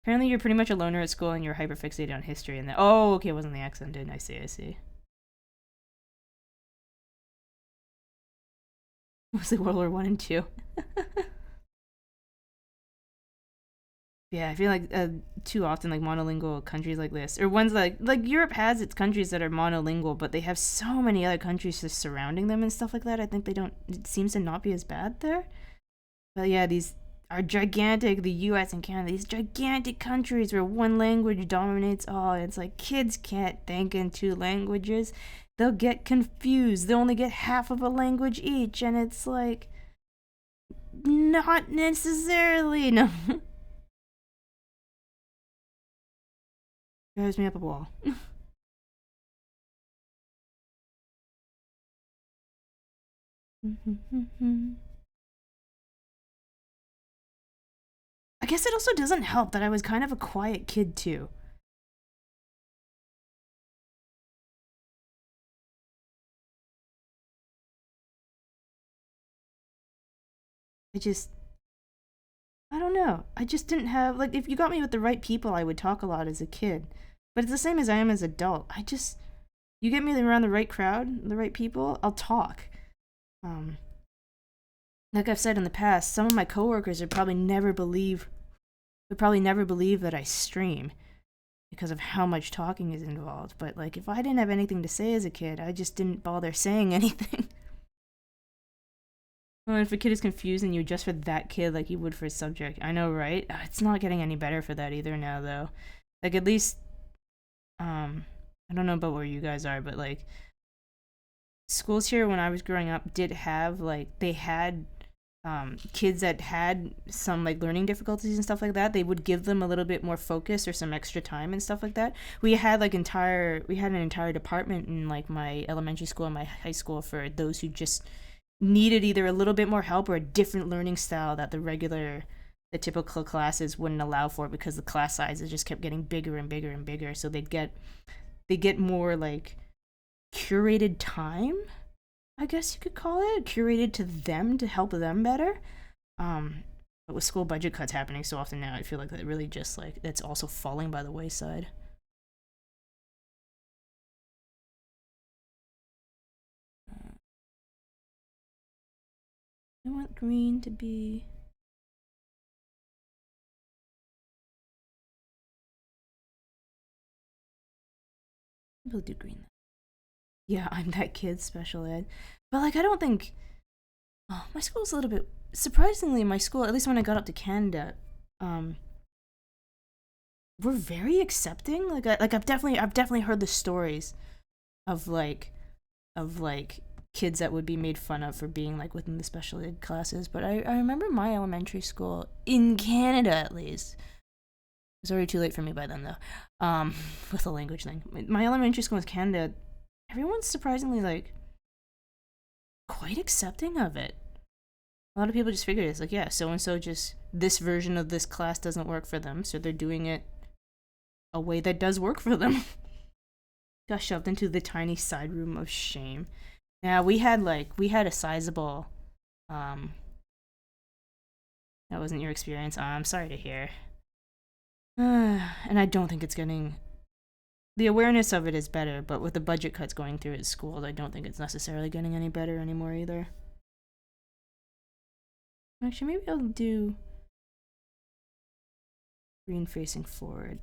Apparently you're pretty much a loner at school and you're hyperfixated on history, and then oh okay, it wasn't the accent, didn't I see. Mostly World War One and Two. Yeah, I feel like too often like monolingual countries like this, or ones like Europe has its countries that are monolingual, but they have so many other countries just surrounding them and stuff like that. I think they don't. It seems to not be as bad there. But yeah, these are gigantic. The U.S. and Canada, these gigantic countries where one language dominates all. It's like kids can't think in two languages. They'll get confused. They'll only get half of a language each, and it's like not necessarily no. Drives me up a wall. I guess it also doesn't help that I was kind of a quiet kid too. I just, I don't know. I just didn't have, like, if you got me with the right people, I would talk a lot as a kid. But it's the same as I am as an adult. You get me around the right crowd, the right people, I'll talk. Um, like I've said in the past, some of my coworkers would probably never believe that I stream. because of how much talking is involved. But like, if I didn't have anything to say as a kid, I just didn't bother saying anything. Well, if a kid is confusing you just for that kid, like you would for a subject, I know, right? It's not getting any better for that either now, though. Like at least, I don't know about where you guys are, but like schools here when I was growing up did have like they had kids that had some like learning difficulties and stuff like that. They would give them a little bit more focus or some extra time and stuff like that. We had an entire department in like my elementary school and my high school for those who just needed either a little bit more help or a different learning style that the typical classes wouldn't allow for because the class sizes just kept getting bigger and bigger and bigger. So they get more like curated time, I guess you could call it, curated to them to help them better. But with school budget cuts happening so often now, I feel like that really just like it's also falling by the wayside. I want green to be. We'll do green. Yeah, I'm that kid special ed, but like I don't think. Oh, my school's a little bit surprisingly. My school, at least when I got up to Canada, um, we're very accepting. I've definitely heard the stories of like kids that would be made fun of for being like within the special ed classes. But I remember my elementary school in Canada at least. It was already too late for me by then though. With the language thing, my elementary school in Canada, everyone's surprisingly like quite accepting of it. A lot of people just figured it's like, yeah, so and so just this version of this class doesn't work for them, so they're doing it a way that does work for them. Got shoved into the tiny side room of shame. Now we had a sizable that wasn't your experience. I'm sorry to hear. And I don't think it's getting the awareness of it is better, but with the budget cuts going through at schools, I don't think it's necessarily getting any better anymore either. Actually, maybe I'll do green facing forward.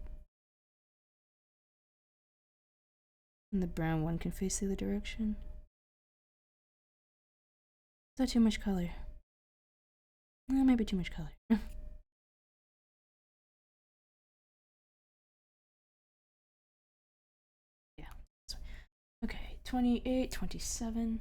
And the brown one can face the other direction. Is that too much color? Maybe too much color. Yeah. Okay, 28, 27.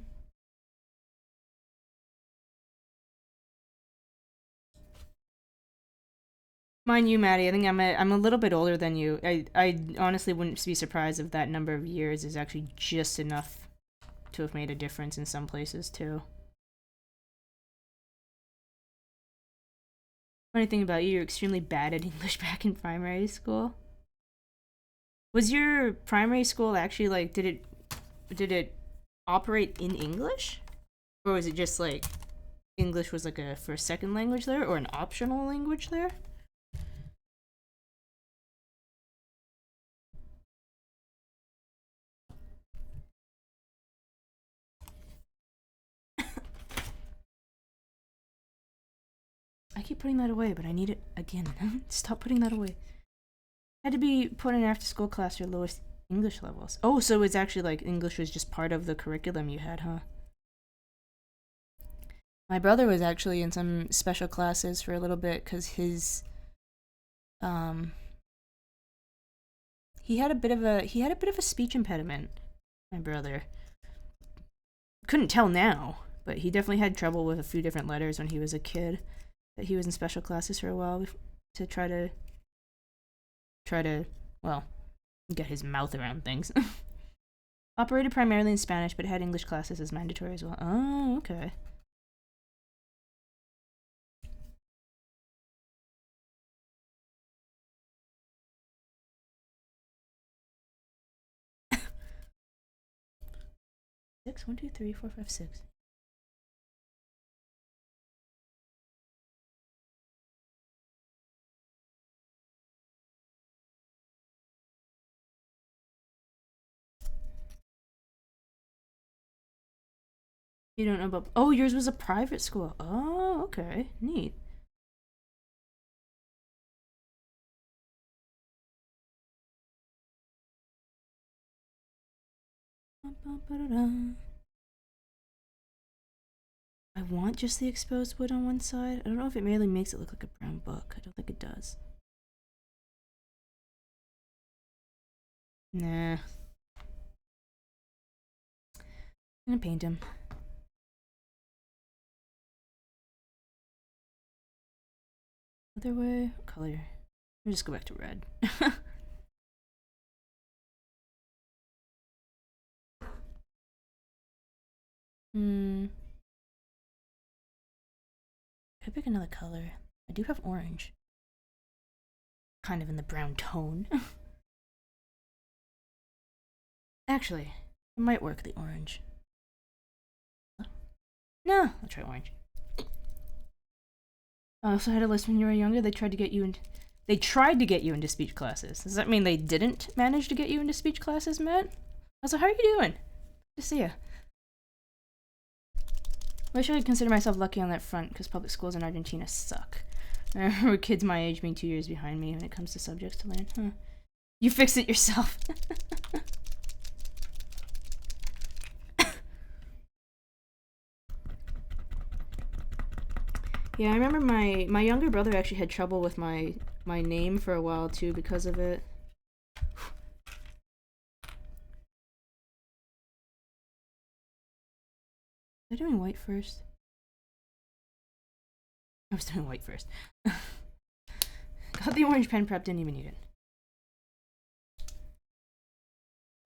Mind you, Maddie, I think I'm a little bit older than you. I honestly wouldn't be surprised if that number of years is actually just enough to have made a difference in some places too. Funny thing about you, you're extremely bad at English back in primary school. Was your primary school actually like did it operate in English? Or was it just like English was like a first second language there or an optional language there? I keep putting that away, but I need it again. Stop putting that away. Had to be put in after school class for lowest English levels. Oh, so it's actually like English was just part of the curriculum you had, huh? My brother was actually in some special classes for a little bit because um he had a bit of a speech impediment. My brother couldn't tell now, but he definitely had trouble with a few different letters when he was a kid. That he was in special classes for a while to try to well get his mouth around things. Operated primarily in Spanish, but had English classes as mandatory as well. Oh, okay. Six, 1, 2, 3, 4, 5, 6. You don't know about. Oh, yours was a private school. Oh, okay. Neat. I want just the exposed wood on one side. I don't know if it merely makes it look like a brown book. I don't think it does. Nah. I'm gonna paint him. Other way? What color? We'll just go back to red. Can I pick another color? I do have orange. Kind of in the brown tone. Actually, it might work, the orange. No, I'll try orange. I also had a list when you were younger. They tried to get you into speech classes. Does that mean they didn't manage to get you into speech classes, Matt? I was like, how are you doing? Good to see ya. Wish I could consider myself lucky on that front, because public schools in Argentina suck. I remember kids my age being 2 years behind me when it comes to subjects to learn. Huh. You fix it yourself. Yeah, I remember my younger brother actually had trouble with my name for a while too because of it. Was I doing white first? I was doing white first. Got the orange pen prep, didn't even need it.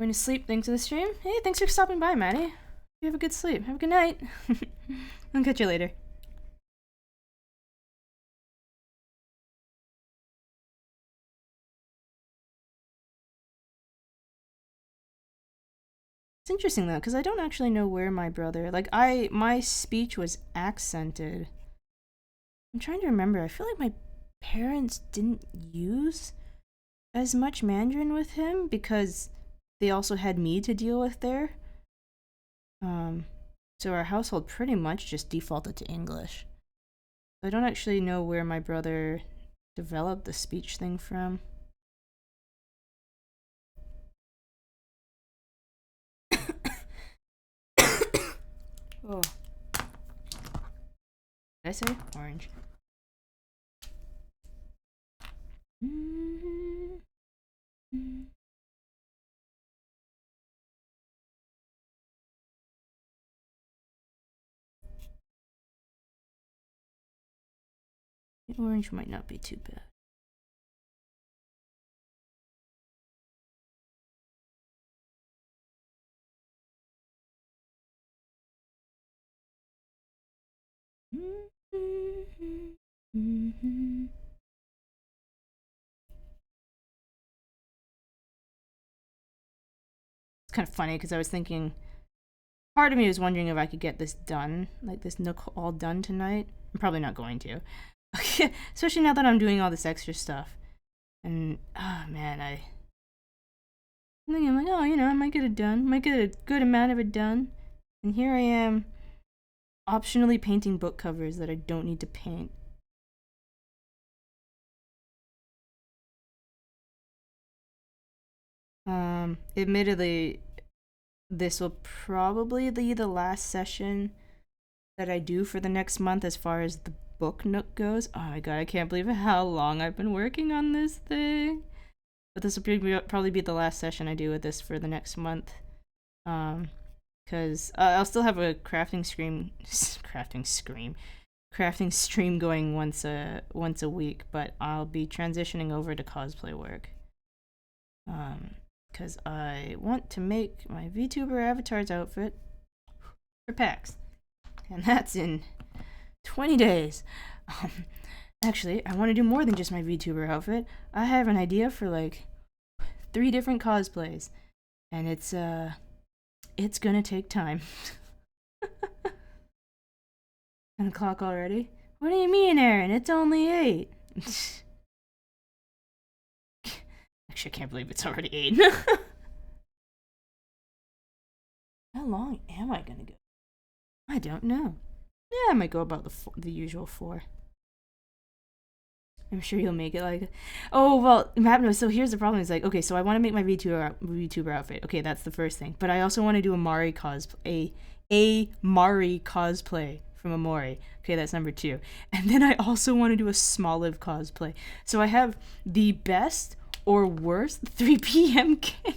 Going to sleep, thanks for the stream. Hey, thanks for stopping by, Maddie. You have a good sleep. Have a good night. I'll catch you later. It's interesting though, because I don't actually know where my brother, like my speech was accented. I'm trying to remember. I feel like my parents didn't use as much Mandarin with him because they also had me to deal with there. So our household pretty much just defaulted to English. I don't actually know where my brother developed the speech thing from. Oh. Did I say orange? The orange might not be too bad. It's kind of funny because I was thinking, part of me was wondering if I could get this done, like this nook all done tonight. I'm probably not going to. Especially now that I'm doing all this extra stuff. And, oh man, I'm thinking, like, oh, I might get it done. Might get a good amount of it done. And here I am, optionally painting book covers that I don't need to paint. Admittedly, this will probably be the last session that I do for the next month as far as the book nook goes. Oh my god, I can't believe how long I've been working on this thing. But this will probably be the last session I do with this for the next month. Because I'll still have a crafting stream going once a week, but I'll be transitioning over to cosplay work. Because I want to make my VTuber avatar's outfit for PAX. And that's in 20 days. Actually, I want to do more than just my VTuber outfit. I have an idea for like 3 different cosplays. And it's gonna take time. 10 o'clock already? What do you mean, Aaron? It's only 8. Actually, I can't believe it's already 8. How long am I gonna go? I don't know. Yeah, I might go about the usual 4. I'm sure you'll make it like. Oh well, Map knows. So here's the problem. Is like, okay, so I want to make my VTuber outfit. Okay, that's the first thing. But I also want to do a Mari cosplay, a Mari cosplay from Amori. Okay, that's number 2. And then I also want to do a Smoliv cosplay. So I have the best or worst 3 p.m. kid.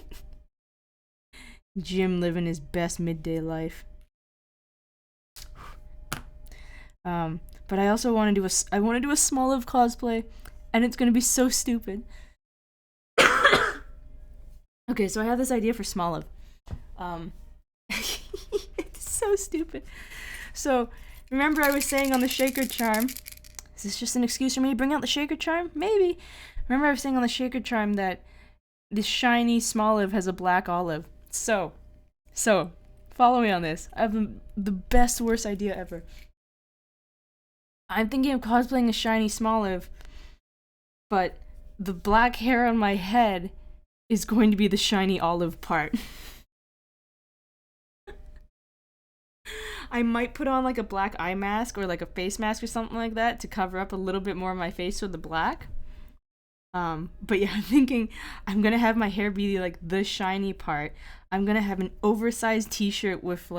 Jim living his best midday life. But I also want to do I want to do a Smoliv cosplay, and it's gonna be so stupid. Okay, so I have this idea for Smoliv. It's so stupid. So remember I was saying on the shaker charm. Is this just an excuse for me to bring out the shaker charm? Maybe. Remember I was saying on the shaker charm that this shiny Smoliv has a black olive. So, follow me on this. I have the best, worst idea ever. I'm thinking of cosplaying a shiny Smoliv, but the black hair on my head is going to be the shiny olive part. I might put on like a black eye mask or like a face mask or something like that to cover up a little bit more of my face with the black. But yeah, I'm thinking I'm gonna have my hair be like the shiny part. I'm gonna have an oversized t-shirt with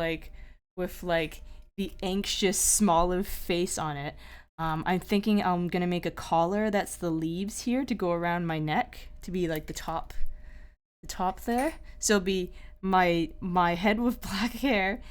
the anxious Smoliv face on it. I'm thinking I'm gonna make a collar that's the leaves here to go around my neck to be like the top there. So it'll be my head with black hair,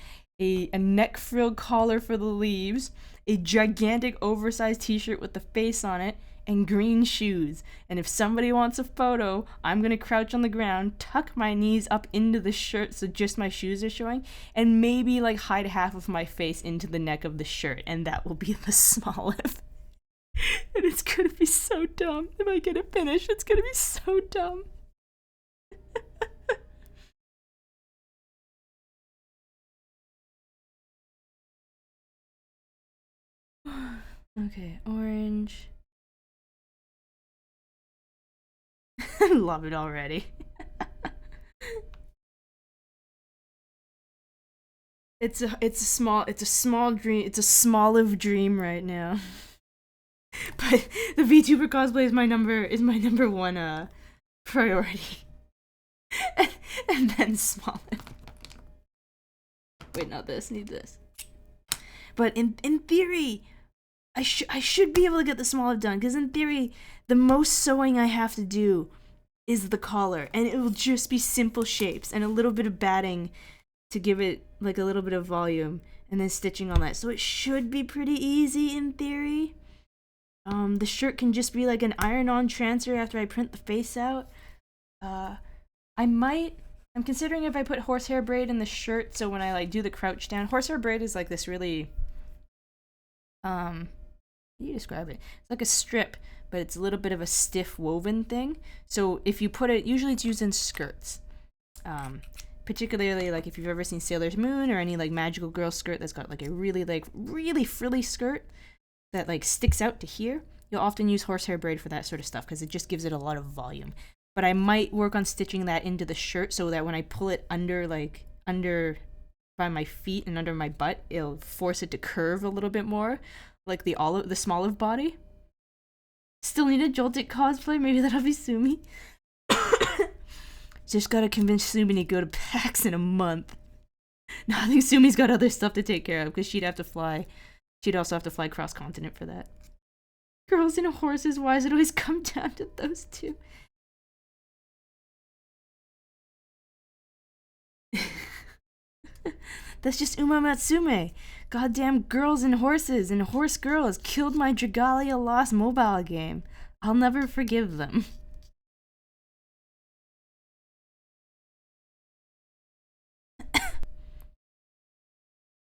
a neck frill collar for the leaves, a gigantic oversized t-shirt with the face on it, and green shoes. And if somebody wants a photo, I'm gonna crouch on the ground, tuck my knees up into the shirt so just my shoes are showing, and maybe like hide half of my face into the neck of the shirt, and that will be the Smoliv. And it's gonna be so dumb. If I get it finished, it's gonna be so dumb. Okay, orange. Love it already. It's a small dream. It's a Smoliv dream right now. But the VTuber cosplay is my number 1 priority. And then Smoliv. Wait, not this. Need this. But in theory, I should be able to get the Smoliv done, because in theory, the most sewing I have to do is the collar, and it will just be simple shapes and a little bit of batting to give it like a little bit of volume, and then stitching on that. So it should be pretty easy in theory. The shirt can just be like an iron-on transfer after I print the face out. I'm considering if I put horsehair braid in the shirt, so when I like do the crouch down, horsehair braid is like this really, how do you describe it? It's like a strip, but it's a little bit of a stiff woven thing. So if you put it, usually it's used in skirts. Particularly like if you've ever seen Sailor Moon or any like magical girl skirt that's got like a really frilly skirt that like sticks out to here, you'll often use horsehair braid for that sort of stuff because it just gives it a lot of volume. But I might work on stitching that into the shirt so that when I pull it under by my feet and under my butt, it'll force it to curve a little bit more, like the Smoliv body. Still need a Joltik cosplay. Maybe that'll be Sumi. Just gotta convince Sumi to go to PAX in a month. No, I think Sumi's got other stuff to take care of because she'd have to fly. She'd also have to fly cross continent for that. Girls and horses. Why does it always come down to those two? That's just Uma Matsume. Goddamn girls and horses and horse girls killed my Dragalia Lost mobile game. I'll never forgive them.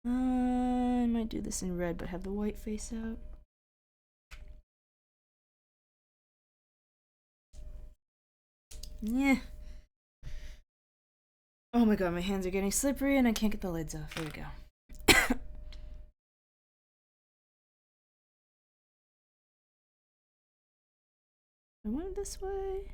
I might do this in red, but have the white face out. Yeah. Oh my god, my hands are getting slippery and I can't get the lids off. There we go. I went this way.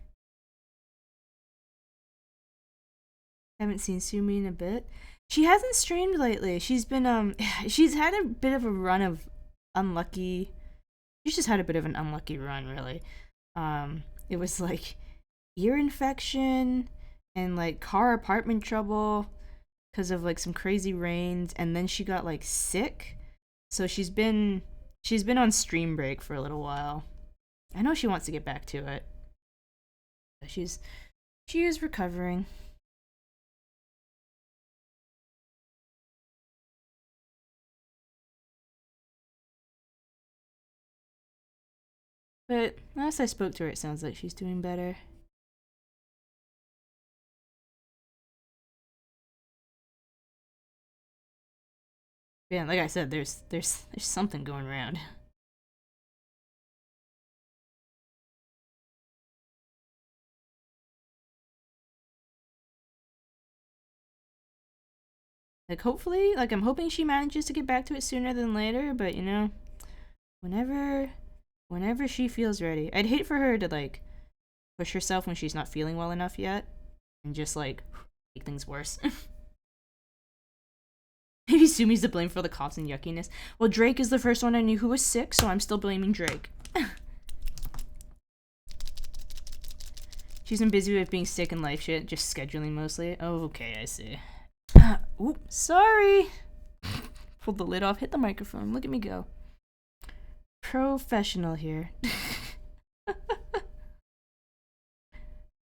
Haven't seen Sumi in a bit. She hasn't streamed lately. She's been she's had a bit of a run of unlucky She just had a bit of an unlucky run, really. It was like ear infection and like car apartment trouble because of like some crazy rains, and then she got like sick. So she's been on stream break for a little while. I know she wants to get back to it. She is recovering. But last I spoke to her, it sounds like she's doing better. Yeah, like I said, there's something going around. Like hopefully, like I'm hoping she manages to get back to it sooner than later, but you know, whenever whenever she feels ready. I'd hate for her to like push herself when she's not feeling well enough yet and just like make things worse. Maybe Sumi's to blame for the coughs and yuckiness. Well, Drake is the first one I knew who was sick, so I'm still blaming Drake. She's been busy with being sick and life shit, just scheduling mostly. Oh, okay, I see. Oop, sorry. Pulled the lid off, hit the microphone. Look at me go. Professional here.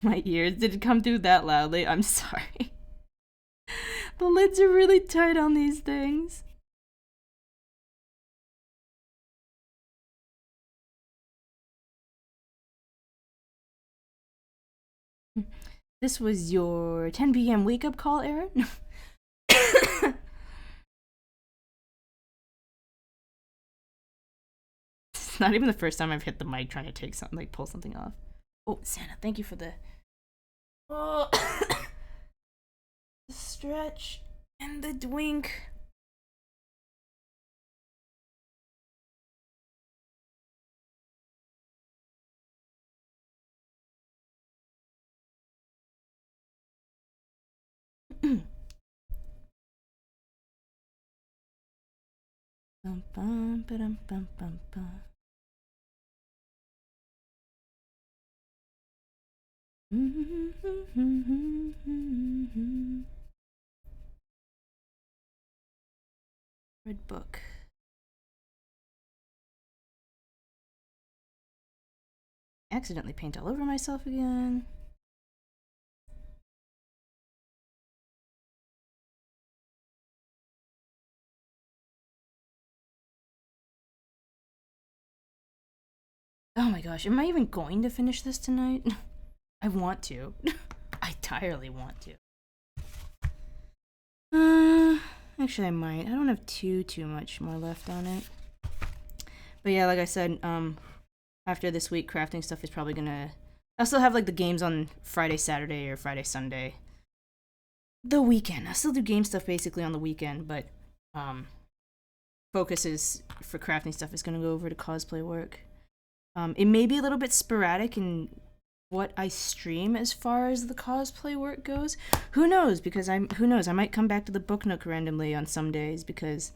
My ears, did it come through that loudly? I'm sorry. The lids are really tight on these things. This was your 10 p.m. wake up call, Aaron? It's not even the first time I've hit the mic trying to take something, like pull something off. Oh, Santa, thank you for the the stretch and the dwink. Bum, bum, ba-dum, bum, bum, bum. Red book. Accidentally paint all over myself again. Oh my gosh, am I even going to finish this tonight? I want to. I entirely want to. Actually I might. I don't have too much more left on it. But yeah, like I said, after this week, crafting stuff is probably gonna... I'll still have like the games on Friday, Saturday, or Friday, Sunday. The weekend. I'll still do game stuff basically on the weekend, but focus is for crafting stuff is gonna go over to cosplay work. It may be a little bit sporadic in what I stream as far as the cosplay work goes. Who knows? Because who knows? I might come back to the Book Nook randomly on some days because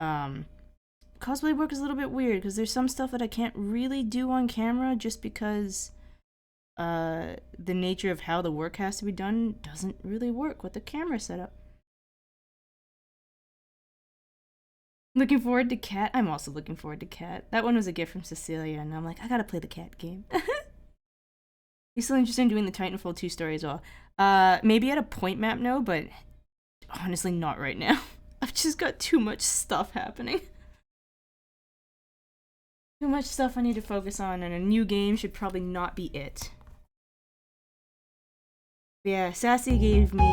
cosplay work is a little bit weird because there's some stuff that I can't really do on camera just because the nature of how the work has to be done doesn't really work with the camera setup. Looking forward to Cat. I'm also looking forward to Cat. That one was a gift from Cecilia, and I'm like, I gotta play the Cat game. You still interested in doing the Titanfall 2 story as well? Maybe at a point map, no, but honestly, not right now. I've just got too much stuff happening. Too much stuff I need to focus on, and a new game should probably not be it. But yeah, Sassy gave me...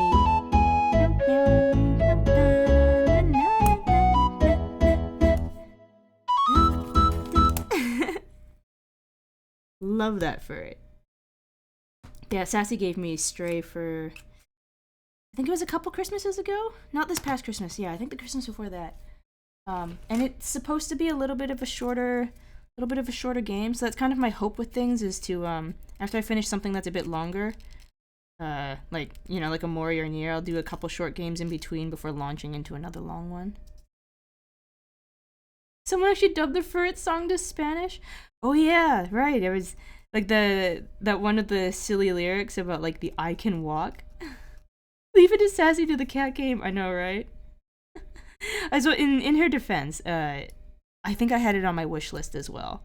Love that for it. Yeah, Sassy gave me Stray for... I think it was a couple Christmases ago? Not this past Christmas, yeah, I think the Christmas before that. And it's supposed to be a little bit of a shorter game, so that's kind of my hope with things is to, after I finish something that's a bit longer, like, you know, like a Mori or Nier, I'll do a couple short games in between before launching into another long one. Someone actually dubbed the Furret song to Spanish. Oh yeah, right. It was like that one of the silly lyrics about like the I can walk. Leave it as sassy to the cat game. I know, right? As well, in her defense, I think I had it on my wish list as well.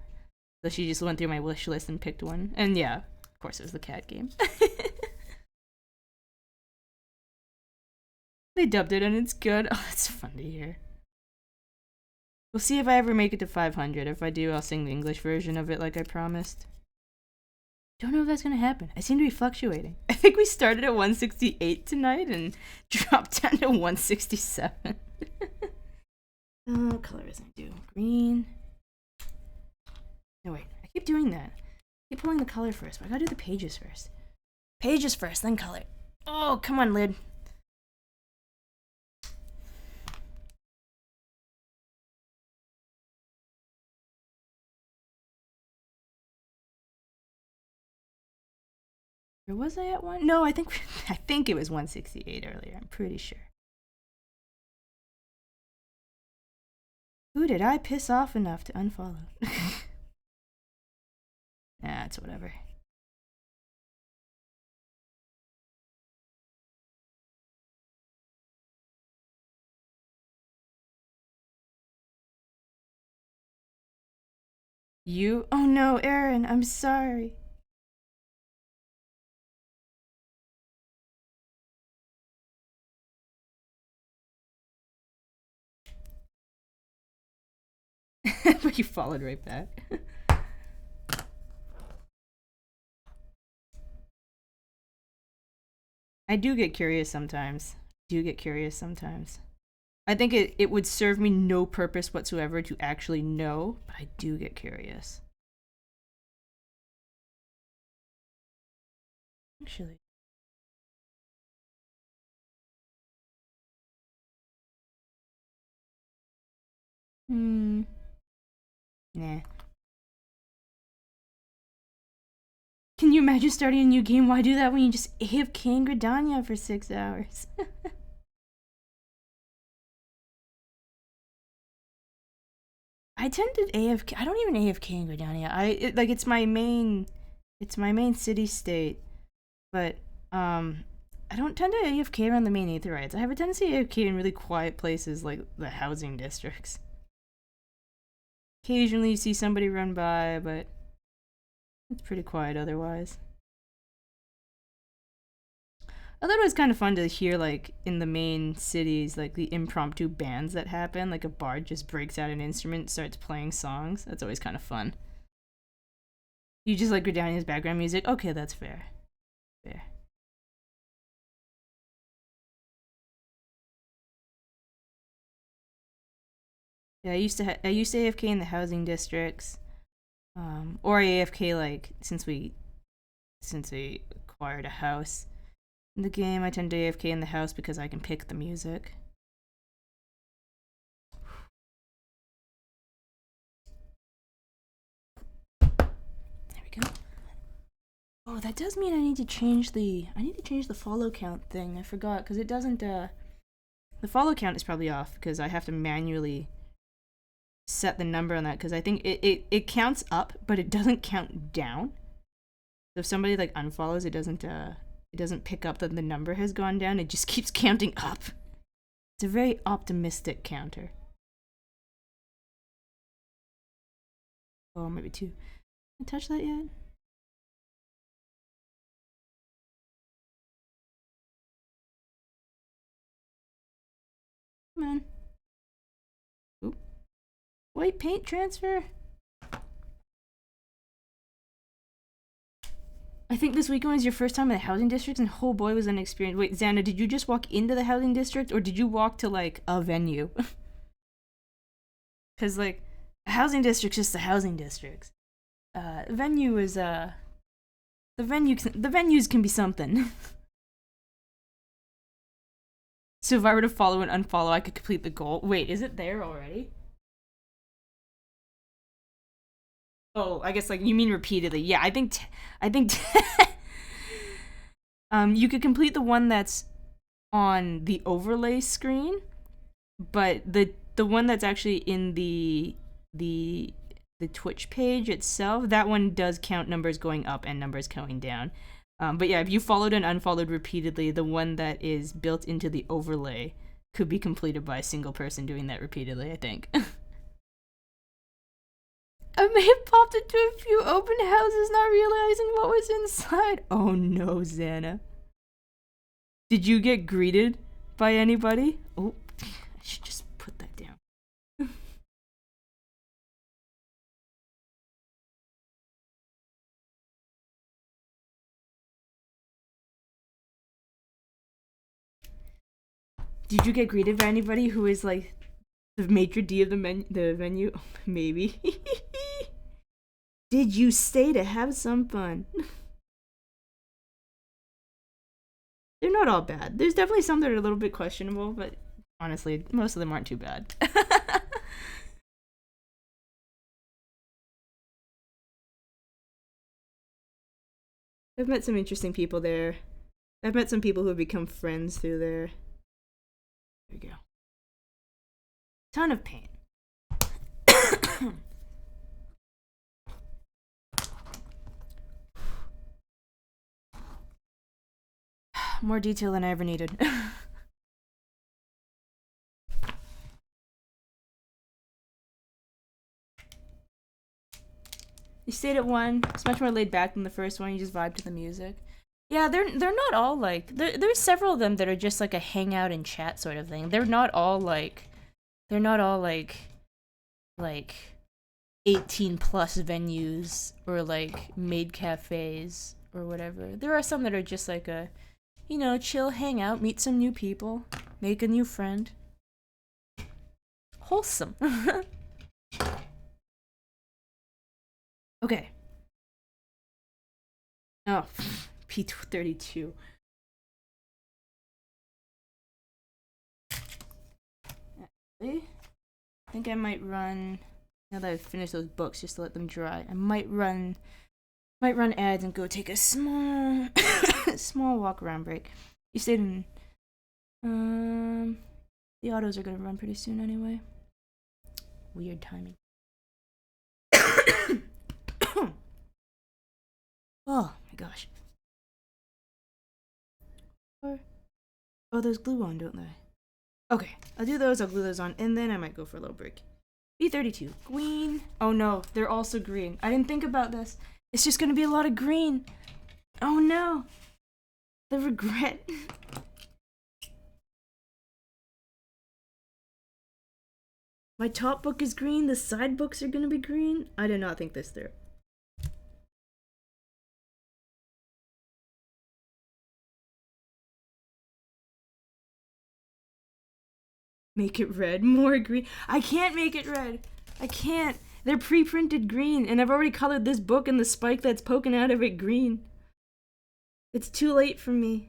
So she just went through my wish list and picked one. And yeah, of course it was the cat game. They dubbed it and it's good. Oh, it's fun to hear. We'll see if I ever make it to 500. If I do, I'll sing the English version of it like I promised. Don't know if that's gonna happen. I seem to be fluctuating. I think we started at 168 tonight and dropped down to 167. Colors I do. Green. No, wait. I keep doing that. I keep pulling the color first, but I gotta do the pages first. Pages first, then color. Oh, come on, lid. Where was I at one? No, I think it was 168 earlier. I'm pretty sure. Who did I piss off enough to unfollow? Nah, it's whatever. You? Oh no, Aaron, I'm sorry. But you followed right back. I do get curious sometimes. I think it would serve me no purpose whatsoever to actually know, but I do get curious. Actually. Nah. Can you imagine starting a new game? Why do that when you just AFK in Gridania for 6 hours? I tend to AFK. I don't even AFK in Gridania. It's my main city state, but I don't tend to AFK around the main aetherytes. I have a tendency to AFK in really quiet places like the housing districts. Occasionally you see somebody run by, but it's pretty quiet otherwise. I thought it was kind of fun to hear, like, in the main cities, like, the impromptu bands that happen. Like, a bard just breaks out an instrument and starts playing songs. That's always kind of fun. You just, like, go down his background music. Okay, that's fair. Fair. Yeah, I used to AFK in the housing districts, or AFK like since we acquired a house in the game. I tend to AFK in the house because I can pick the music. There we go. Oh, that does mean I need to change the follow count thing. I forgot because it doesn't. The follow count is probably off because I have to manually set the number on that because I think it counts up, but it doesn't count down. So if somebody like unfollows, it doesn't pick up that the number has gone down. It just keeps counting up. It's a very optimistic counter. Oh, maybe 2. Can I touch that yet? Come on. Oop. White paint transfer? I think this weekend was your first time in the housing district, and oh boy, was an experience. Wait, Xana, did you just walk into the housing district, or did you walk to, like, a venue? Because, like, a housing district's just a housing district. Venue is, the venues can be something. So if I were to follow and unfollow, I could complete the goal. Wait, is it there already? Oh, I guess like you mean repeatedly. Yeah, I think you could complete the one that's on the overlay screen, but the one that's actually in the the Twitch page itself, that one does count numbers going up and numbers going down. But yeah, if you followed and unfollowed repeatedly, the one that is built into the overlay could be completed by a single person doing that repeatedly, I think. I may have popped into a few open houses not realizing what was inside. Oh no, Xana. Did you get greeted by anybody? Oh, I should just put that down. Did you get greeted by anybody who is like the maitre d' of the venue? Maybe. Did you stay to have some fun? They're not all bad. There's definitely some that are a little bit questionable, but honestly, most of them aren't too bad. I've met some interesting people there. I've met some people who have become friends through there. There we go. Ton of pain. More detail than I ever needed. You stayed at one. It's much more laid back than the first one. You just vibe to the music. Yeah, they're not all like there's several of them that are just like a hangout and chat sort of thing. They're not all like 18 plus venues or like maid cafes or whatever. There are some that are just like a, you know, chill hangout, meet some new people, make a new friend. Wholesome. Okay. Oh, P32. Actually, I think I might run, now that I've finished those books, just to let them dry. I might run ads and go take a small small walk around break. You stayed in the autos are gonna run pretty soon anyway. Weird timing. Oh my gosh. Oh, those glue on, don't they? Okay, I'll do those, I'll glue those on, and then I might go for a little break. B32, green. Oh no, they're also green. I didn't think about this. It's just gonna be a lot of green. Oh no. The regret. My top book is green, the side books are gonna be green. I did not think this through. Make it red, more green. I can't make it red. I can't. They're pre-printed green, and I've already colored this book and the spike that's poking out of it green. It's too late for me.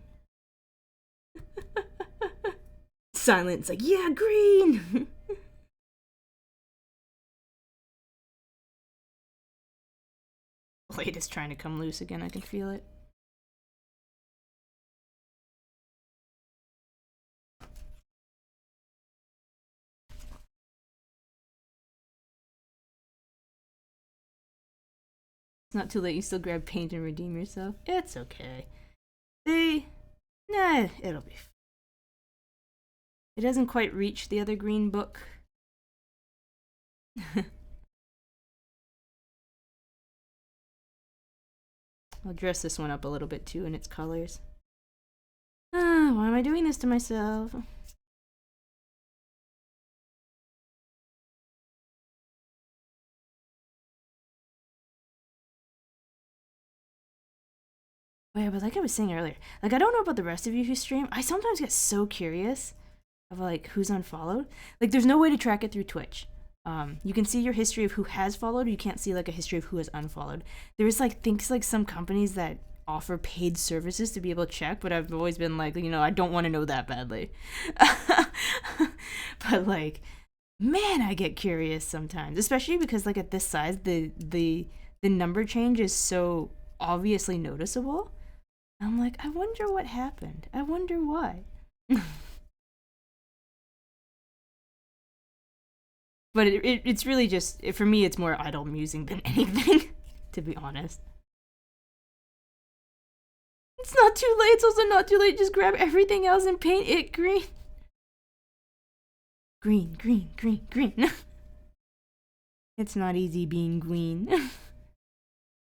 Silence, like, yeah, green! Blade is trying to come loose again, I can feel it. It's not too late, you still grab paint and redeem yourself. It's okay. Nah, it'll be fine. It doesn't quite reach the other green book. I'll dress this one up a little bit too in its colors. Why am I doing this to myself? Oh yeah, but like I was saying earlier, like I don't know about the rest of you who stream. I sometimes get so curious of like who's unfollowed. Like there's no way to track it through Twitch. You can see your history of who has followed. You can't see like a history of who has unfollowed. There's like things like some companies that offer paid services to be able to check, but I've always been like, you know, I don't want to know that badly. But like, man, I get curious sometimes, especially because like at this size, the number change is so obviously noticeable. I'm like, I wonder what happened. I wonder why. But it's really just, for me, it's more idle musing than anything, to be honest. It's not too late. It's also not too late. Just grab everything else and paint it green. Green, green, green, green. It's not easy being green.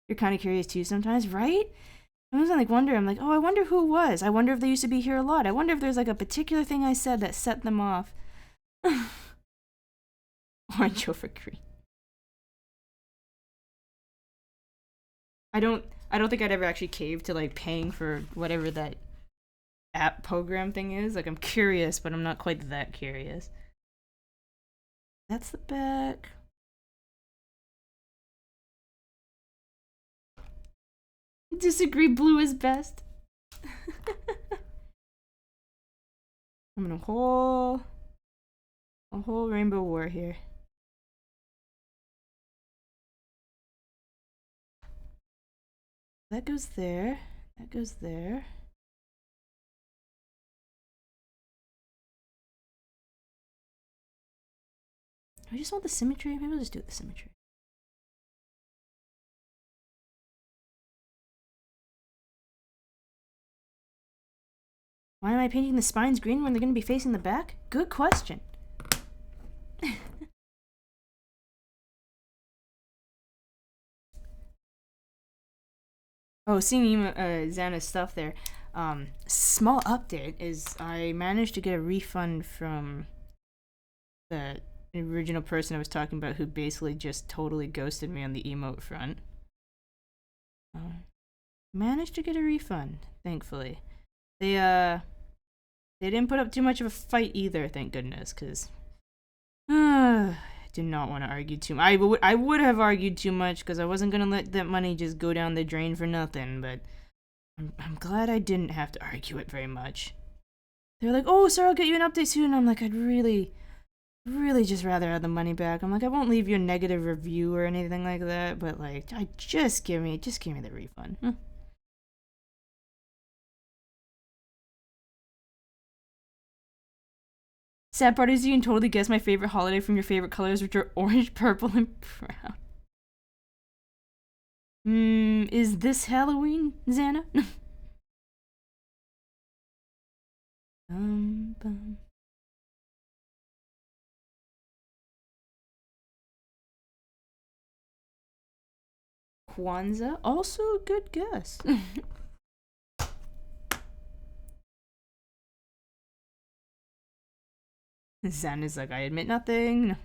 You're kind of curious too sometimes, right? I was like, I'm like, oh, I wonder who it was. I wonder if they used to be here a lot. I wonder if there's like a particular thing I said that set them off. Orange over green. I don't think I'd ever actually cave to like paying for whatever that app program thing is. Like, I'm curious, but I'm not quite that curious. That's the back. Disagree, blue is best. I'm in a whole rainbow war here. That goes there. That goes there. I just want the symmetry. Maybe I'll just do the symmetry. Why am I painting the spines green when they're going to be facing the back? Good question. Oh, seeing Xana's stuff there. Small update is I managed to get a refund from the original person I was talking about who basically just totally ghosted me on the emote front. Managed to get a refund, thankfully. They didn't put up too much of a fight either, thank goodness, because I did not want to argue too much. I would have argued too much because I wasn't going to let that money just go down the drain for nothing, but I'm glad I didn't have to argue it very much. They're like, oh, sir, I'll get you an update soon. I'm like, I'd really just rather have the money back. I'm like, I won't leave you a negative review or anything like that, but like, just give me the refund. Sad part is you can totally guess my favorite holiday from your favorite colors, which are orange, purple, and brown. Is this Halloween, Xana? Bum. Kwanzaa? Also a good guess. Xana's like, I admit nothing.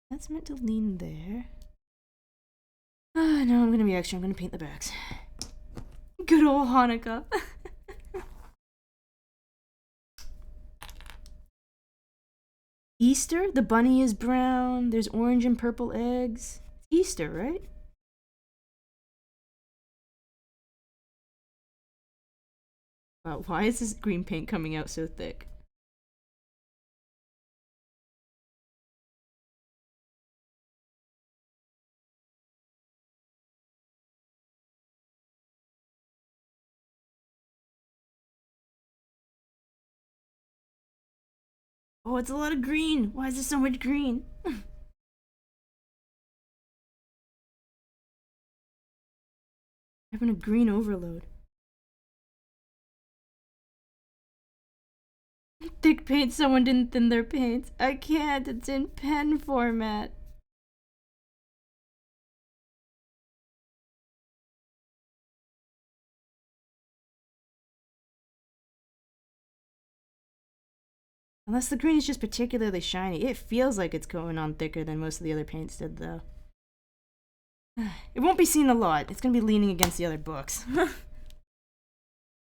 That's meant to lean there. No, I'm gonna be extra. I'm gonna paint the backs. Good old Hanukkah. Easter? The bunny is brown. There's orange and purple eggs. Easter, right? Wow, why is this green paint coming out so thick? Oh, it's a lot of green. Why is there so much green? Having a green overload. Thick paint, someone didn't thin their paints. I can't, it's in pen format. Unless the green is just particularly shiny. It feels like it's going on thicker than most of the other paints did, though. It won't be seen a lot. It's gonna be leaning against the other books.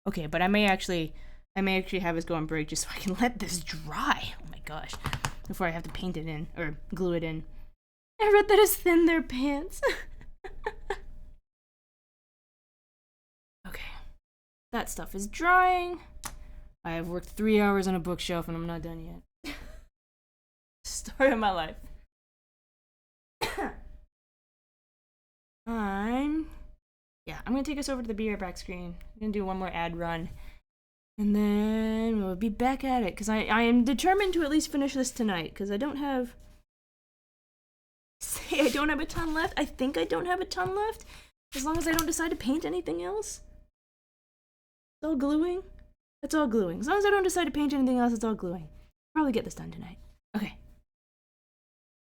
Okay, but I may actually have us go on break just so I can let this dry. Oh my gosh. Before I have to paint it in, or glue it in. I read that it's thin their pants. Okay. That stuff is drying. I have worked 3 hours on a bookshelf and I'm not done yet. Story of my life. I'm gonna take us over to the Be Right Back screen. I'm gonna do one more ad run. And then we'll be back at it, because I am determined to at least finish this tonight, because I don't have... Say I don't have a ton left. I think I don't have a ton left. As long as I don't decide to paint anything else. It's all gluing. It's all gluing. As long as I don't decide to paint anything else, it's all gluing. Probably get this done tonight. Okay.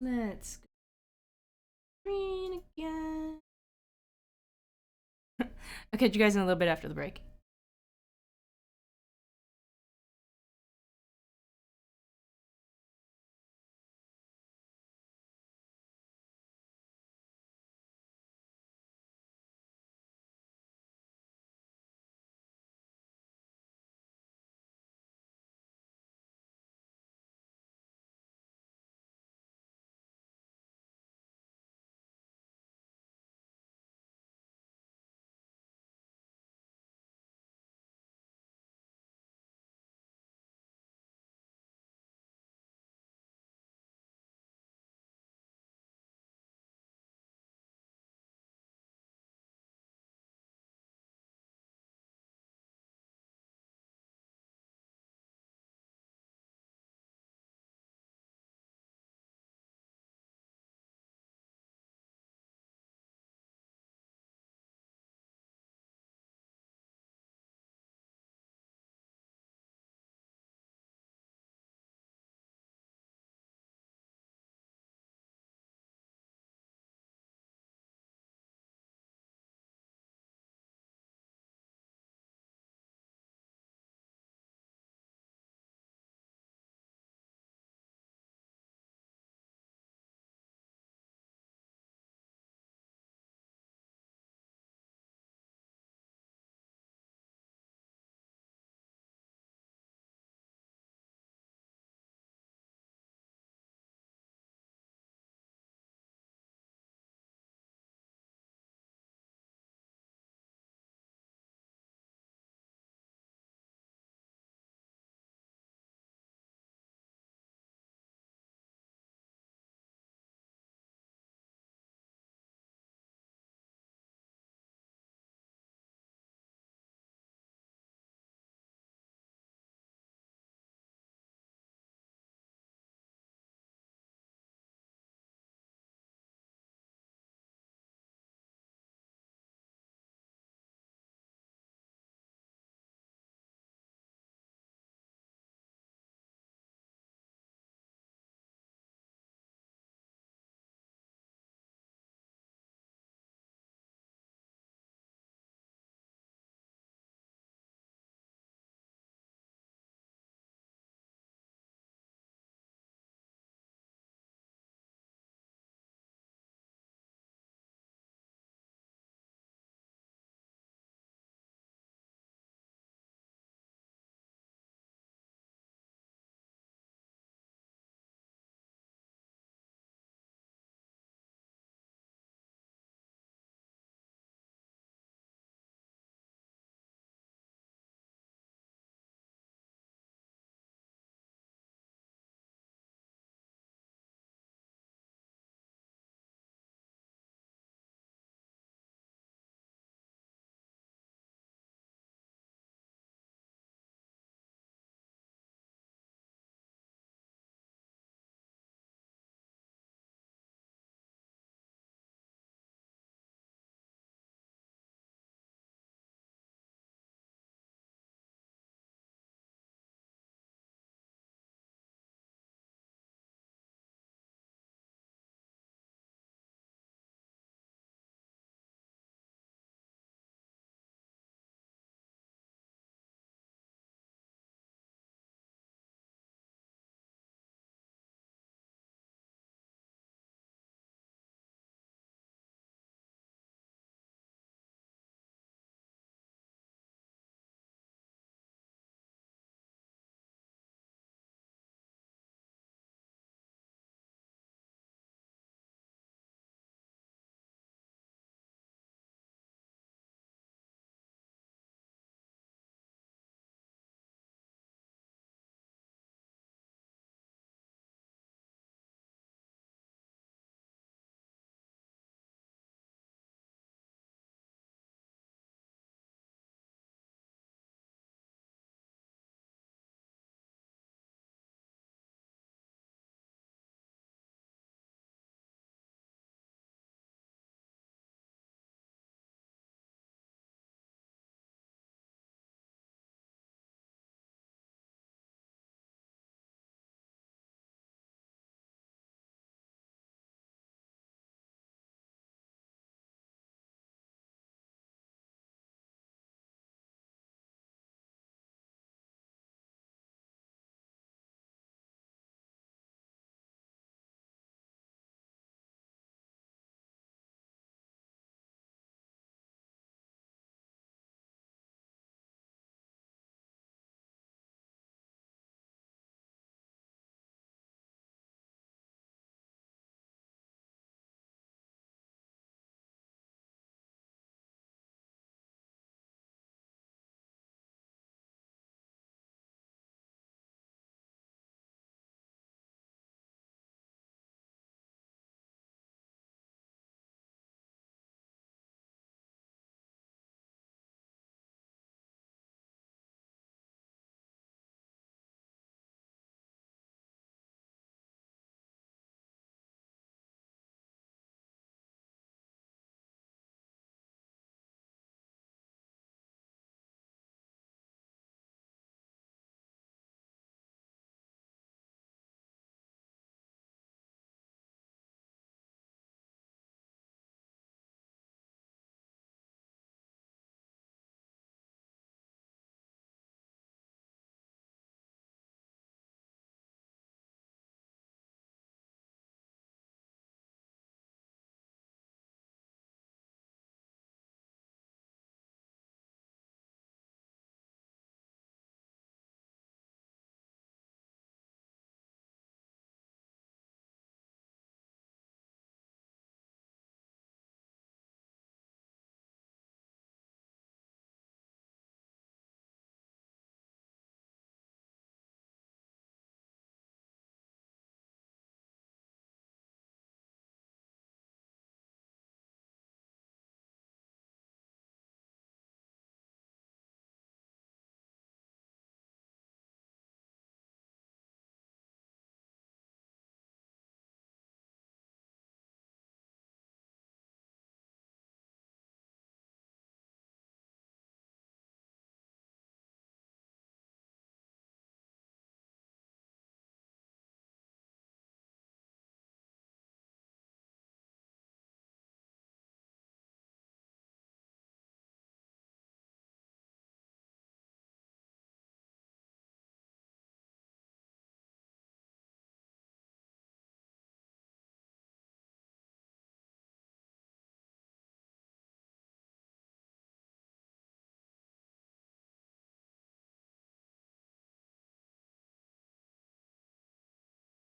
Let's go green again. I'll catch you guys in a little bit after the break.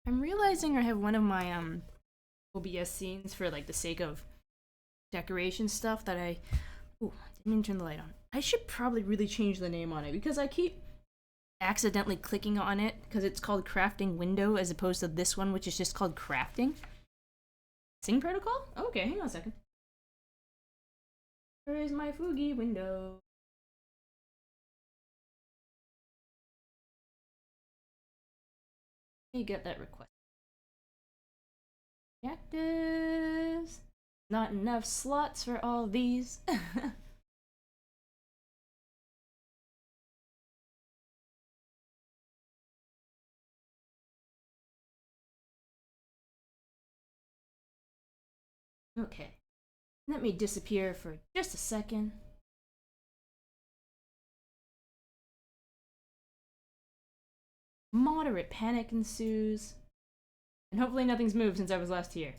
I'm realizing I have one of my OBS scenes for like the sake of decoration stuff that I didn't even turn the light on. I should probably really change the name on it because I keep accidentally clicking on it because it's called crafting window as opposed to this one which is just called crafting. Sing protocol? Okay, hang on a second. Where is my Fugi window? Let me get that request. Cactus. Not enough slots for all these. Okay. Let me disappear for just a second. Moderate panic ensues. And hopefully nothing's moved since I was last here.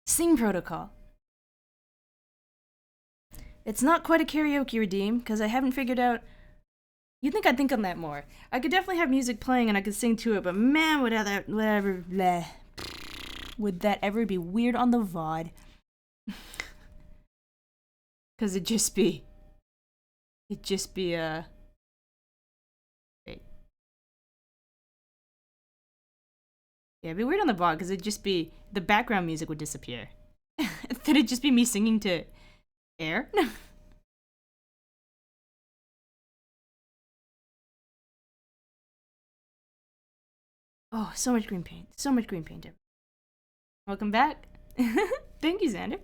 Sing protocol. It's not quite a karaoke redeem, because I haven't figured out... You'd think I'd think on that more. I could definitely have music playing and I could sing to it, but man, would that ever be weird on the VOD? Because it'd just be... Wait. Yeah, it'd be weird on the VOD, because it'd just be... The background music would disappear. Then it'd just be me singing to air? Oh, so much green paint. So much green paint. Welcome back. Thank you, Xander.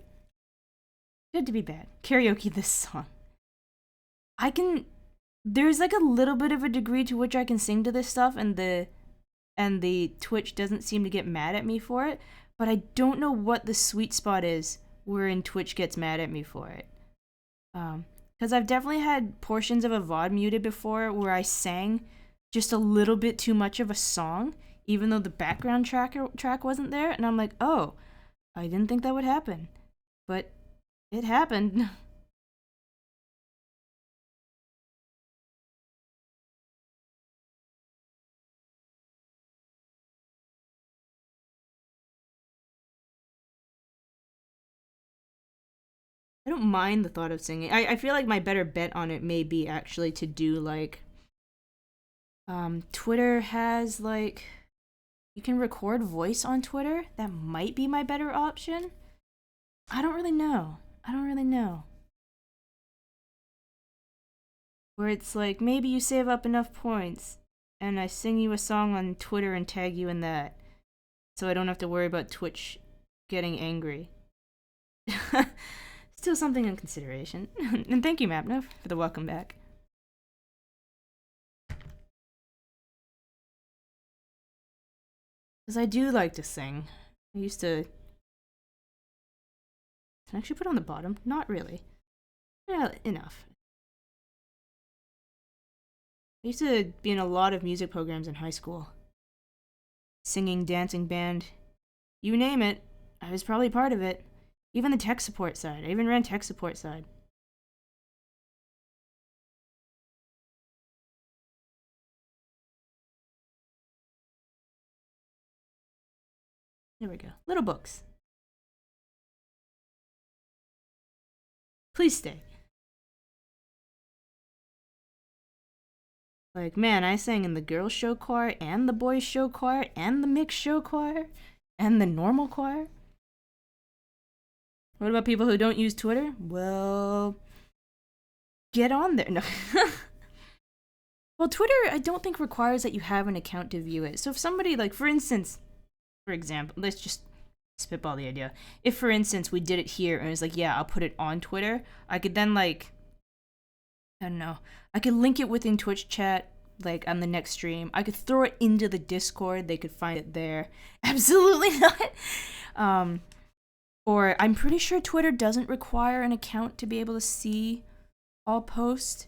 Good to be back. Karaoke this song. I can... There's like a little bit of a degree to which I can sing to this stuff and the Twitch doesn't seem to get mad at me for it, but I don't know what the sweet spot is wherein Twitch gets mad at me for it. Because I've definitely had portions of a VOD muted before where I sang just a little bit too much of a song, even though the background track wasn't there, and I'm like, oh, I didn't think that would happen. But it happened. I don't mind the thought of singing. I feel like my better bet on it may be actually to do like Twitter has like you can record voice on Twitter. That might be my better option. I don't really know. Where it's like maybe you save up enough points and I sing you a song on Twitter and tag you in that. So I don't have to worry about Twitch getting angry. Still something in consideration. And thank you, Mapnov, for the welcome back. Because I do like to sing. I used to... Can I actually put it on the bottom? Not really. Yeah, enough. I used to be in a lot of music programs in high school. Singing, dancing, band. You name it. I was probably part of it. Even the tech support side. I even ran tech support side. There we go. Little books. Please stay. Like, man, I sang in the girls' show choir, and the boys' show choir, and the mixed show choir, and the normal choir. What about people who don't use Twitter? Well, get on there. No. Well, Twitter, I don't think requires that you have an account to view it. So if somebody, like, for example, let's just spitball the idea. If, for instance, we did it here and it was like, yeah, I'll put it on Twitter, I could then, like, I don't know. I could link it within Twitch chat, like, on the next stream. I could throw it into the Discord. They could find it there. Absolutely not. Or I'm pretty sure Twitter doesn't require an account to be able to see all posts.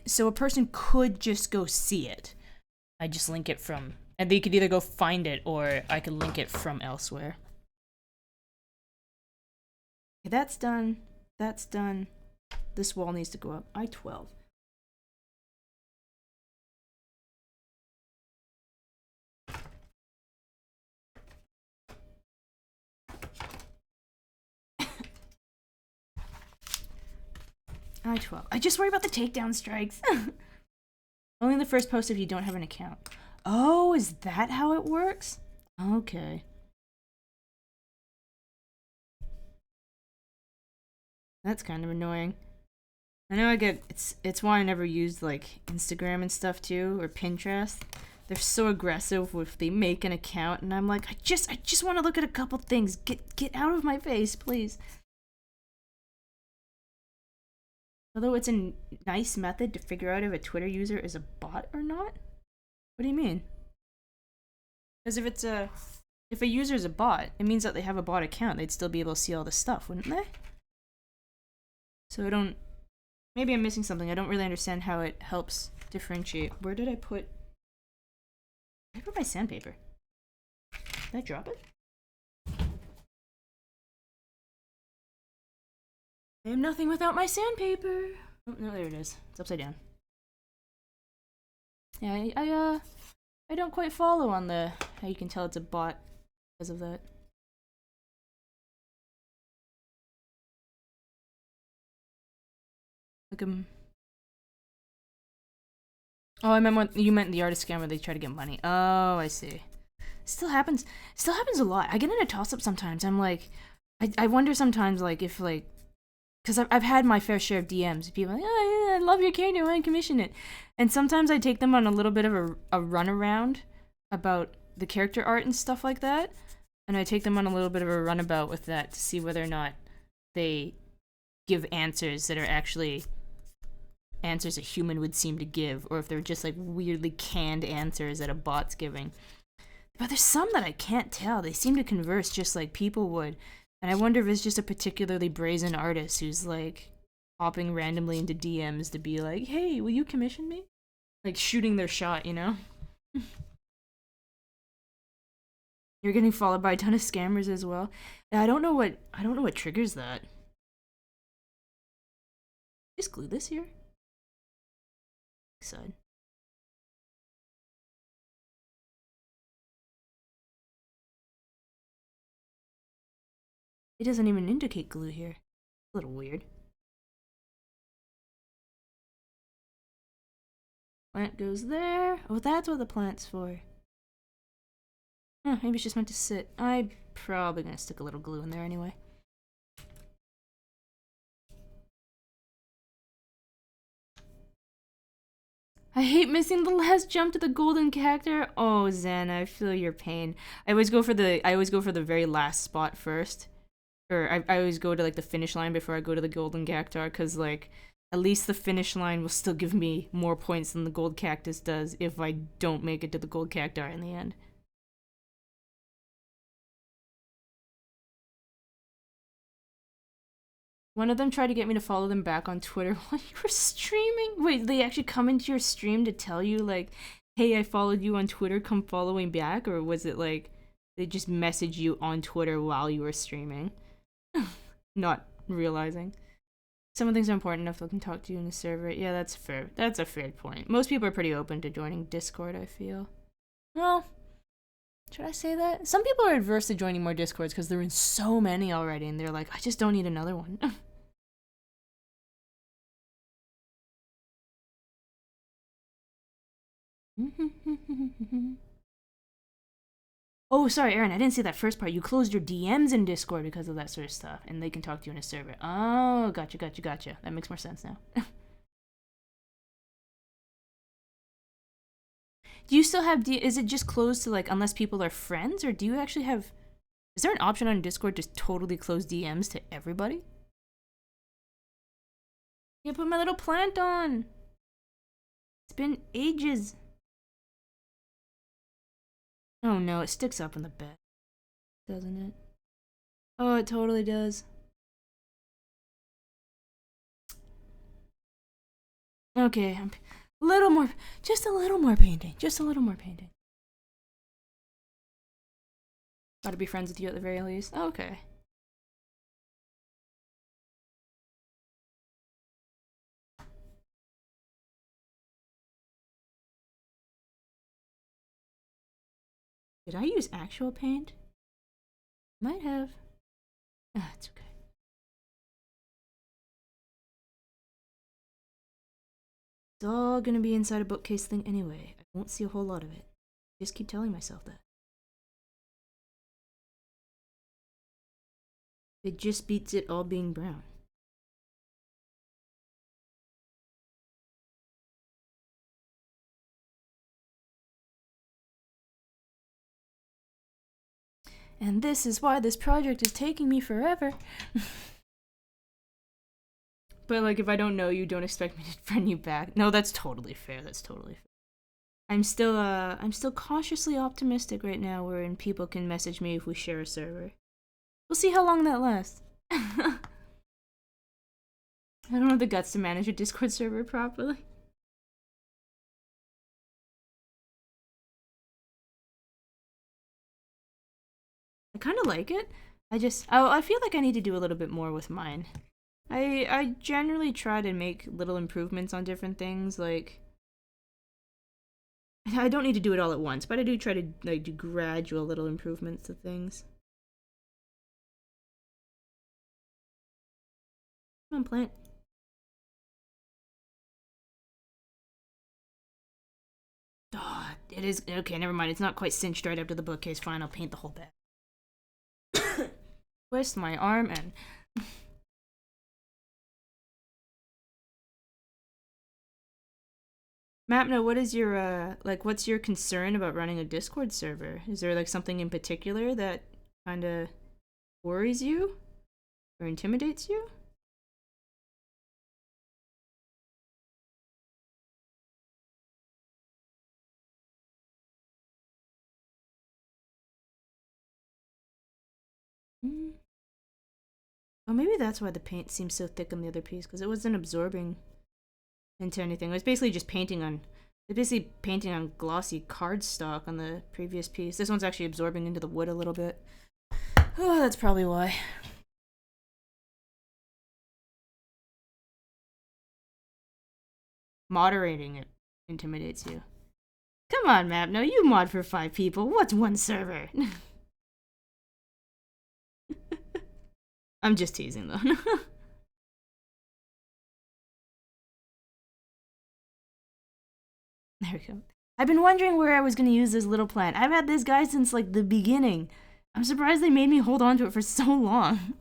So a person could just go see it. I just link it from... And they could either go find it, or I could link it from elsewhere. Okay, that's done. That's done. This wall needs to go up. I-12. I-12. I just worry about the takedown strikes. Only the first post if you don't have an account. Oh, is that how it works? Okay. That's kind of annoying. I know it's why I never used like Instagram and stuff too, or Pinterest. They're so aggressive if they make an account and I'm like, I just want to look at a couple things. Get out of my face, please. Although it's a nice method to figure out if a Twitter user is a bot or not. What do you mean? Because if a user is a bot, it means that they have a bot account. They'd still be able to see all the stuff, wouldn't they? So I don't. Maybe I'm missing something. I don't really understand how it helps differentiate. Where did I put my sandpaper? Did I drop it? I am nothing without my sandpaper. Oh no, there it is. It's upside down. Yeah, I don't quite follow on the how you can tell it's a bot because of that. Like Oh, I meant you meant the artist scam where they try to get money. Oh, I see. Still happens a lot. I get in a toss-up sometimes. I'm like, I wonder sometimes like if like, because I've had my fair share of DMs. People are like, oh yeah, I love your character, I want to commission it. And sometimes I take them on a little bit of a runaround about the character art and stuff like that. And I take them on a little bit of a runabout with that to see whether or not they give answers that are actually answers a human would seem to give, or if they're just like weirdly canned answers that a bot's giving. But there's some that I can't tell. They seem to converse just like people would. And I wonder if it's just a particularly brazen artist who's like hopping randomly into DMs to be like, hey, will you commission me? Like shooting their shot, you know? You're getting followed by a ton of scammers as well. I don't know what triggers that. Just glue this here. Side. It doesn't even indicate glue here. A little weird. Plant goes there. Oh, that's what the plant's for. Huh, maybe it's just meant to sit. I'm probably gonna stick a little glue in there anyway. I hate missing the last jump to the golden cactus. Oh, Zen, I feel your pain. I always go for the very last spot first. Or I always go to like the finish line before I go to the golden cactus, because like at least the finish line will still give me more points than the gold cactus does if I don't make it to the gold cactus in the end. One of them tried to get me to follow them back on Twitter while you were streaming. Wait, they actually come into your stream to tell you like, hey, I followed you on Twitter, come follow me back? Or was it like they just message you on Twitter while you were streaming? Not realizing. Some things are important enough they can talk to you in the server. Yeah, that's fair. That's a fair point. Most people are pretty open to joining Discord, I feel. Well, should I say that? Some people are adverse to joining more Discords because they're in so many already and they're like, I just don't need another one. Oh, sorry, Aaron, I didn't see that first part. You closed your DMs in Discord because of that sort of stuff, and they can talk to you in a server. Oh, gotcha. That makes more sense now. Do you still have is it just closed to like unless people are friends, or do you actually have is there an option on Discord to totally close DMs to everybody? Yeah, put my little plant on. It's been ages. Oh no, it sticks up in the bed, doesn't it? Oh, it totally does. Okay, a little more, just a little more painting. Gotta be friends with you at the very least. Oh, okay. Did I use actual paint? Might have. Ah, it's okay. It's all gonna be inside a bookcase thing anyway. I won't see a whole lot of it. Just keep telling myself that. It just beats it all being brown. And this is why this project is taking me forever. But like, if I don't know you, don't expect me to friend you back. No, that's totally fair. That's totally fair. I'm still cautiously optimistic right now, wherein people can message me if we share a server. We'll see how long that lasts. I don't have the guts to manage a Discord server properly. I kind of like it. I feel like I need to do a little bit more with mine. I generally try to make little improvements on different things. Like, I don't need to do it all at once, but I do try to like do gradual little improvements to things. Come on, plant. Oh, it is okay. Never mind. It's not quite cinched right up to the bookcase. Fine, I'll paint the whole bed. Twist my arm and. Mapno, what is your like? What's your concern about running a Discord server? Is there like something in particular that kind of worries you or intimidates you? Mm. Oh, maybe that's why the paint seems so thick on the other piece, because it wasn't absorbing into anything. It was basically just painting on. It's basically painting on glossy cardstock on the previous piece. This one's actually absorbing into the wood a little bit. Oh, that's probably why. Moderating it intimidates you. Come on, Map. No, you mod for 5 people. What's one server? I'm just teasing, though. There we go. I've been wondering where I was going to use this little plant. I've had this guy since, like, the beginning. I'm surprised they made me hold on to it for so long.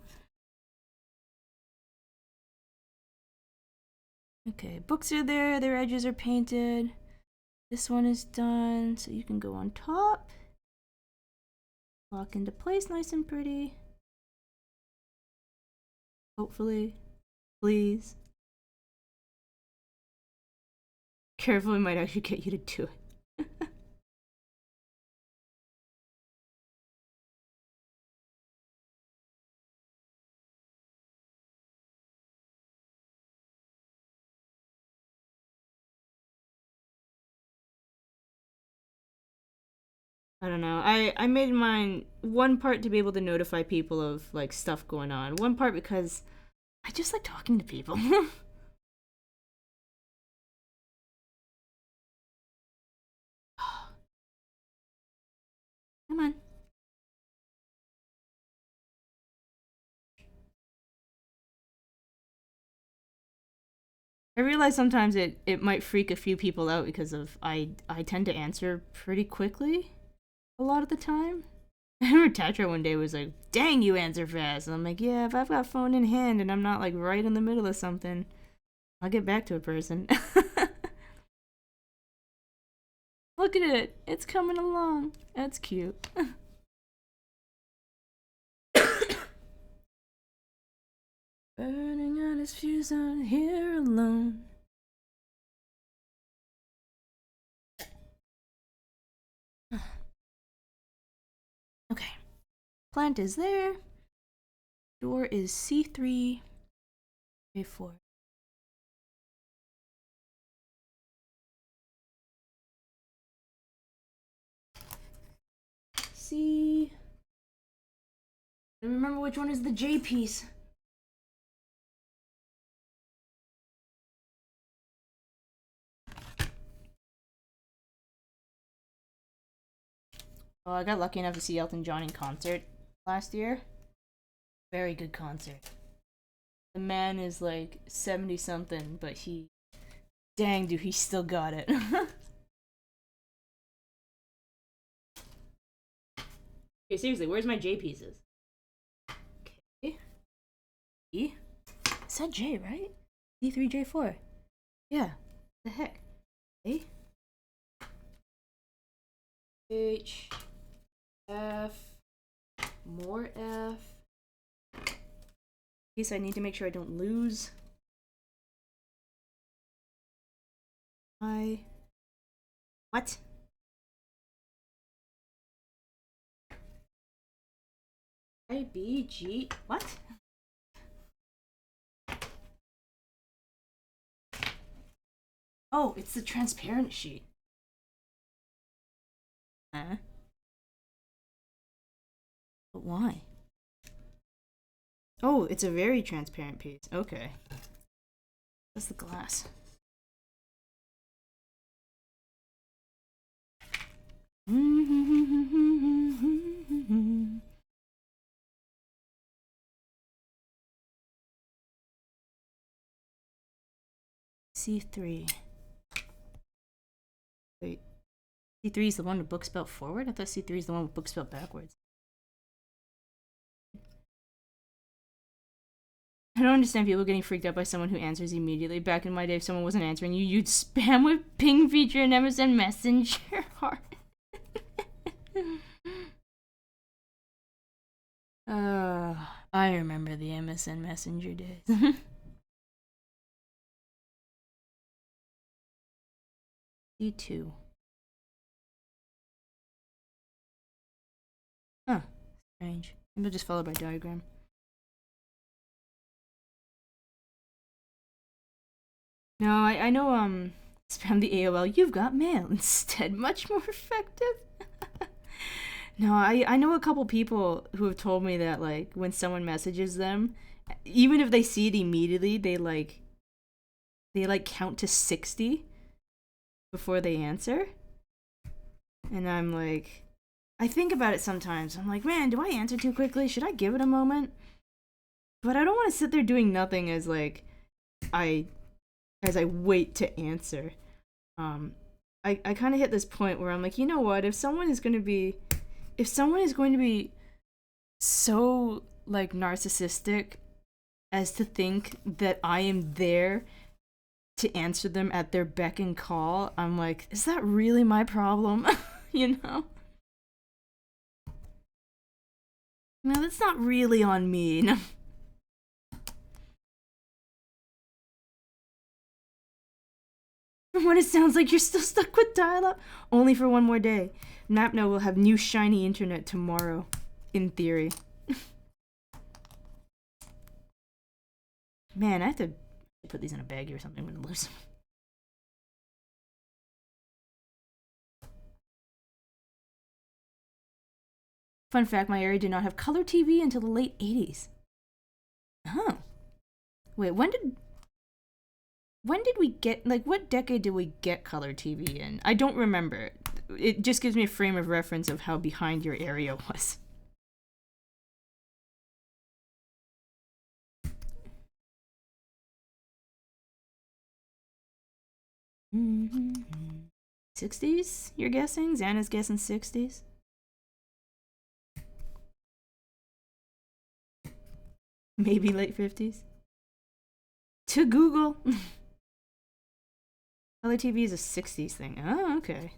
Okay, books are there. Their edges are painted. This one is done, so you can go on top. Lock into place nice and pretty. Hopefully. Please. Careful, it might actually get you to do it. I don't know. I made mine one part to be able to notify people of like stuff going on. One part because I just like talking to people. Come on. I realize sometimes it might freak a few people out because of I tend to answer pretty quickly a lot of the time. I remember Tatra one day was like, "Dang, you answer fast." And I'm like, "Yeah, if I've got phone in hand and I'm not like right in the middle of something, I'll get back to a person." Look at it. It's coming along. That's cute. Burning out his fuse out here alone. Okay. Plant is there. Door is C3. A4. C. I remember which one is the J piece. Oh, I got lucky enough to see Elton John in concert last year. Very good concert. The man is like 70 something, but he Dang, dude, he still got it. Okay, seriously, where's my J pieces? Okay. E? Is that J, right? D3, J4. Yeah. The heck? A? H. F. More F. In case I need to make sure I don't lose. I. What? I, B, G. What? Oh, it's the transparent sheet. Huh? But why? Oh, it's a very transparent piece. Okay. That's the glass. C3. Wait. C3 is the one with book spelled forward? I thought C3 is the one with book spelled backwards. I don't understand people getting freaked out by someone who answers immediately. Back in my day, if someone wasn't answering you, you'd spam with ping feature and never send messenger heart. I remember the MSN Messenger days. C2. Huh. Strange. Maybe just followed by diagram. No, I know, spam the AOL, you've got mail instead. Much more effective. No, I know a couple people who have told me that, like, when someone messages them, even if they see it immediately, they count to 60 before they answer. And I'm like, I think about it sometimes. I'm like, man, do I answer too quickly? Should I give it a moment? But I don't want to sit there doing nothing as I wait to answer. I kind of hit this point where I'm like, you know what? If someone is going to be so like narcissistic as to think that I am there to answer them at their beck and call, I'm like, is that really my problem? You know? No, that's not really on me. No. What it sounds like you're still stuck with dial-up? Only for one more day. Napno will have new shiny internet tomorrow. In theory. Man, I have to put these in a bag or something. I'm gonna lose them. Fun fact, my area did not have color TV until the late 80s. Oh. Wait, when did we get, like, what decade did we get color TV in? I don't remember. It just gives me a frame of reference of how behind your area was. Mm-hmm. 60s, you're guessing? Xana's guessing 60s? Maybe late 50s? To Google. Color TV is a 60s thing. Oh, okay.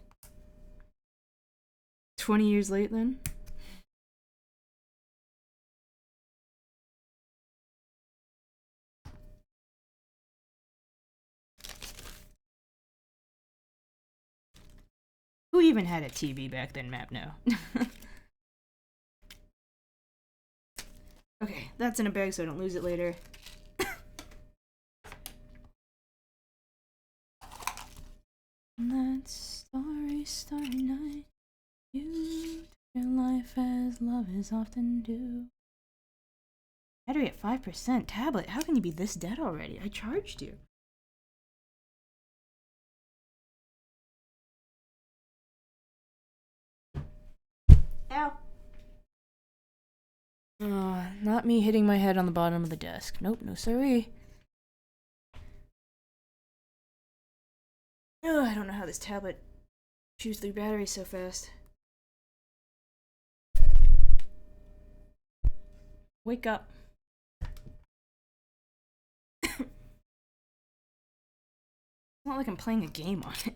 20 years late then? Who even had a TV back then, Map? No. Okay, that's in a bag so I don't lose it later. That starry, starry night, you took your life as lovers often do. Battery at 5%. Tablet, how can you be this dead already? I charged you. Ow. Not me hitting my head on the bottom of the desk. Nope, no siree. Oh, I don't know how this tablet chews through batteries so fast. Wake up. It's not like I'm playing a game on it.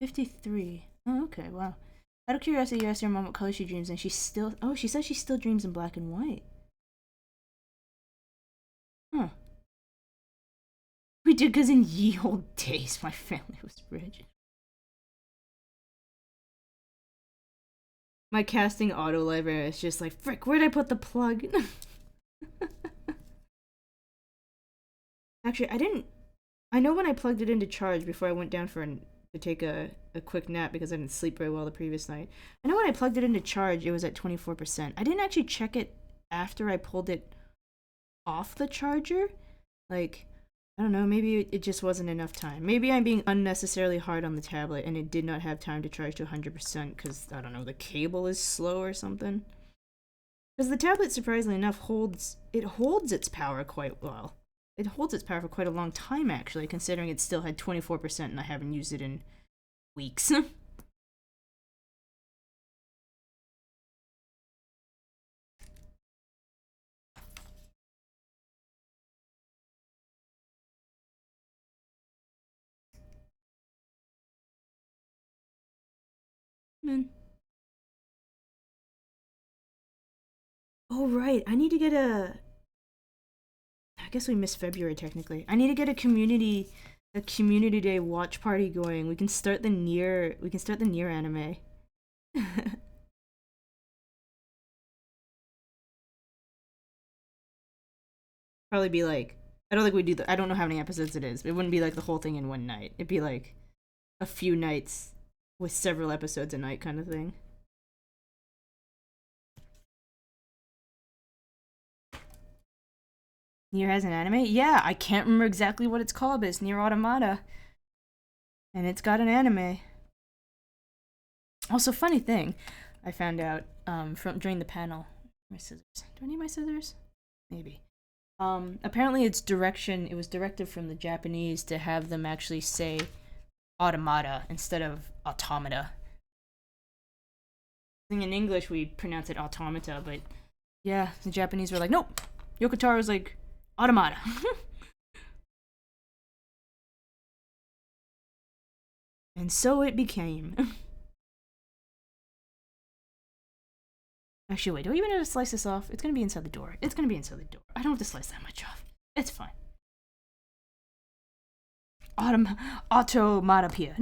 53. Oh, okay, wow. Out of curiosity, you asked your mom what color she dreams, and she still. Oh, she says she still dreams in black and white. Huh. We did, because in ye old days, my family was rich. My casting auto library is just like, frick, where'd I put the plug? Actually, I didn't. I know when I plugged it into charge before I went down to take a quick nap because I didn't sleep very well the previous night. I know when I plugged it into charge, it was at 24%. I didn't actually check it after I pulled it off the charger. Like, I don't know, maybe it just wasn't enough time. Maybe I'm being unnecessarily hard on the tablet and it did not have time to charge to 100% because, I don't know, the cable is slow or something. Because the tablet, surprisingly enough, holds its power quite well. It holds its power for quite a long time, actually, considering it still had 24% and I haven't used it in weeks. Man. Oh, right. I need to get a. I guess we missed February technically. I need to get a community day watch party going. We can start the near anime. Probably be like, I don't think we do I don't know how many episodes it is. But it wouldn't be like the whole thing in one night. It'd be like a few nights with several episodes a night kind of thing. Nier has an anime? Yeah, I can't remember exactly what it's called, but it's Nier Automata. And it's got an anime. Also, funny thing, I found out from during the panel. My scissors. Do I need my scissors? Maybe. Apparently it was directed from the Japanese to have them actually say automata instead of automata. I think in English we pronounce it automata, but yeah, the Japanese were like, nope. Yokotaro's like automata. And so it became. Actually, wait, do we even have to slice this off? It's gonna be inside the door. It's gonna be inside the door. I don't have to slice that much off. It's fine. Automatopia.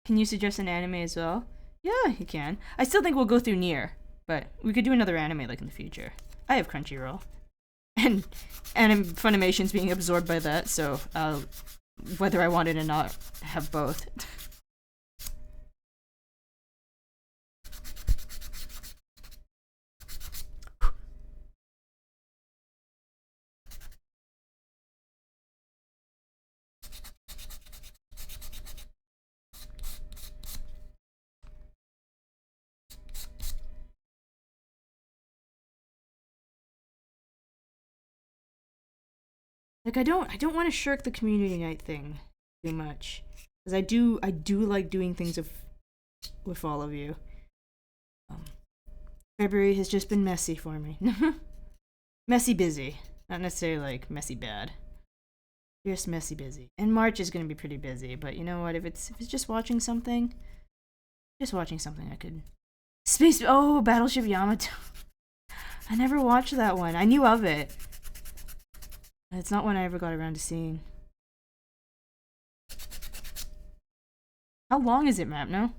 Can you suggest an anime as well? Yeah, you can. I still think we'll go through Nier, but we could do another anime like in the future. I have Crunchyroll, and Funimation's being absorbed by that, so whether I want it or not, have both. Like I don't want to shirk the community night thing too much, because I do like doing things with all of you. Um, February has just been messy for me. Messy busy, not necessarily like messy bad. Just messy busy. And March is gonna be pretty busy, but you know what? If it's just watching something, I could. Space. Oh, Battleship Yamato. I never watched that one. I knew of it. It's not one I ever got around to seeing. How long is it, Map? No.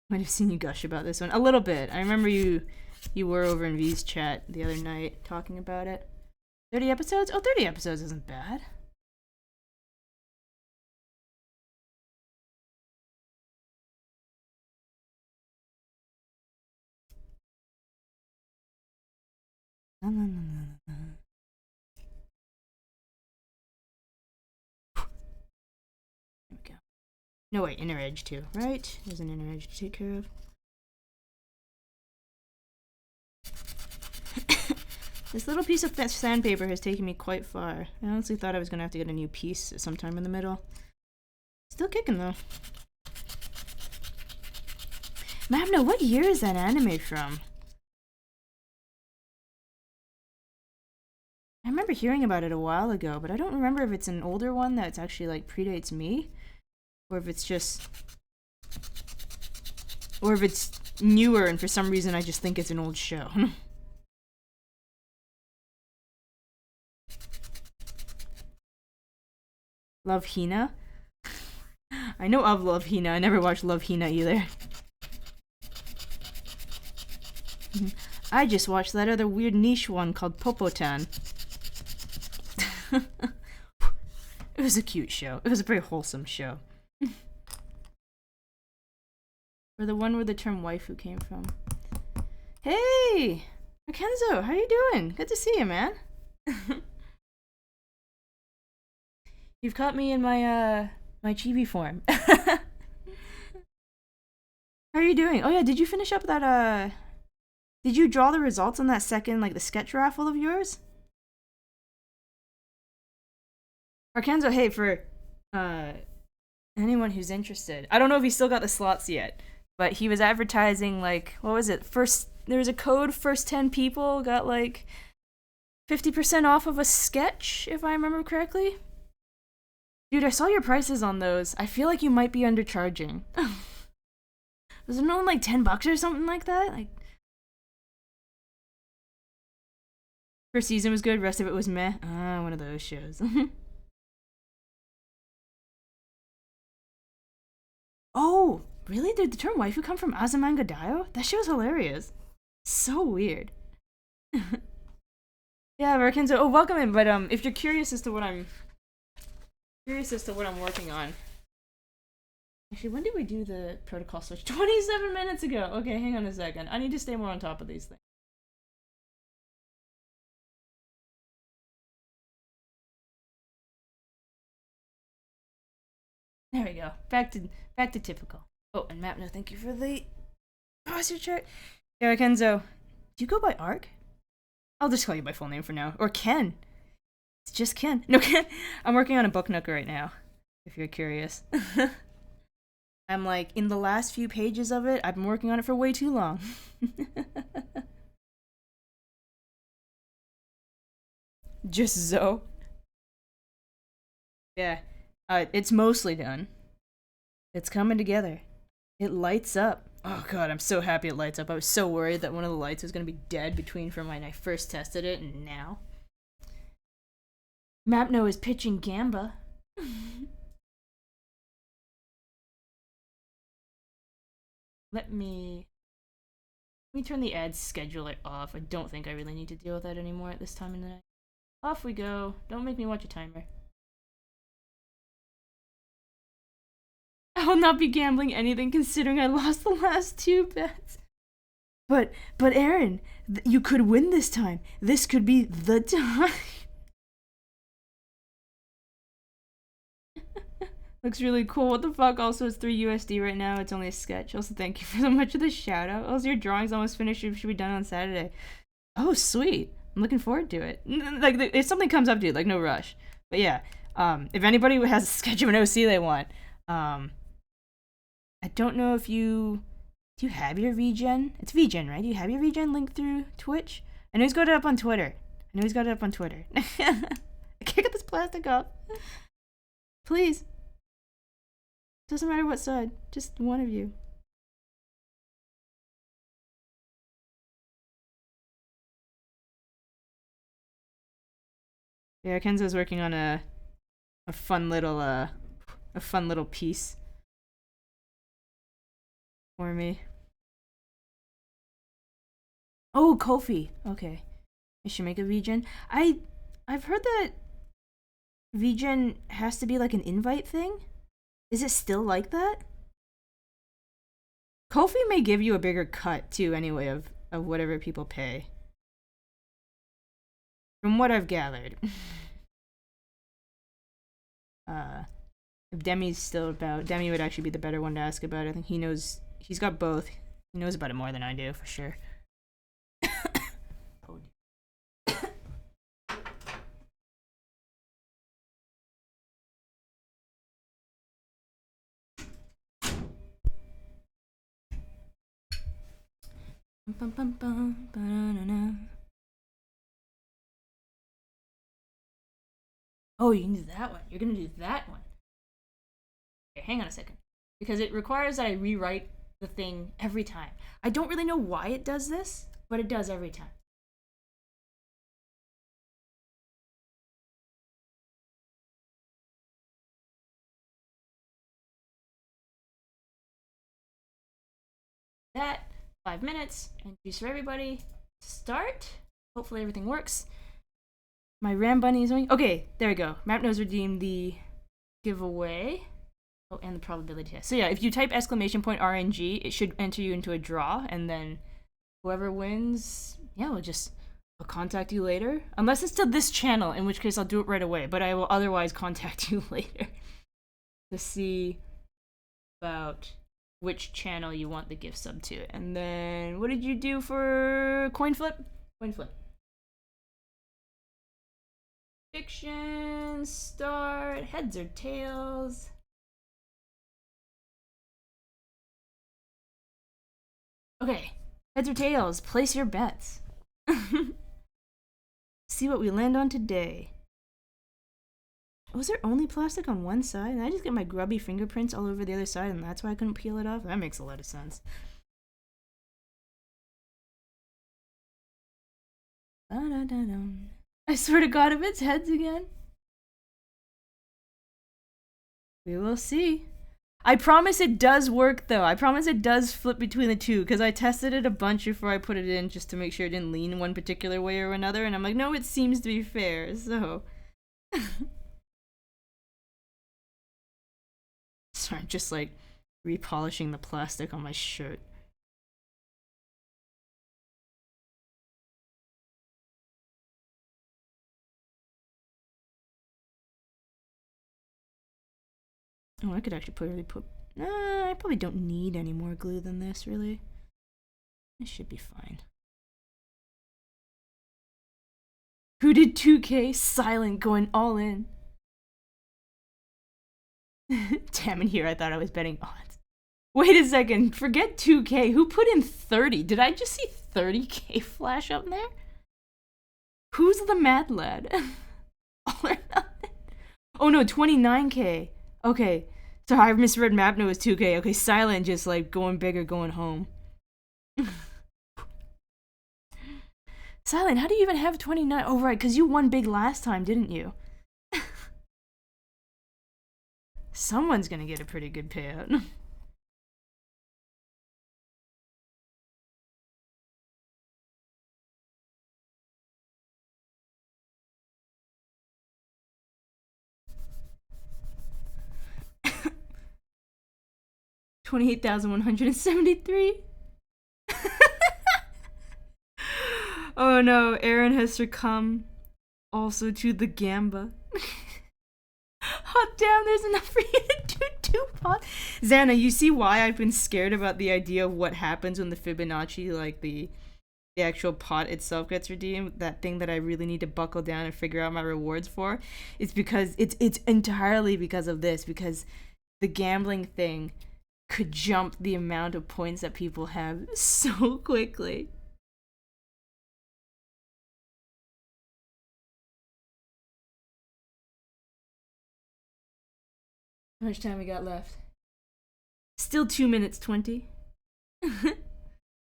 Might have seen you gush about this one a little bit. I remember you were over in V's chat the other night talking about it. 30 episodes? Oh, 30 episodes isn't bad. No, wait, inner edge too, right? There's an inner edge to take care of. This little piece of sandpaper has taken me quite far. I honestly thought I was gonna have to get a new piece sometime in the middle. Still kicking though. Mabno, what year is that anime from? I remember hearing about it a while ago, but I don't remember if it's an older one that's actually like predates me, or if it's just, or if it's newer and for some reason I just think it's an old show. Love Hina? I know of Love Hina. I never watched Love Hina either. I just watched that other weird niche one called Popotan. It was a cute show. It was a very wholesome show. Or the one where the term waifu came from. Hey! Kenzo, how you doing? Good to see you, man. You've caught me in my my chibi form. How are you doing? Oh yeah, did you finish up that did you draw the results on that second, like the sketch raffle of yours? Arkanzo, hey, for anyone who's interested, I don't know if he still got the slots yet, but he was advertising like, what was it? There was a code, first 10 people got like 50% off of a sketch, if I remember correctly. Dude, I saw your prices on those. I feel like you might be undercharging. Was it only like $10 or something like that? Like, first season was good, rest of it was meh. Ah, one of those shows. Oh, really? Did the term waifu come from Azumanga Daioh? That show's hilarious. So weird. Yeah, Americans. Oh, welcome in. But if you're curious as to what I'm working on. Actually, when did we do the protocol switch? 27 minutes ago. Okay, hang on a second. I need to stay more on top of these things. There we go. Back to typical. Oh, and Mapno, thank you for the posture chart. Yeah, Kenzo. Do you go by Ark? I'll just call you by full name for now. Or Ken. It's just Ken. No, Ken. I'm working on a book nooker right now, if you're curious. I'm like, in the last few pages of it, I've been working on it for way too long. Just Zoe. Yeah. It's mostly done. It's coming together. It lights up. Oh god, I'm so happy it lights up. I was so worried that one of the lights was going to be dead between from when I first tested it and now. Mapno is pitching Gamba. Let me turn the ad scheduler off. I don't think I really need to deal with that anymore at this time of the night. Off we go. Don't make me watch a timer. I will not be gambling anything considering I lost the last 2 bets. But Aaron, you could win this time. This could be the time. Looks really cool. What the fuck? Also, it's 3 USD right now. It's only a sketch. Also, thank you for so much of the shout out. Also, your drawing's almost finished. It should be done on Saturday. Oh, sweet. I'm looking forward to it. Like, if something comes up, dude, like, no rush. But yeah, if anybody has a sketch of an OC they want, I don't know if you... Do you have your VGen? It's VGen, right? Do you have your VGen linked through Twitch? I know he's got it up on Twitter. I can't get this plastic off. Please. Doesn't matter what side. Just one of you. Yeah, Kenzo's working on a fun little piece for me. Oh, Kofi. Okay. I should make a VGen. I've heard that VGen has to be like an invite thing. Is it still like that? Kofi may give you a bigger cut too, anyway, of whatever people pay. From what I've gathered. If Demi's still about, Demi would actually be the better one to ask about. I think he knows. He's got both. He knows about it more than I do, for sure. Oh, you can do that one. You're gonna do that one. Okay, hang on a second. Because it requires that I rewrite the thing every time. I don't really know why it does this, but it does every time. That, 5 minutes, entries for everybody. Start. Hopefully everything works. My Ram Bunny is going. Okay, there we go. Map knows redeemed the giveaway. Oh, and the probability test. So yeah, if you type !RNG, it should enter you into a draw, and then whoever wins, yeah, I'll contact you later. Unless it's to this channel, in which case I'll do it right away, but I will otherwise contact you later to see about which channel you want the gift sub to. And then, what did you do for coin flip? Coin flip. Fiction, start, heads or tails. Okay, heads or tails, place your bets. See what we land on today. Was there only plastic on one side? Did I just get my grubby fingerprints all over the other side and that's why I couldn't peel it off? That makes a lot of sense. I swear to God, if it's heads again. We will see. I promise it does work though. I promise it does flip between the two because I tested it a bunch before I put it in just to make sure it didn't lean one particular way or another, and I'm like, no, it seems to be fair, so. Sorry, I'm just like repolishing the plastic on my shirt. Oh, I could actually really put. I probably don't need any more glue than this, really. This should be fine. Who did 2K? Silent, going all in. Damn, in here I thought I was betting odds. Wait a second, forget 2K. Who put in 30? Did I just see 30K flash up there? Who's the mad lad? All or nothing. Oh no, 29K. Okay. So I misread Mapno as 2K. Okay, Silent just like going big or going home. Silent, how do you even have 29? Oh right, because you won big last time, didn't you? Someone's gonna get a pretty good payout. $28,173. Oh no, Aaron has succumbed also to the Gamba. Oh damn, there's enough for you to do 2 pots. Xana, you see why I've been scared about the idea of what happens when the Fibonacci, like the actual pot itself gets redeemed, that thing that I really need to buckle down and figure out my rewards for. It's because it's entirely because of this, because the gambling thing could jump the amount of points that people have so quickly. How much time we got left? Still 2 minutes 20. Well,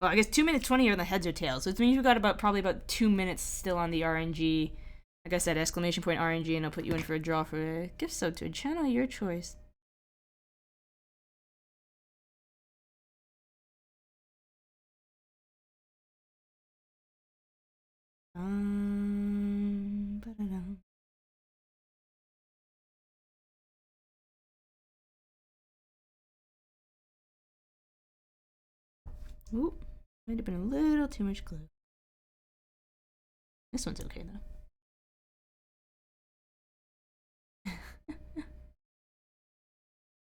I guess 2 minutes 20 are on the heads or tails, so it means we got probably about 2 minutes still on the RNG. Like I said, ! RNG, and I'll put you in for a draw for a gift sub to a channel of your choice. Ba-da-dum. Oop, might have been a little too much glue. This one's okay though.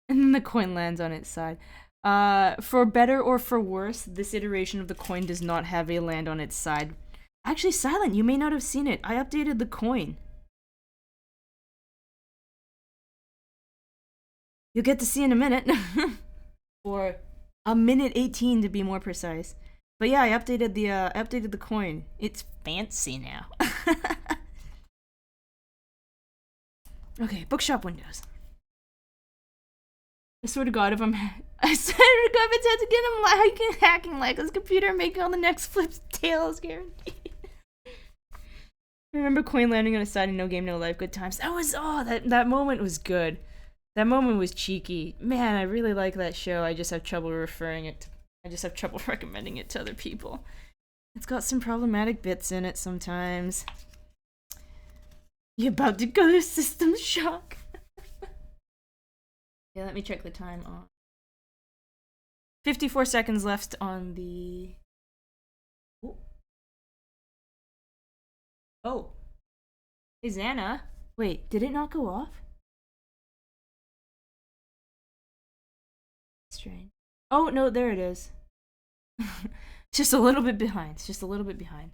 And then the coin lands on its side. For better or for worse, this iteration of the coin does not have a land on its side. Actually, Silent, you may not have seen it. I updated the coin. You'll get to see in a minute. Or a minute 18 to be more precise. But yeah, I updated the coin. It's fancy now. Okay, bookshop windows. I swear to God, if I'm I swear to God, if it's had to get him hacking like his computer and making all the next flips tails guaranteed. I remember coin landing on his side and no game, no life, good times. That was that moment was good. That moment was cheeky. Man, I really like that show. I just have trouble I just have trouble recommending it to other people. It's got some problematic bits in it sometimes. You about to go to system shock. Yeah, let me check the time on. 54 seconds left on the... Oh. Hey, Xana. Wait, did it not go off? Strange. Oh, no, there it is. Just a little bit behind. It's just a little bit behind.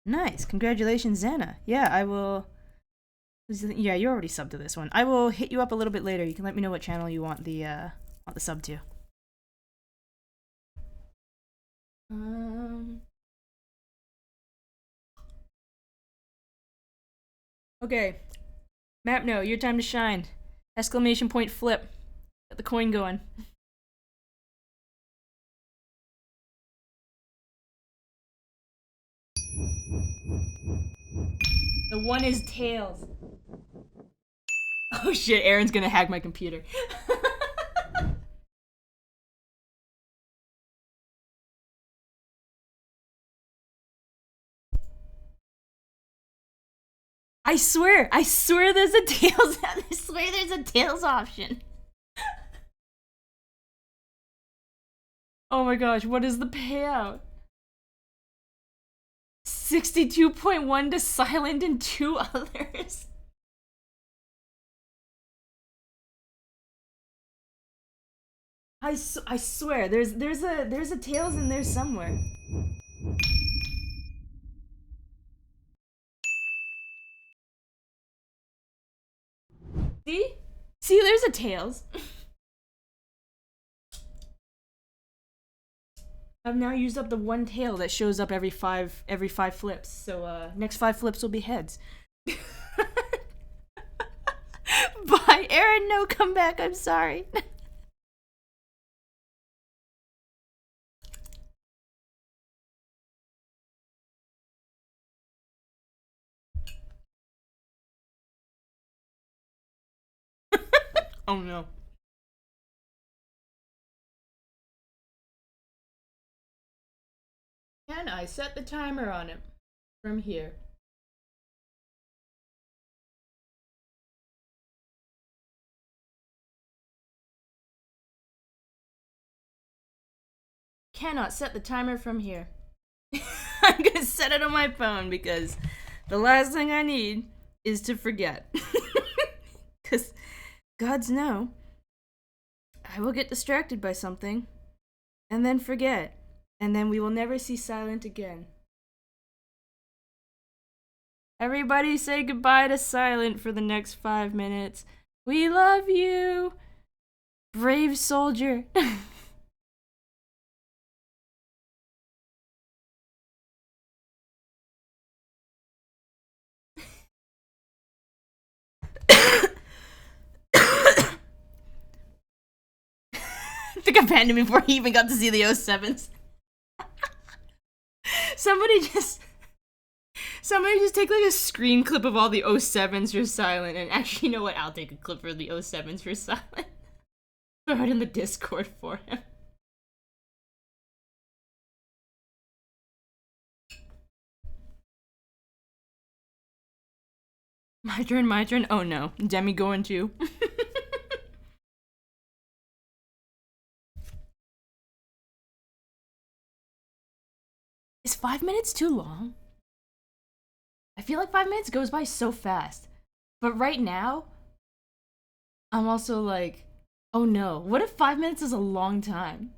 Nice. Congratulations, Xana. Yeah, I will... Yeah, you already subbed to this one. I will hit you up a little bit later. You can let me know what channel you want the sub to. Okay. Map no, your time to shine. Exclamation point flip. Get the coin going. The one is tails. Oh shit, Aaron's gonna hack my computer. I swear there's a tails. I swear there's a tails option. Oh my gosh, what is the payout? 62.1 to Silent and 2 others. I swear there's a tails in there somewhere. See? See, there's a tails. I've now used up the one tail that shows up every five flips. So next 5 flips will be heads. Bye, Aaron. No, come back. I'm sorry. Oh no. Can I set the timer on it from here? Cannot set the timer from here. I'm gonna set it on my phone because the last thing I need is to forget. Because gods know, I will get distracted by something and then forget. And then we will never see Silent again. Everybody say goodbye to Silent for the next 5 minutes. We love you, brave soldier. I think I abandoned me before he even got to see the 07s. Somebody just take like a screen clip of all the 07s for Silent, and actually, you know what? I'll take a clip for the 07s for Silent. Throw it in the Discord for him. My turn. Oh no, Demi going too. Is 5 minutes too long? feel like 5 minutes goes by so fast. But right now, I'm also like, oh no, what if 5 minutes is a long time?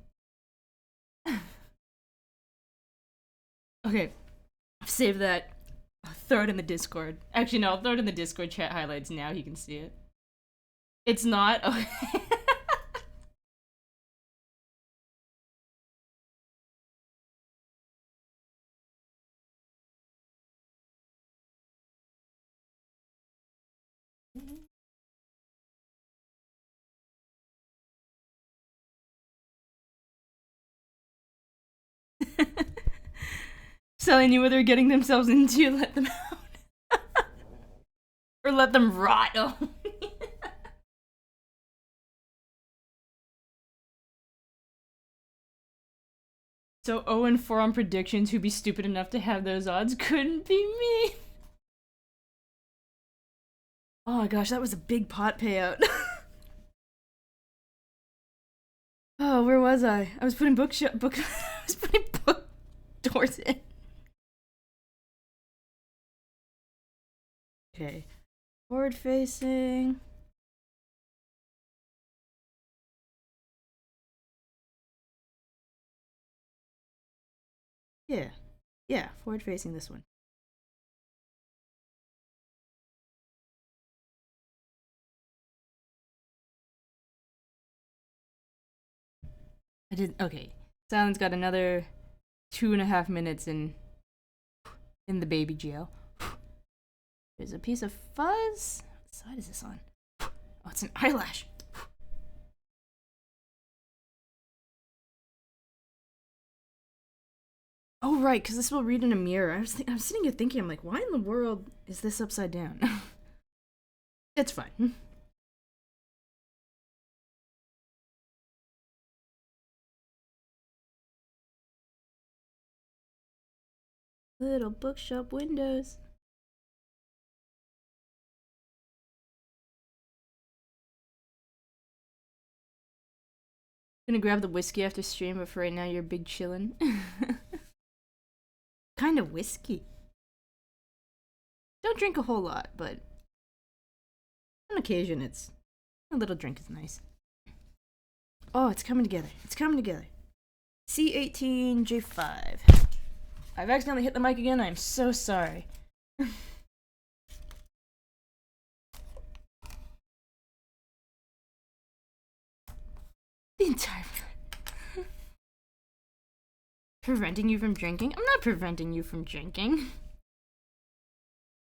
Okay, save that. I'll throw it in the Discord. Actually, no, I'll throw it in the Discord chat highlights now. He can see it. It's not? Okay. So they knew what they're getting themselves into. Let them out. Or let them rot. Oh. So 0-4 on predictions. Who'd be stupid enough to have those odds? Couldn't be me. Oh my gosh, that was a big pot payout. Oh, where was I? I was putting book. I was putting book doors in. Okay, forward facing. Yeah, forward facing this one. I did okay. Silence got another 2.5 minutes in the baby jail. There's a piece of fuzz. What side is this on? Oh, it's an eyelash. Oh right, because this will read in a mirror. I was sitting here thinking, I'm like, why in the world is this upside down? It's fine. Little bookshop windows. Gonna grab the whiskey after stream, but for right now you're big chillin'. Kind of whiskey. Don't drink a whole lot, but on occasion it's a little drink is nice. Oh, it's coming together. It's coming together. C18 J5. I've accidentally hit the mic again. I'm so sorry. The entire preventing you from drinking? I'm not preventing you from drinking.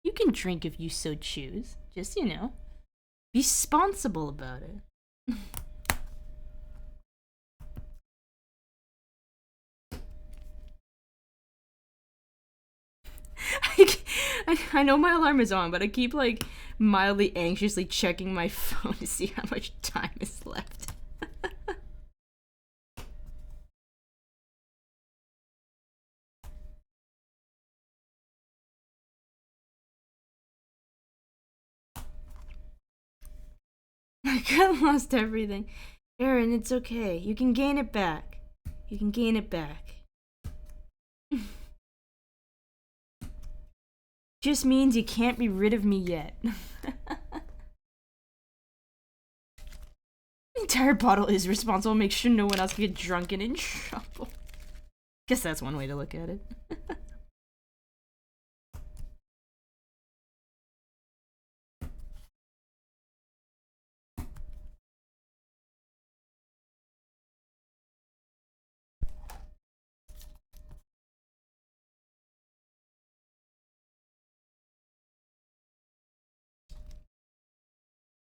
You can drink if you so choose. Just, you know, be responsible about it. I know my alarm is on, but I keep like mildly anxiously checking my phone to see how much time is left. I got lost everything. Aaron, it's okay. You can gain it back. You can gain it back. Just means you can't be rid of me yet. The entire bottle is responsible. Make sure no one else can get drunk and in trouble. Guess that's one way to look at it.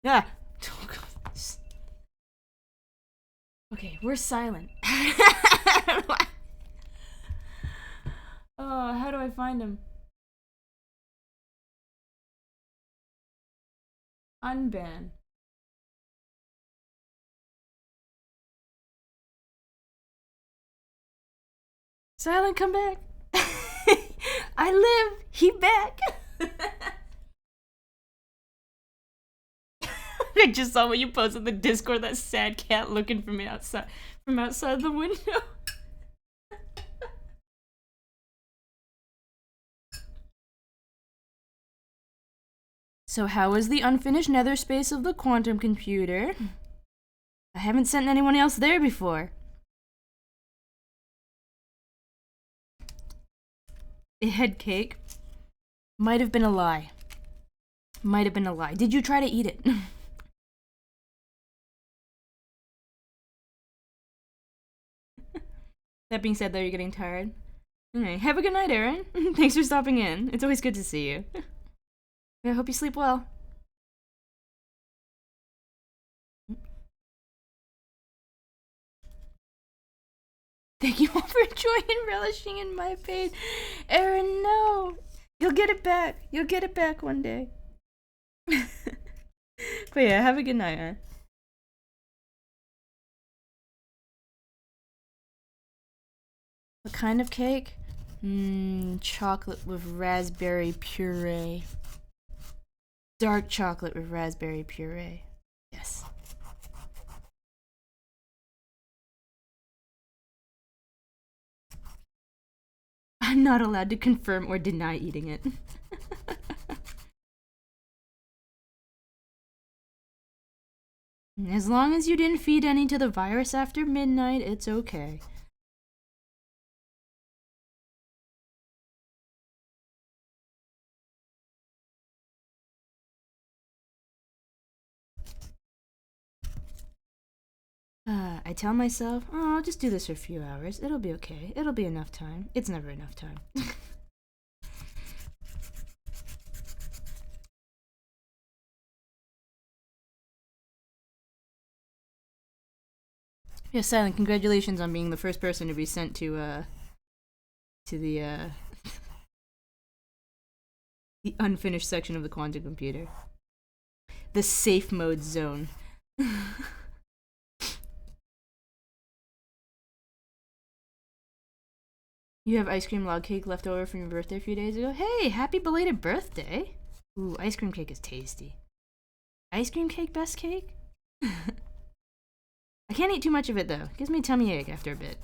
Yeah. Okay, we're silent. Oh, how do I find him? Unban. Silent, come back. I live. He back. I just saw what you posted in the Discord. That sad cat looking from outside the window. So how is the unfinished nether space of the quantum computer? I haven't sent anyone else there before. It had cake. Might have been a lie. Might have been a lie. Did you try to eat it? That being said, though, you're getting tired. Okay, have a good night, Aaron. Thanks for stopping in. It's always good to see you. I hope you sleep well. Thank you all for enjoying and relishing in my pain. Aaron, no. You'll get it back. You'll get it back one day. But yeah, have a good night, man. What kind of cake? Chocolate with raspberry puree. Dark chocolate with raspberry puree. Yes. I'm not allowed to confirm or deny eating it. As long as you didn't feed any to the virus after midnight, it's okay. I tell myself, oh, I'll just do this for a few hours. It'll be okay. It'll be enough time. It's never enough time. Yes, Silent, congratulations on being the first person to be sent to the the unfinished section of the quantum computer. The safe mode zone. You have ice cream log cake left over from your birthday a few days ago? Hey, happy belated birthday! Ooh, ice cream cake is tasty. Ice cream cake, best cake? I can't eat too much of it though. It gives me a tummy ache after a bit.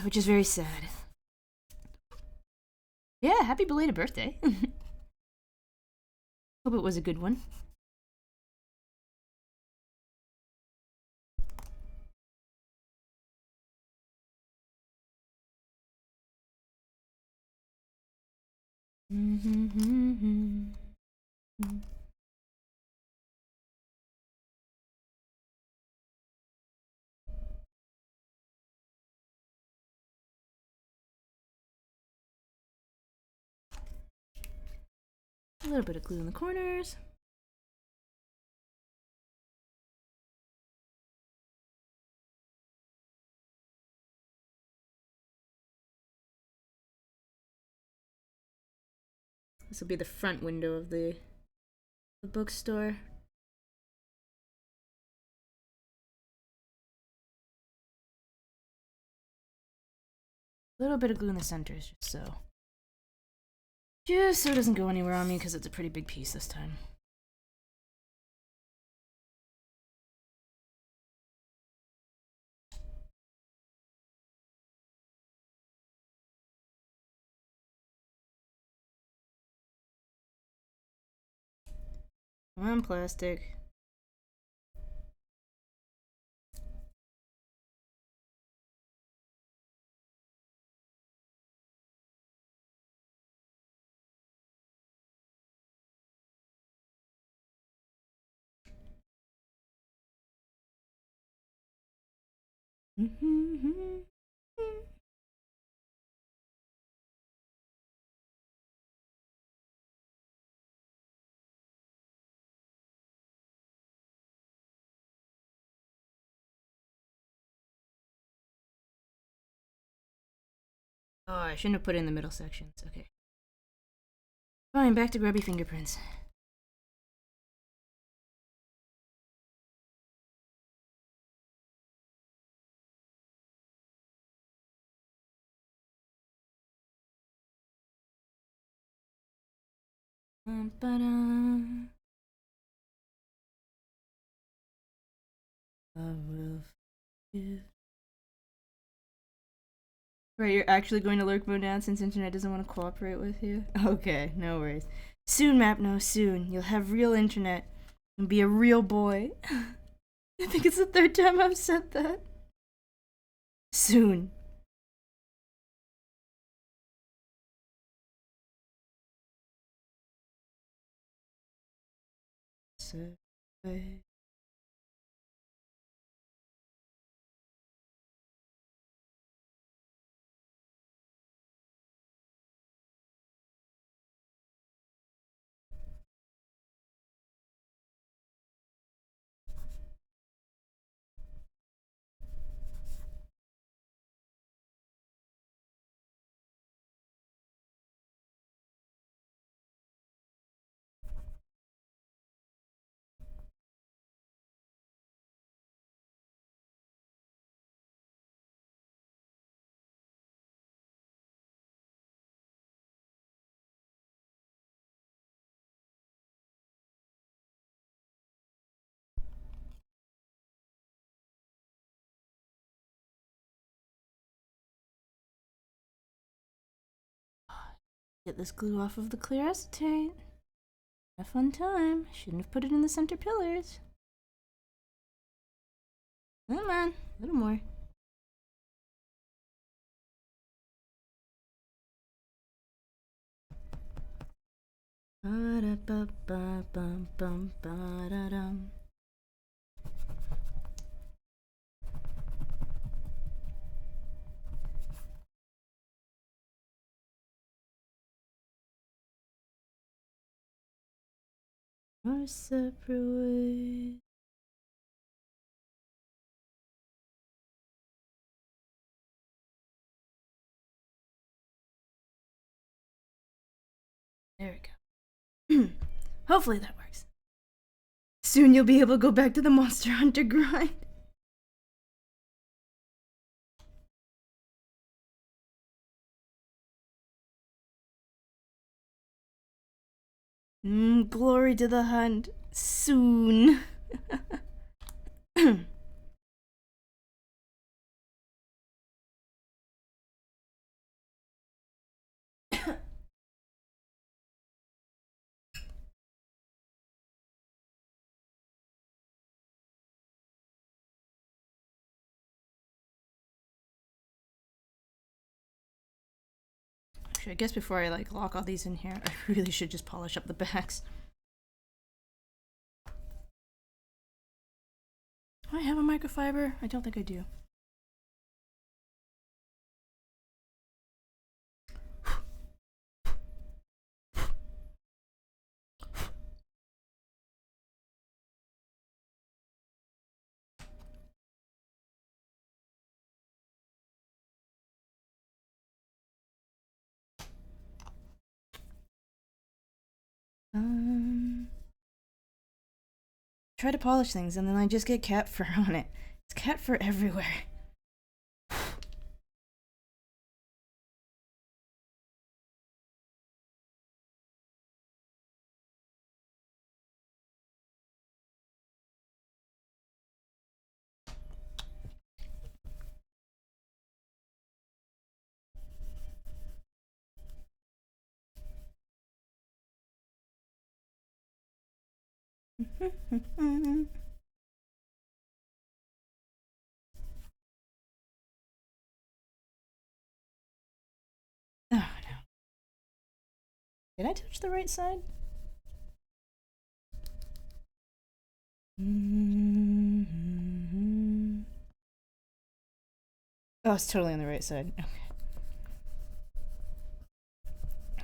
Which is very sad. Yeah, happy belated birthday. Hope it was a good one. A little bit of glue in the corners. This will be the front window of the bookstore. A little bit of glue in the centers, just so it doesn't go anywhere on me, because it's a pretty big piece this time. Come on, plastic. Oh, I shouldn't have put it in the middle sections. Okay. Fine, back to grubby fingerprints. I will forgive. Right, you're actually going to lurk mode now since internet doesn't want to cooperate with you? Okay, no worries. Soon, Mapno, soon. You'll have real internet and be a real boy. I think it's the third time I've said that. Soon. So, get this glue off of the clear acetate. A fun time. Shouldn't have put it in the center pillars. Come on, a little more. Ba-da-ba-ba-bum-bum-ba-da-dum. Our separate ways. There we go. Hopefully that works. Soon you'll be able to go back to the Monster Hunter grind. Glory to the hunt. Soon. Actually, I guess before I lock all these in here, I really should just polish up the backs. Do I have a microfiber? I don't think I do. Try to polish things and then I just get cat fur on it. It's cat fur everywhere. Oh no. Did I touch the right side? Oh, it's totally on the right side. Okay.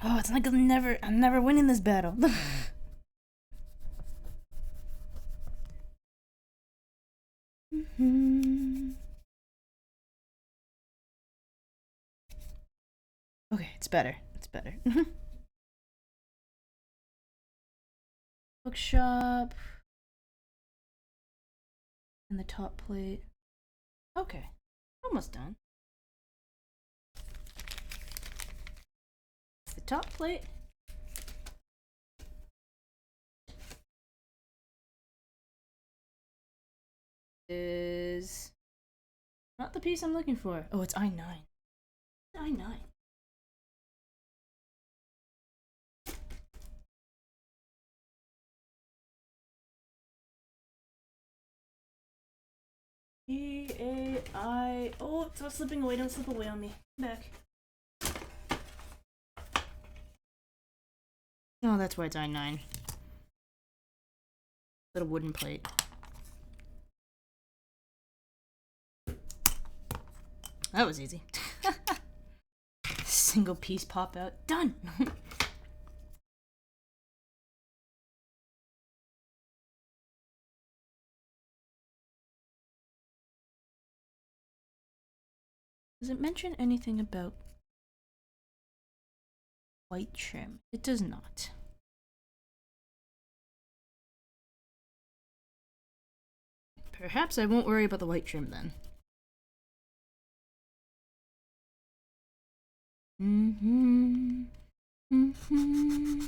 Oh, it's like I'm never winning this battle. Okay, it's better. It's better. Bookshop. And the top plate. Okay, almost done. The top plate. Is not the piece I'm looking for. Oh, it's I9. I9. E-A-I. Oh, it's all slipping away. Don't slip away on me. Come back. Oh, that's why it's I9. Little wooden plate. That was easy. Single piece pop out. Done! Does it mention anything about white trim? It does not. Perhaps I won't worry about the white trim then. Mm-hmm. Mm-hmm.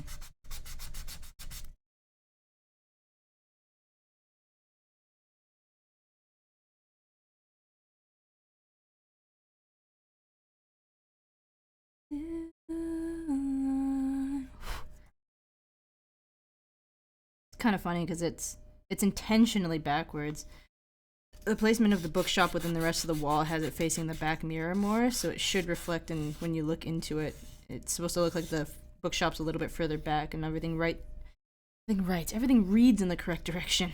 It's kind of funny because it's intentionally backwards. The placement of the bookshop within the rest of the wall has it facing the back mirror more, so it should reflect in when you look into it. It's supposed to look like the bookshop's a little bit further back and everything right. Everything reads in the correct direction.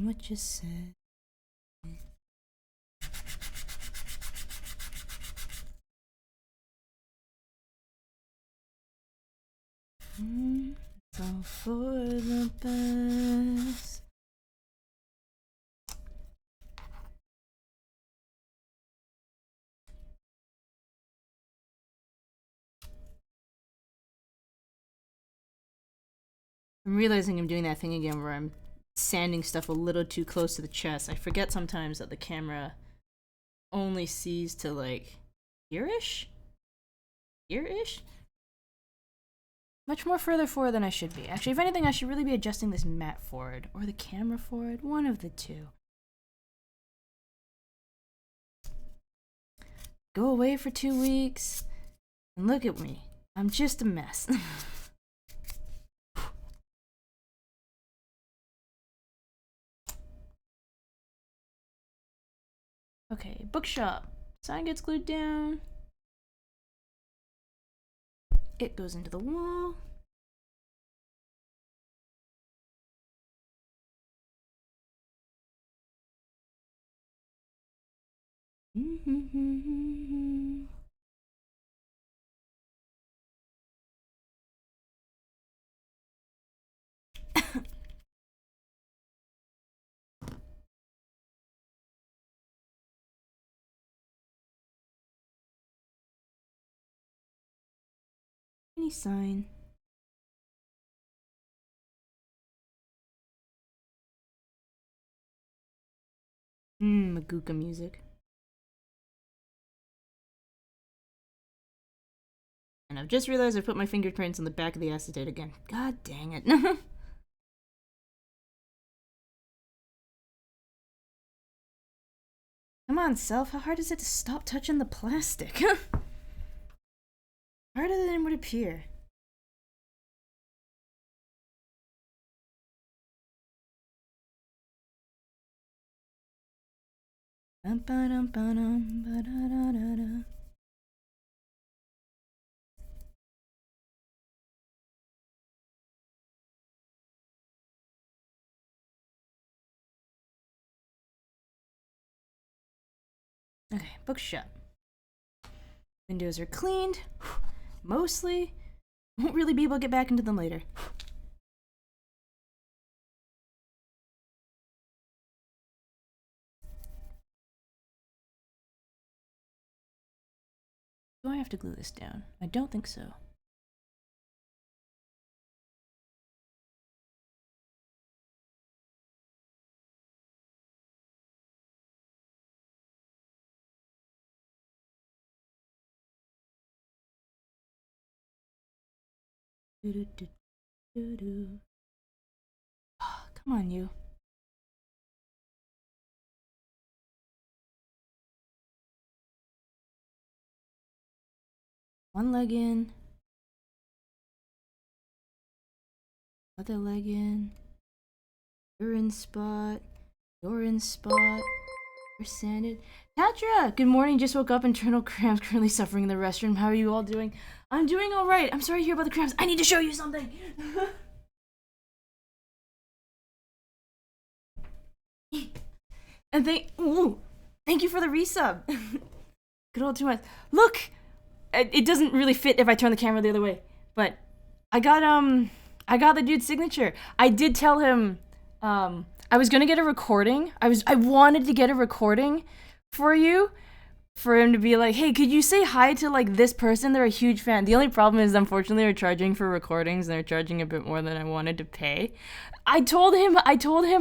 What you said. It's all for the best. I'm realizing I'm doing that thing again where I'm sanding stuff a little too close to the chest. I forget sometimes that the camera only sees to like here-ish? Here-ish? Much more further forward than I should be. Actually, if anything, I should really be adjusting this mat forward or the camera forward. One of the two. Go away for 2 weeks and look at me. I'm just a mess. Okay, bookshop. Sign gets glued down. It goes into the wall. Any sign. Maguka music. And I've just realized I put my fingerprints on the back of the acetate again. God dang it. Come on, self. How hard is it to stop touching the plastic? Harder than it would appear. Okay, bookshop. Windows are cleaned. Mostly. Won't really be able to get back into them later. Do I have to glue this down? I don't think so. Oh, come on, you. One leg in. Other leg in. You're in spot. You're in spot. You're sanded. Tatra! Good morning. Just woke up. Internal cramps. Currently suffering in the restroom. How are you all doing? I'm doing alright. I'm sorry to hear about the cramps. I need to show you something. And thank you for the resub. Good old 2 months. Look! It doesn't really fit if I turn the camera the other way. But I got the dude's signature. I did tell him I was gonna get a recording. I wanted to get a recording for you, for him to be like, hey, could you say hi to like this person? They're a huge fan. The only problem is, unfortunately, they're charging for recordings and they're charging a bit more than I wanted to pay. I told him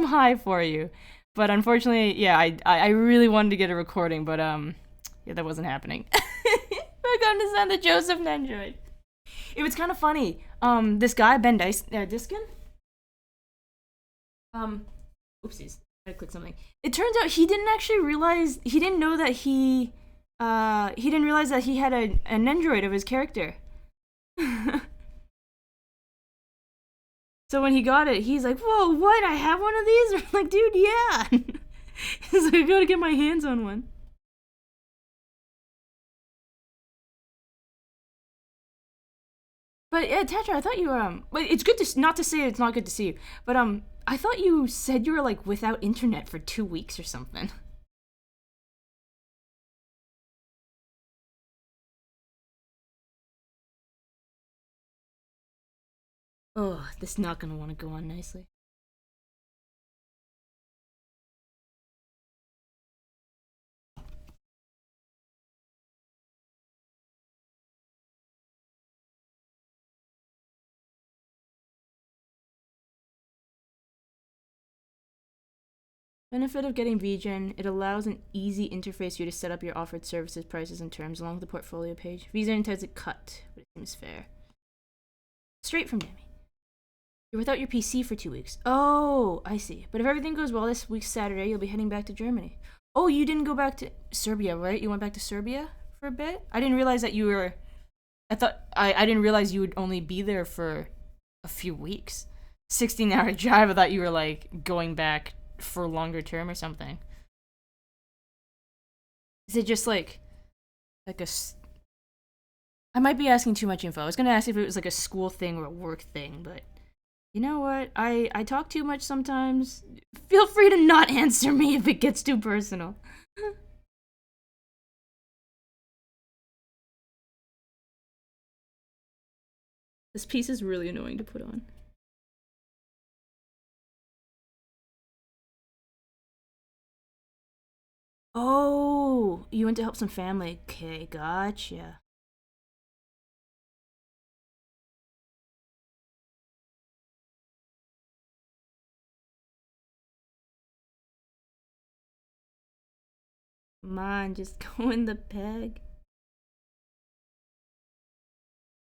hi for you, but unfortunately, yeah, I really wanted to get a recording, but yeah, that wasn't happening. I got to send the Joseph Nendroid. It was kind of funny. This guy Ben Diskin. Oopsies, I had to click something. It turns out he didn't actually realize. He didn't know that he didn't realize that he had an Nendroid of his character. So when he got it, he's like, "Whoa, what? I have one of these?" I'm like, "Dude, yeah." He's like, "I gotta get my hands on one." But yeah, Tetra, I thought you but it's good to not to say it's not good to see you, but I thought you said you were like without internet for 2 weeks or something. Oh, this is not gonna want to go on nicely. Benefit of getting VGen, it allows an easy interface for you to set up your offered services, prices, and terms along with the portfolio page. VGen intends a cut, but it seems fair. Straight from Jamie. You're without your PC for 2 weeks. Oh, I see. But if everything goes well this week's Saturday, you'll be heading back to Germany. Oh, you didn't go back to Serbia, right? You went back to Serbia for a bit? I didn't realize that you were... I didn't realize you would only be there for a few weeks. 16-hour drive, I thought you were, like, going back for longer term or something. Is it just, like a... I might be asking too much info. I was gonna ask if it was, like, a school thing or a work thing, but... You know what? I talk too much sometimes. Feel free to not answer me if it gets too personal. This piece is really annoying to put on. Oh, you went to help some family. Okay, gotcha. Come on, just go in the peg.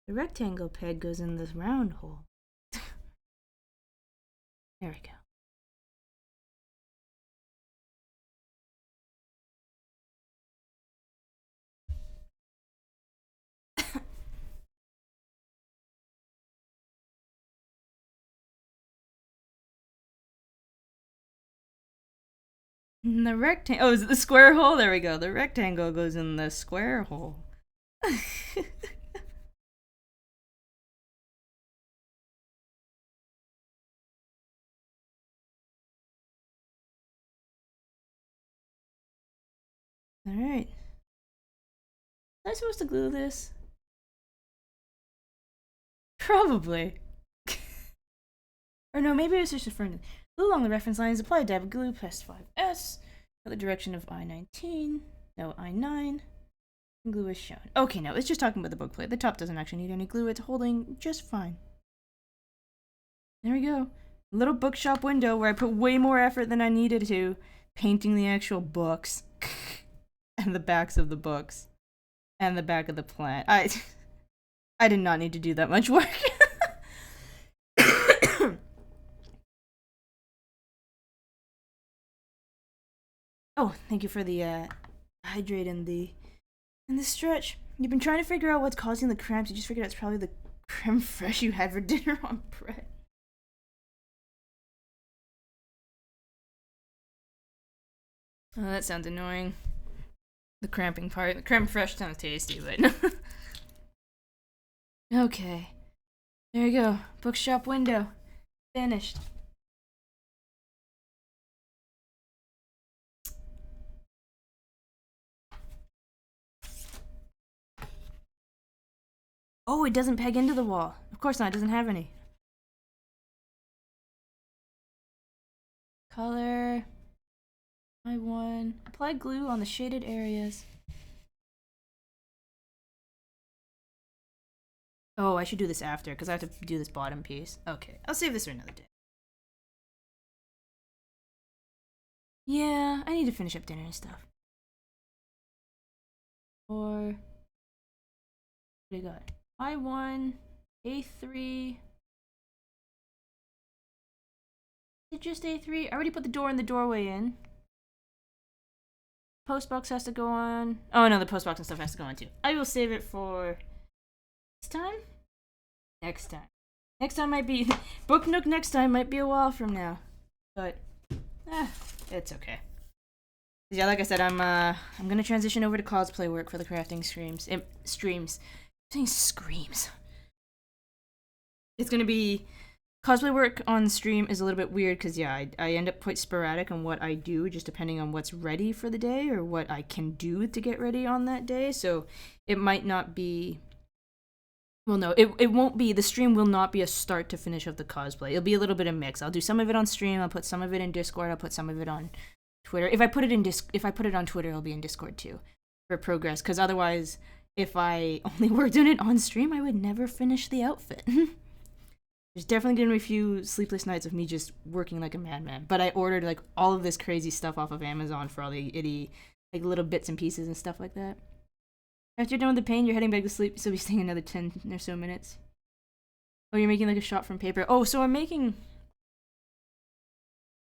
The rectangle peg goes in this round hole. There we go. And the rectangle. Oh, is it the square hole? There we go. The rectangle goes in the square hole. Alright. Am I supposed to glue this? Probably. Or no, maybe it's just a friend. Glue along the reference lines. Apply a dab of glue past 5S. The direction of I-19. No, I-9. Glue is shown. Okay, no, it's just talking about the book plate. The top doesn't actually need any glue. It's holding just fine. There we go. Little bookshop window where I put way more effort than I needed to, painting the actual books. And the backs of the books. And the back of the plant. I did not need to do that much work. Oh, thank you for the hydrate and the stretch. You've been trying to figure out what's causing the cramps. You just figured out it's probably the creme fraiche you had for dinner on bread. Oh, that sounds annoying. The cramping part. The creme fraiche sounds tasty, but... Okay. There you go. Bookshop window. Finished. Oh, it doesn't peg into the wall. Of course not, it doesn't have any. Color. I1. Apply glue on the shaded areas. Oh, I should do this after, because I have to do this bottom piece. Okay, I'll save this for another day. Yeah, I need to finish up dinner and stuff. Or... What do you got? I1, A3... Is it just A3? I already put the door and the doorway in. Postbox has to go on. Oh no, the postbox and stuff has to go on too. I will save it for... Next time? Next time. Next time might be... Book Nook next time might be a while from now. But... it's okay. Yeah, like I said, I'm gonna transition over to cosplay work for the crafting streams. Streams. I'm saying screams. It's gonna be... Cosplay work on stream is a little bit weird because, yeah, I end up quite sporadic on what I do, just depending on what's ready for the day or what I can do to get ready on that day. So it might not be... Well, no, it won't be... The stream will not be a start to finish of the cosplay. It'll be a little bit of mix. I'll do some of it on stream. I'll put some of it in Discord. I'll put some of it on Twitter. If I put it on Twitter, it'll be in Discord too for progress. Because otherwise, if I only worked on it on stream, I would never finish the outfit. There's definitely gonna be a few sleepless nights of me just working like a madman. But I ordered like all of this crazy stuff off of Amazon for all the itty like little bits and pieces and stuff like that. After you're done with the pain, you're heading back to sleep, so you'll be staying another 10 or so minutes. Oh, you're making like a shot from paper. Oh, so I'm making...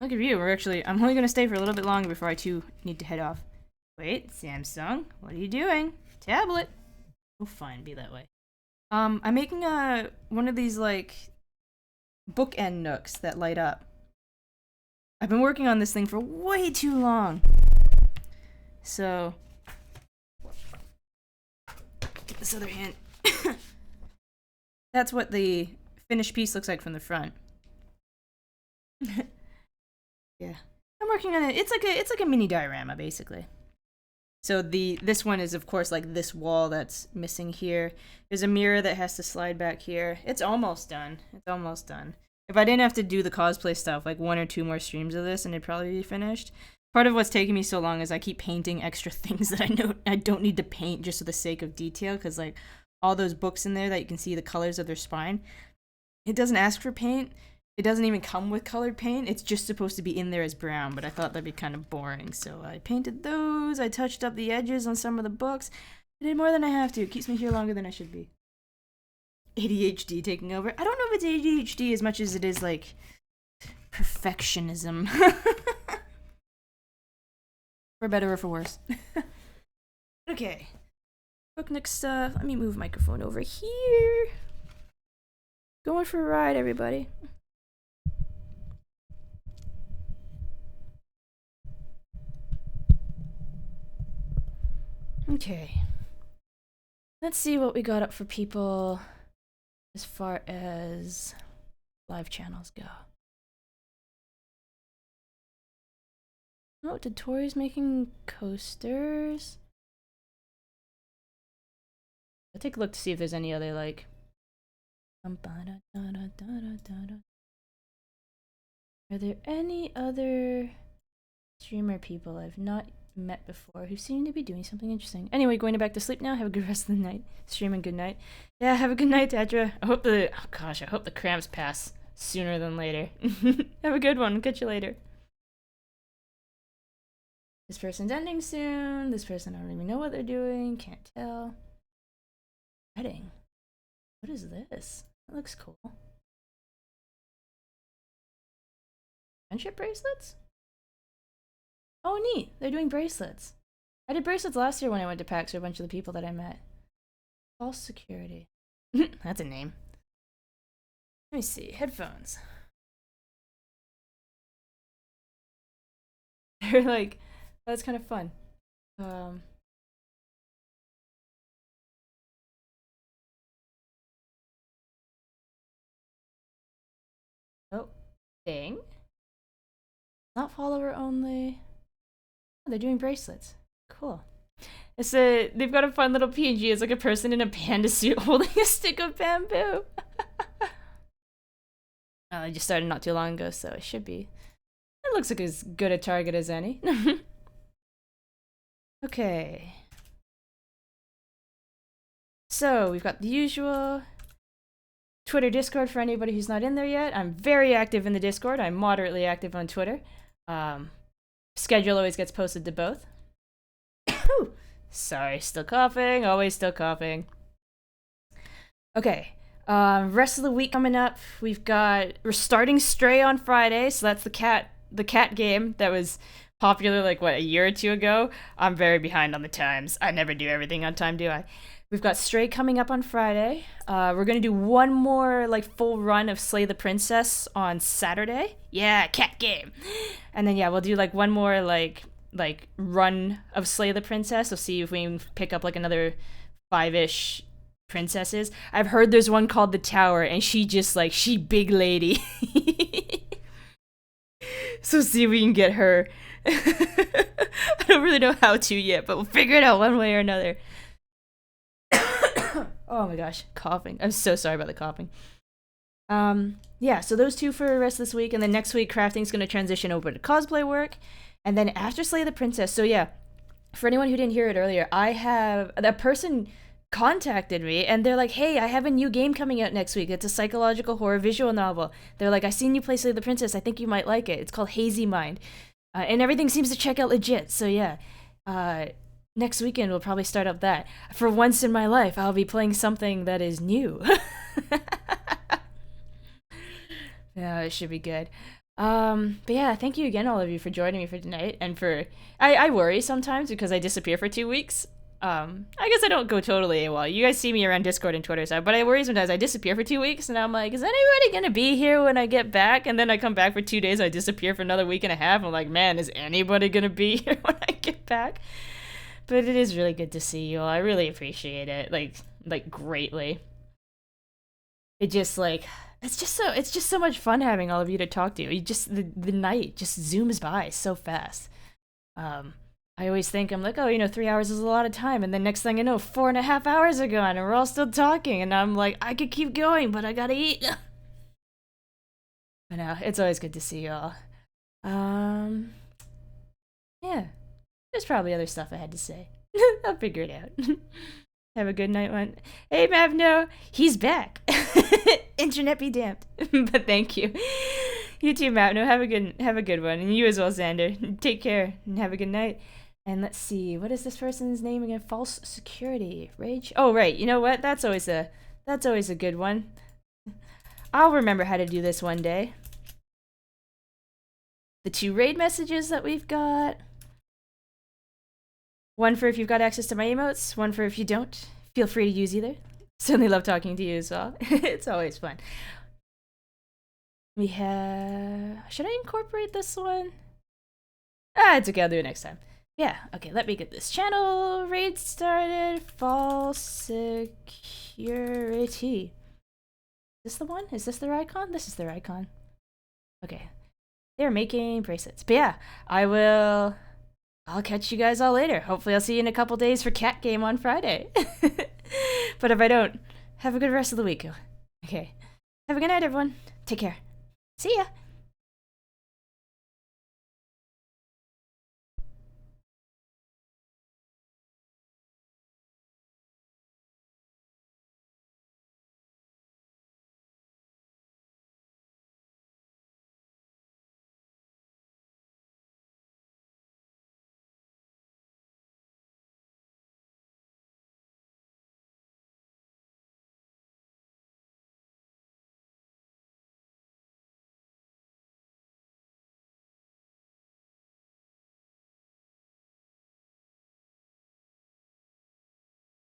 Look at you, I'm only gonna stay for a little bit longer before I too need to head off. Wait, Samsung, what are you doing? Tablet. Oh, fine, be that way. I'm making one of these like bookend nooks that light up. I've been working on this thing for way too long. So, get this other hand. That's what the finished piece looks like from the front. Yeah, I'm working on it. It's like a mini diorama basically. So this one is of course like this wall that's missing here. There's a mirror that has to slide back here. It's almost done. It's almost done. If I didn't have to do the cosplay stuff, like 1 or 2 more streams of this and it'd probably be finished. Part of what's taking me so long is I keep painting extra things that I know I don't need to paint just for the sake of detail, because like all those books in there that you can see the colors of their spine, it doesn't ask for paint. It doesn't even come with colored paint. It's just supposed to be in there as brown, but I thought that'd be kind of boring. So I painted those. I touched up the edges on some of the books. I did more than I have to. It keeps me here longer than I should be. ADHD taking over. I don't know if it's ADHD as much as it is like perfectionism. For better or for worse. Okay. Book next stuff. Let me move microphone over here. Going for a ride, everybody. Okay. Let's see what we got up for people as far as live channels go. Oh, Tutori's making coasters. I'll take a look to see if there's any other like... Are there any other streamer people I've not met before who seem to be doing something interesting? Anyway, going back to sleep now. Have a good rest of the night. Streaming good night. Yeah, have a good night, Tadra. I hope the cramps pass sooner than later. Have a good one. Catch you later. This person's ending soon. This person, I don't even know what they're doing. Can't tell. Wedding. What is this? That looks cool. Friendship bracelets? Oh, neat. They're doing bracelets. I did bracelets last year when I went to PAX for a bunch of the people that I met. False security. That's a name. Let me see. Headphones. They're like, that's kind of fun. Oh, dang. Not follower only. Oh, they're doing bracelets. Cool. They've got a fun little PNG. It's like a person in a panda suit holding a stick of bamboo. I just started not too long ago, so it should be. It looks like as good a target as any. Okay. So we've got the usual Twitter, Discord for anybody who's not in there yet. I'm very active in the Discord. I'm moderately active on Twitter. Schedule always gets posted to both. Sorry, still coughing. Always still coughing. Okay. Rest of the week coming up. We're starting Stray on Friday, so that's the cat game that was popular like what, a year or two ago. I'm very behind on the times. I never do everything on time, do I? We've got Stray coming up on Friday. We're gonna do one more like full run of Slay the Princess on Saturday. Yeah, cat game. And then yeah, we'll do like one more like run of Slay the Princess. We'll see if we can pick up like another 5-ish princesses. I've heard there's one called the Tower, and she big lady. So see if we can get her. I don't really know how to yet, but we'll figure it out one way or another. Oh my gosh, coughing. I'm so sorry about the coughing. Yeah, so those two for the rest of this week, and then next week crafting's gonna transition over to cosplay work, and then after Slay the Princess. So yeah, for anyone who didn't hear it earlier, a person contacted me and they're like, hey, I have a new game coming out next week. It's a psychological horror visual novel. They're like, I seen you play Slay the Princess. I think you might like it. It's called Hazy Mind. And everything seems to check out legit. So yeah, next weekend we'll probably start up that. For once in my life, I'll be playing something that is new. Yeah, it should be good. But yeah, thank you again, all of you, for joining me for tonight. And I worry sometimes because I disappear for 2 weeks. I guess I don't go totally AWOL. You guys see me around Discord and Twitter, so, but I worry sometimes I disappear for 2 weeks, and I'm like, is anybody gonna be here when I get back? And then I come back for 2 days, I disappear for another week and a half. I'm like, man, is anybody gonna be here when I get back? But it is really good to see you all. I really appreciate it, like greatly. It just it's just so much fun having all of you to talk to. The night just zooms by so fast. I always think, I'm like, oh, 3 hours is a lot of time, and then next thing I know, 4.5 hours are gone, and we're all still talking, and I'm like, I could keep going, but I gotta eat. But no, it's always good to see you all. Yeah, there's probably other stuff I had to say. I'll figure it out. Have a good night, one. Hey, Mavno, he's back. Internet be damned. But thank you. You too, Mavno. Have a good one, and you as well, Xander. Take care and have a good night. And let's see, what is this person's name again? False security. Rage? Oh, right. You know what? That's always a good one. I'll remember how to do this one day. The 2 raid messages that we've got. One for if you've got access to my emotes, one for if you don't. Feel free to use either. Certainly love talking to you as well. It's always fun. We have... Should I incorporate this one? It's okay, I'll do it next time. Yeah, okay, let me get this channel raid started. False security. Is this the one? Is this their icon? This is their icon. Okay. They're making bracelets. But yeah, I'll catch you guys all later. Hopefully I'll see you in a couple days for Cat Game on Friday. But if I don't, have a good rest of the week. Okay. Have a good night, everyone. Take care. See ya.